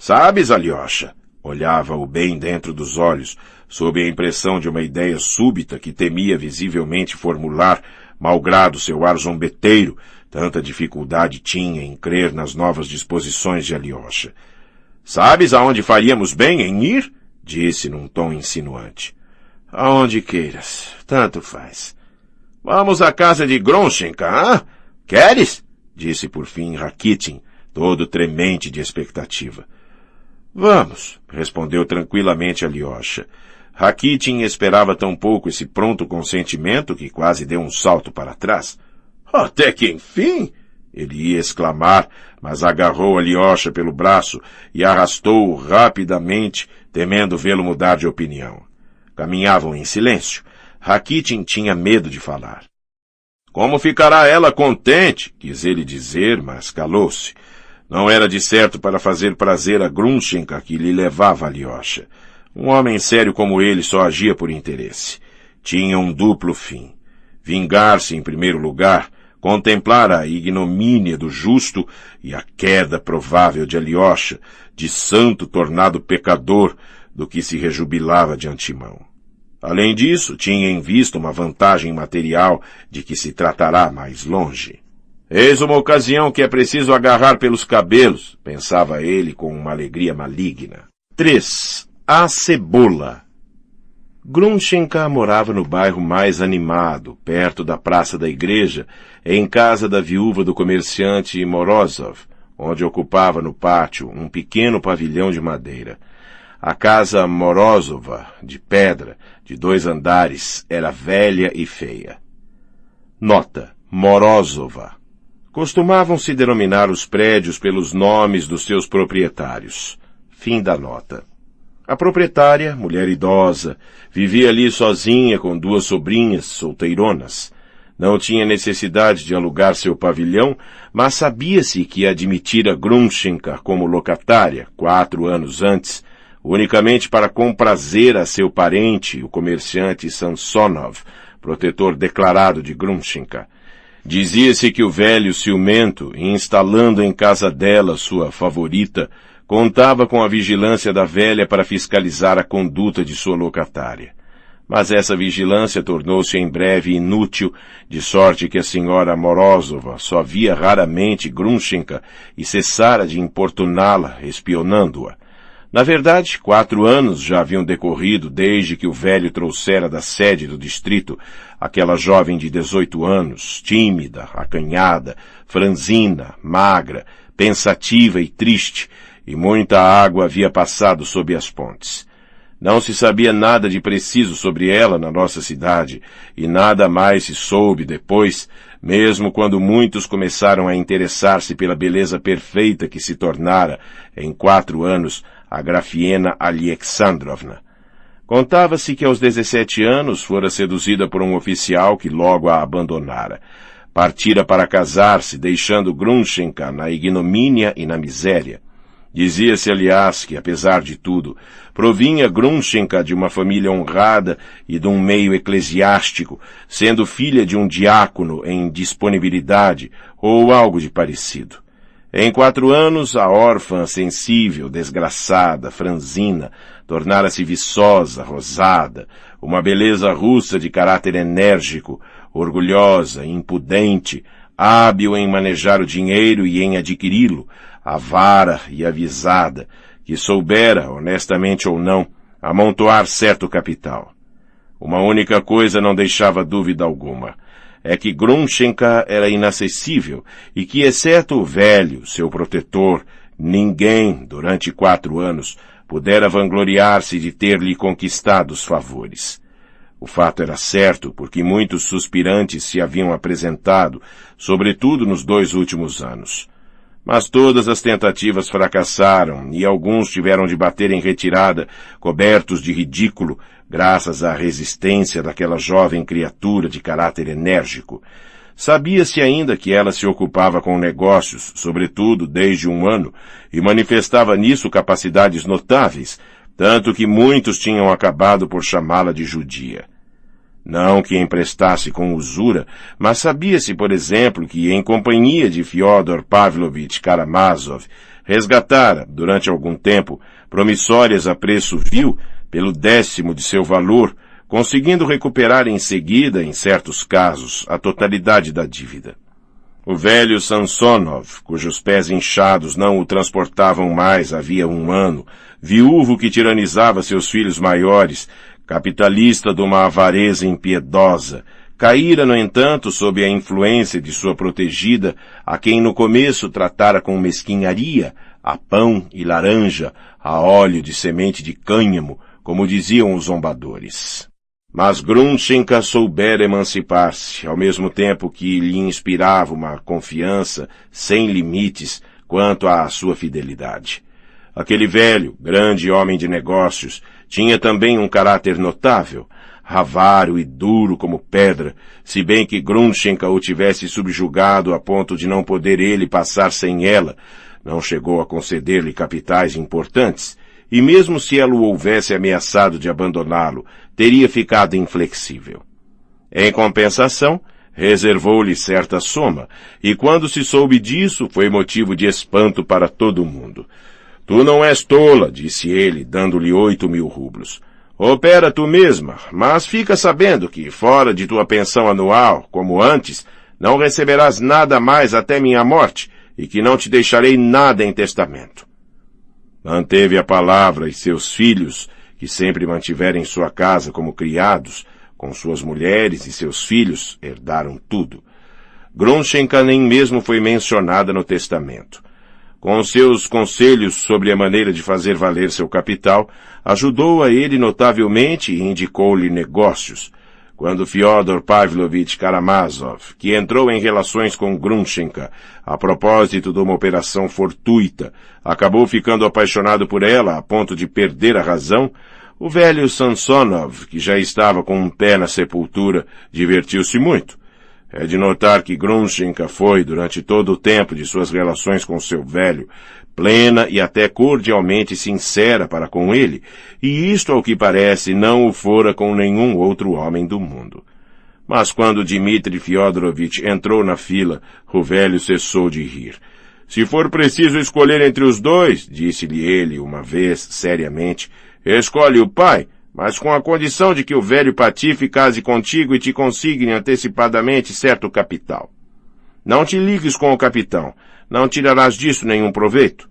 Sabes, Alyosha? Olhava-o bem dentro dos olhos, sob a impressão de uma ideia súbita que temia visivelmente formular, malgrado seu ar zombeteiro, tanta dificuldade tinha em crer nas novas disposições de Alyosha. Sabes aonde faríamos bem em ir? Disse num tom insinuante. Aonde queiras, tanto faz. Vamos à casa de Gronshenka, ah? Queres? Disse por fim Rakitin, todo tremente de expectativa. Vamos, respondeu tranquilamente Alyosha. Rakitin esperava tão pouco esse pronto consentimento que quase deu um salto para trás. Até que enfim! Ele ia exclamar, mas agarrou Alyosha pelo braço e arrastou-o rapidamente, temendo vê-lo mudar de opinião. Caminhavam em silêncio. Rakitin tinha medo de falar. Como ficará ela contente? Quis ele dizer, mas calou-se. Não era de certo para fazer prazer a Gronshenka que lhe levava Alyosha. Um homem sério como ele só agia por interesse. Tinha um duplo fim. Vingar-se em primeiro lugar, contemplar a ignomínia do justo e a queda provável de Alyosha, de santo tornado pecador, do que se rejubilava de antemão. Além disso, tinha em vista uma vantagem material de que se tratará mais longe. Eis uma ocasião que é preciso agarrar pelos cabelos, pensava ele com uma alegria maligna. 3. A cebola. Gronshenka morava no bairro mais animado, perto da praça da igreja, em casa da viúva do comerciante Morozov, onde ocupava no pátio um pequeno pavilhão de madeira. A casa Morozova, de pedra, de 2 andares, era velha e feia. Nota: Morozova. Costumavam-se denominar os prédios pelos nomes dos seus proprietários. Fim da nota. A proprietária, mulher idosa, vivia ali sozinha com 2 sobrinhas solteironas. Não tinha necessidade de alugar seu pavilhão, mas sabia-se que admitira Grumchenka como locatária 4 anos antes, unicamente para comprazer a seu parente, o comerciante Sansonov, protetor declarado de Grumchenka. Dizia-se que o velho ciumento, instalando em casa dela sua favorita, contava com a vigilância da velha para fiscalizar a conduta de sua locatária. Mas essa vigilância tornou-se em breve inútil, de sorte que a senhora Morozova só via raramente Grumchenka e cessara de importuná-la, espionando-a. Na verdade, 4 anos já haviam decorrido desde que o velho trouxera da sede do distrito aquela jovem de 18 anos, tímida, acanhada, franzina, magra, pensativa e triste, e muita água havia passado sob as pontes. Não se sabia nada de preciso sobre ela na nossa cidade, e nada mais se soube depois, mesmo quando muitos começaram a interessar-se pela beleza perfeita que se tornara, em 4 anos, a Grafiena Alexandrovna. Contava-se que aos 17 anos fora seduzida por um oficial que logo a abandonara. Partira para casar-se, deixando Grumchenka na ignomínia e na miséria. Dizia-se, aliás, que, apesar de tudo, provinha Grumchenka de uma família honrada e de um meio eclesiástico, sendo filha de um diácono em disponibilidade ou algo de parecido. Em 4 anos, a órfã sensível, desgraçada, franzina, tornara-se viçosa, rosada, uma beleza russa de caráter enérgico, orgulhosa, impudente, hábil em manejar o dinheiro e em adquiri-lo, avara e avisada, que soubera, honestamente ou não, amontoar certo capital. Uma única coisa não deixava dúvida alguma, é que Grumchenka era inacessível e que, exceto o velho, seu protetor, ninguém, durante 4 anos, pudera vangloriar-se de ter-lhe conquistado os favores. O fato era certo, porque muitos suspirantes se haviam apresentado, sobretudo nos 2 últimos anos. Mas todas as tentativas fracassaram e alguns tiveram de bater em retirada, cobertos de ridículo, graças à resistência daquela jovem criatura de caráter enérgico. Sabia-se ainda que ela se ocupava com negócios, sobretudo desde 1 ano, e manifestava nisso capacidades notáveis, tanto que muitos tinham acabado por chamá-la de judia. Não que emprestasse com usura, mas sabia-se, por exemplo, que, em companhia de Fyodor Pavlovich Karamazov, resgatara, durante algum tempo, promissórias a preço vil, pelo 10º de seu valor, conseguindo recuperar em seguida, em certos casos, a totalidade da dívida. O velho Sansonov, cujos pés inchados não o transportavam mais havia 1 ano, viúvo que tiranizava seus filhos maiores, capitalista de uma avareza impiedosa, caíra, no entanto, sob a influência de sua protegida, a quem no começo tratara com mesquinharia, a pão e laranja, a óleo de semente de cânhamo, como diziam os zombadores. Mas Grumchenka soubera emancipar-se, ao mesmo tempo que lhe inspirava uma confiança sem limites quanto à sua fidelidade. Aquele velho, grande homem de negócios, tinha também um caráter notável, avaro e duro como pedra, se bem que Grumchenka o tivesse subjugado a ponto de não poder ele passar sem ela, não chegou a conceder-lhe capitais importantes, e mesmo se ela o houvesse ameaçado de abandoná-lo, teria ficado inflexível. Em compensação, reservou-lhe certa soma, e quando se soube disso, foi motivo de espanto para todo o mundo. Tu não és tola, disse ele, dando-lhe 8.000 rublos. Opera tu mesma, mas fica sabendo que, fora de tua pensão anual, como antes, não receberás nada mais até minha morte, e que não te deixarei nada em testamento. Manteve a palavra e seus filhos, que sempre mantiveram em sua casa como criados, com suas mulheres e seus filhos, herdaram tudo. Grumchenka nem mesmo foi mencionada no testamento. Com seus conselhos sobre a maneira de fazer valer seu capital, ajudou a ele notavelmente e indicou-lhe negócios. Quando Fyodor Pavlovich Karamazov, que entrou em relações com Grumchenka a propósito de uma operação fortuita, acabou ficando apaixonado por ela a ponto de perder a razão, o velho Sansonov, que já estava com um pé na sepultura, divertiu-se muito. É de notar que Grushenka foi, durante todo o tempo de suas relações com seu velho, plena e até cordialmente sincera para com ele, e isto, ao que parece, não o fora com nenhum outro homem do mundo. Mas quando Dmitri Fyodorovitch entrou na fila, o velho cessou de rir. Se for preciso escolher entre os dois, disse-lhe ele uma vez, seriamente, escolhe o pai, mas com a condição de que o velho patife case contigo e te consigne antecipadamente certo capital. Não te ligues com o capitão, não tirarás disso nenhum proveito.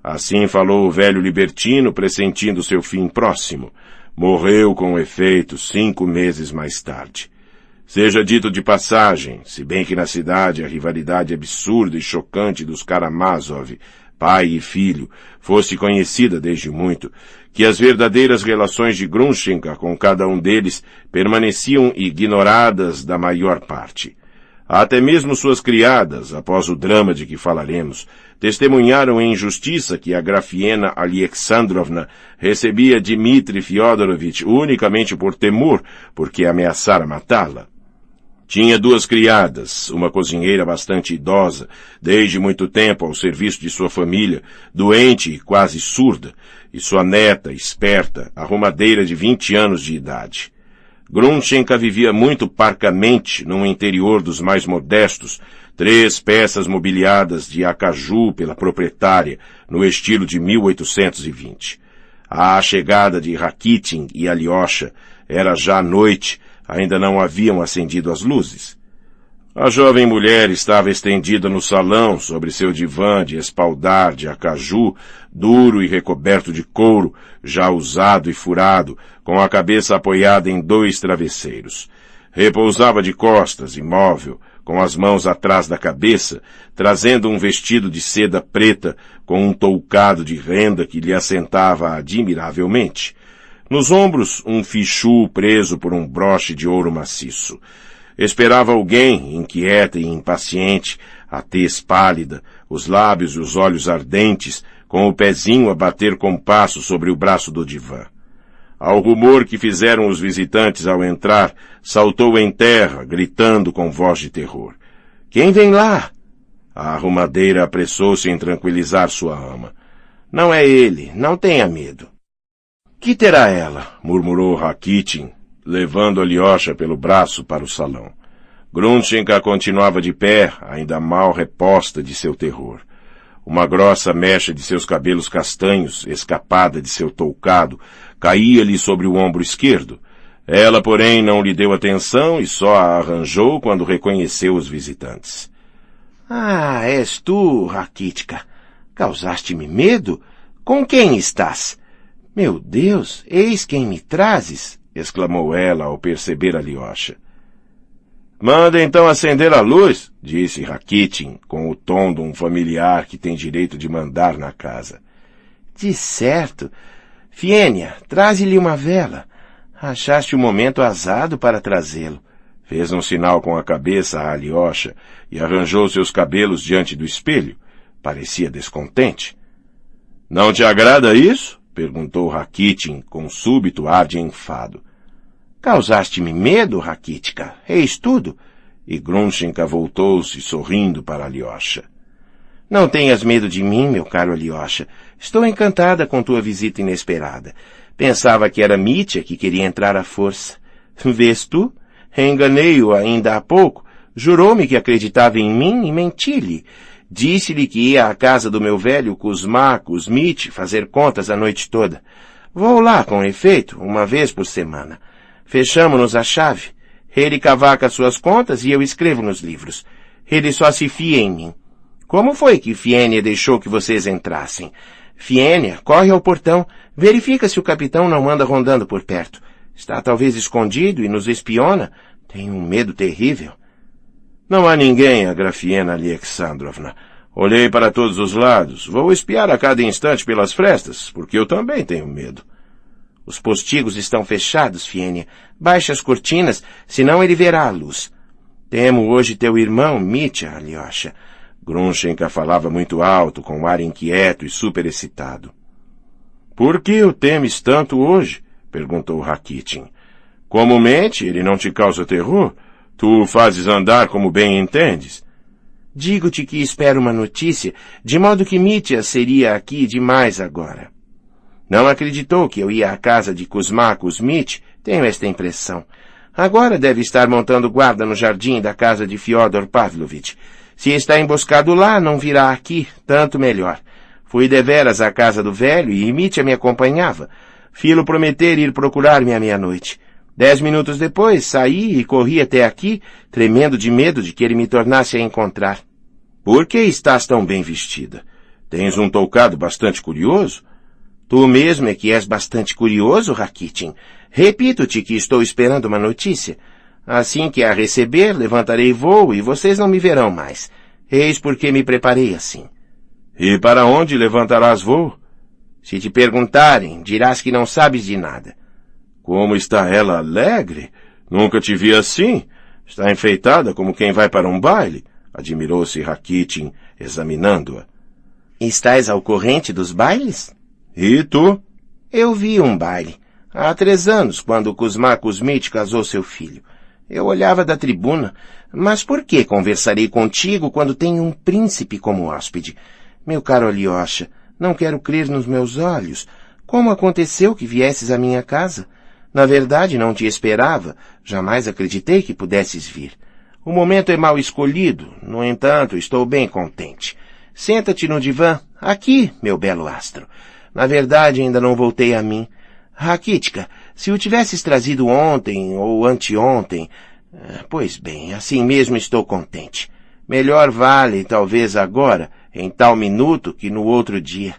Assim falou o velho libertino, pressentindo seu fim próximo. Morreu com efeito 5 meses mais tarde. Seja dito de passagem, se bem que na cidade a rivalidade absurda e chocante dos Karamazov, pai e filho, fosse conhecida desde muito, que as verdadeiras relações de Grushenka com cada um deles permaneciam ignoradas da maior parte. Até mesmo suas criadas, após o drama de que falaremos, testemunharam em justiça que a Grafiena Alexandrovna recebia Dmitri Fyodorovitch unicamente por temor, porque ameaçara matá-la. Tinha 2 criadas, uma cozinheira bastante idosa, desde muito tempo ao serviço de sua família, doente e quase surda, e sua neta, esperta, arrumadeira de 20 anos de idade. Grushenka vivia muito parcamente no interior dos mais modestos, 3 peças mobiliadas de acaju pela proprietária, no estilo de 1820. À chegada de Rakitin e Alyosha, era já noite, ainda não haviam acendido as luzes. A jovem mulher estava estendida no salão, sobre seu divã de espaldar de acaju, duro e recoberto de couro, já usado e furado, com a cabeça apoiada em 2 travesseiros. Repousava de costas, imóvel, com as mãos atrás da cabeça, trazendo um vestido de seda preta, com um toucado de renda que lhe assentava admiravelmente. Nos ombros, um fichu preso por um broche de ouro maciço. Esperava alguém, inquieta e impaciente, a tez pálida, os lábios e os olhos ardentes, com o pezinho a bater compasso sobre o braço do divã. Ao rumor que fizeram os visitantes ao entrar, saltou em terra, gritando com voz de terror. — Quem vem lá? A arrumadeira apressou-se em tranquilizar sua ama. — Não é ele, não tenha medo. — Que terá ela? Murmurou Rakitin, levando Alyosha pelo braço para o salão. Grushenka continuava de pé, ainda mal reposta de seu terror. Uma grossa mecha de seus cabelos castanhos, escapada de seu toucado, caía-lhe sobre o ombro esquerdo. Ela, porém, não lhe deu atenção e só a arranjou quando reconheceu os visitantes. — Ah, és tu, Rakitka. Causaste-me medo? Com quem estás? — Meu Deus, eis quem me trazes! Exclamou ela ao perceber Alyosha. — Manda então acender a luz, disse Rakitin, com o tom de um familiar que tem direito de mandar na casa. — De certo. Fienia, traze-lhe uma vela. Achaste o momento azado para trazê-lo. Fez um sinal com a cabeça a Alyosha e arranjou seus cabelos diante do espelho. Parecia descontente. — Não te agrada isso? Perguntou Rakitin com súbito ar de enfado. — Causaste-me medo, Rakitka, eis tudo. E Grushenka voltou-se sorrindo para Alyosha. — Não tenhas medo de mim, meu caro Alyosha. Estou encantada com tua visita inesperada. Pensava que era Mitya que queria entrar à força. Vês tu? Enganei-o ainda há pouco. Jurou-me que acreditava em mim e menti-lhe. Disse-lhe que ia à casa do meu velho Kuzma Kuzmich fazer contas a noite toda. Vou lá, com efeito, uma vez por semana. Fechamo-nos a chave. Ele cavaca suas contas e eu escrevo nos livros. Ele só se fia em mim. Como foi que Fienia deixou que vocês entrassem? Fienia, corre ao portão. Verifica se o capitão não anda rondando por perto. Está talvez escondido e nos espiona. Tenho um medo terrível. Não há ninguém, a Grafiena Alexandrovna. Olhei para todos os lados. Vou espiar a cada instante pelas frestas, porque eu também tenho medo. Os postigos estão fechados, Fienia. Baixe as cortinas, senão ele verá a luz. Temo hoje teu irmão, Mitya, Alyosha. Grushenka falava muito alto, com ar inquieto e superexcitado. — Por que o temes tanto hoje? Perguntou Rakitin. — Comumente ele não te causa terror? Tu fazes andar como bem entendes. Digo-te que espero uma notícia, de modo que Mitya seria aqui demais agora. Não acreditou que eu ia à casa de Kuzma Kuzmich? Tenho esta impressão. Agora deve estar montando guarda no jardim da casa de Fyodor Pavlovich. Se está emboscado lá, não virá aqui, tanto melhor. Fui deveras à casa do velho e Mitya me acompanhava. Filo prometer ir procurar-me à meia-noite. 10 minutos depois, saí e corri até aqui, tremendo de medo de que ele me tornasse a encontrar. Por que estás tão bem vestida? Tens um toucado bastante curioso? Tu mesmo é que és bastante curioso, Rakitin. Repito-te que estou esperando uma notícia. Assim que a receber, levantarei voo e vocês não me verão mais. Eis porque me preparei assim. E para onde levantarás voo? Se te perguntarem, dirás que não sabes de nada. Como está ela alegre? Nunca te vi assim. Está enfeitada como quem vai para um baile. Admirou-se Rakitin, examinando-a. Estás ao corrente dos bailes? E tu? Eu vi um baile. Há 3 anos, quando Kuzma Kuzmich casou seu filho. Eu olhava da tribuna. Mas por que conversarei contigo quando tenho um príncipe como hóspede? Meu caro Alyosha, não quero crer nos meus olhos. Como aconteceu que viesses à minha casa? Na verdade, não te esperava. Jamais acreditei que pudesses vir. O momento é mal escolhido. No entanto, estou bem contente. Senta-te no divã. Aqui, meu belo astro. Na verdade, ainda não voltei a mim. Rakitka, se o tivesses trazido ontem ou anteontem... Pois bem, assim mesmo estou contente. Melhor vale, talvez agora, em tal minuto, que no outro dia.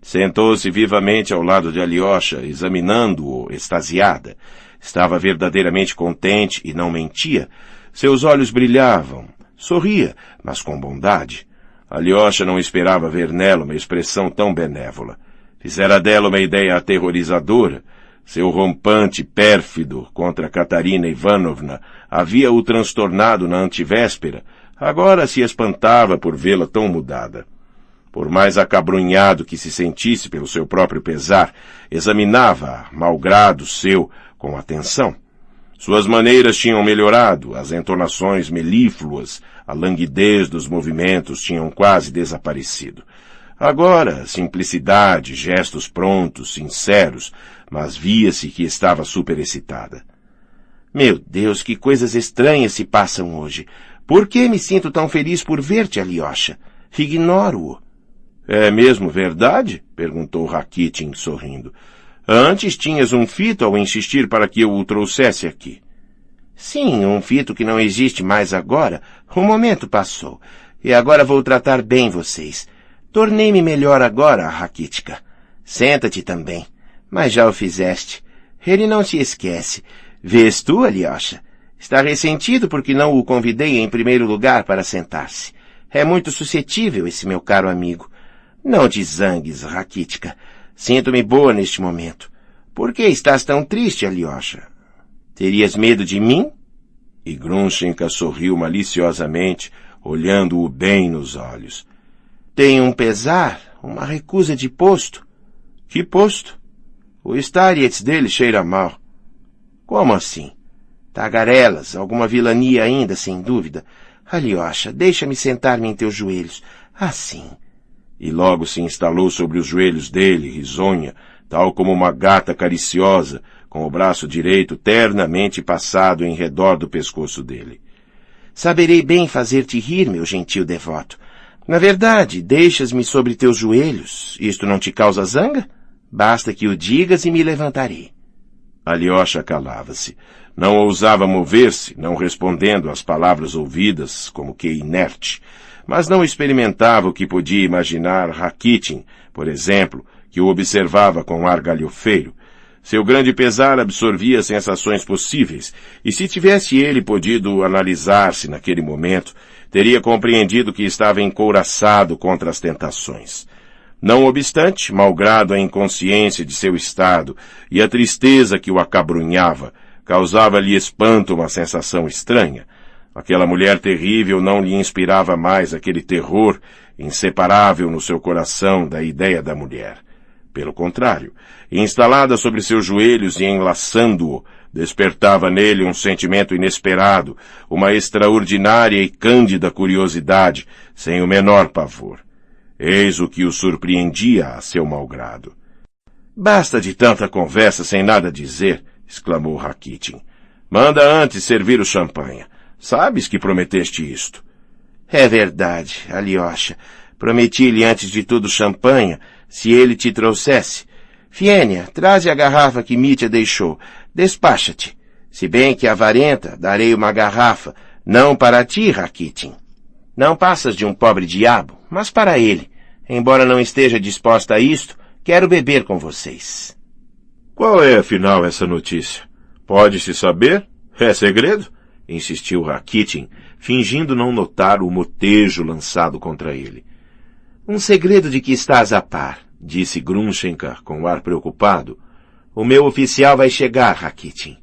Sentou-se vivamente ao lado de Alyosha, examinando-o, extasiada. Estava verdadeiramente contente e não mentia. Seus olhos brilhavam. Sorria, mas com bondade. Alyosha não esperava ver nela uma expressão tão benévola. Fizera dela uma ideia aterrorizadora. Seu rompante pérfido contra Katarina Ivanovna havia-o transtornado na antevéspera. Agora se espantava por vê-la tão mudada. Por mais acabrunhado que se sentisse pelo seu próprio pesar, examinava-a, malgrado seu, com atenção. Suas maneiras tinham melhorado, as entonações melífluas, a languidez dos movimentos tinham quase desaparecido. Agora, simplicidade, gestos prontos, sinceros, mas via-se que estava superexcitada. Meu Deus, que coisas estranhas se passam hoje. Por que me sinto tão feliz por ver-te, Alyosha? Ignoro-o. É mesmo verdade? Perguntou Rakitin, sorrindo. Antes tinhas um fito ao insistir para que eu o trouxesse aqui. Sim, um fito que não existe mais agora. O momento passou. E agora vou tratar bem vocês. Tornei-me melhor agora, Rakitka. Senta-te também. Mas já o fizeste. Ele não se esquece. Vês tu, Alyosha? Está ressentido porque não o convidei em primeiro lugar para sentar-se. É muito suscetível esse meu caro amigo. Não te zangues, Rakitka. Sinto-me boa neste momento. Por que estás tão triste, Alyosha? Terias medo de mim? E Grunchenka sorriu maliciosamente, olhando-o bem nos olhos. Tenho um pesar, uma recusa de posto. Que posto? O Starets dele cheira mal. Como assim? Tagarelas, alguma vilania ainda, sem dúvida. Alyosha, deixa-me sentar-me em teus joelhos. Assim. E logo se instalou sobre os joelhos dele, risonha, tal como uma gata cariciosa, com o braço direito ternamente passado em redor do pescoço dele. Saberei bem fazer-te rir, meu gentil devoto. Na verdade, deixas-me sobre teus joelhos. Isto não te causa zanga? Basta que o digas e me levantarei. Alyosha calava-se. Não ousava mover-se, não respondendo às palavras ouvidas, como que inerte. Mas não experimentava o que podia imaginar Rakitin, por exemplo, que o observava com ar galhofeiro. Seu grande pesar absorvia sensações possíveis, e se tivesse ele podido analisar-se naquele momento, teria compreendido que estava encouraçado contra as tentações. Não obstante, malgrado a inconsciência de seu estado e a tristeza que o acabrunhava, causava-lhe espanto uma sensação estranha. Aquela mulher terrível não lhe inspirava mais aquele terror inseparável no seu coração da ideia da mulher. Pelo contrário, instalada sobre seus joelhos e enlaçando-o, Despertava nele um sentimento inesperado, uma extraordinária e cândida curiosidade, sem o menor pavor. Eis o que o surpreendia a seu malgrado. Basta de tanta conversa sem nada dizer, exclamou Rakitin. Manda antes servir o champanhe. Sabes que prometeste isto. É verdade, Alyosha. Prometi-lhe antes de tudo champanhe, se ele te trouxesse. Fiênia, traze a garrafa que Mitya deixou. Despacha-te. Se bem que avarenta, darei uma garrafa, não para ti, Rakitin. Não passas de um pobre diabo, mas para ele. Embora não esteja disposta a isto, quero beber com vocês. Qual é, afinal, essa notícia? Pode-se saber? É segredo? Insistiu Rakitin, fingindo não notar o motejo lançado contra ele. Um segredo de que estás a par, disse Grumshenka com ar preocupado. O meu oficial vai chegar, Rakitin.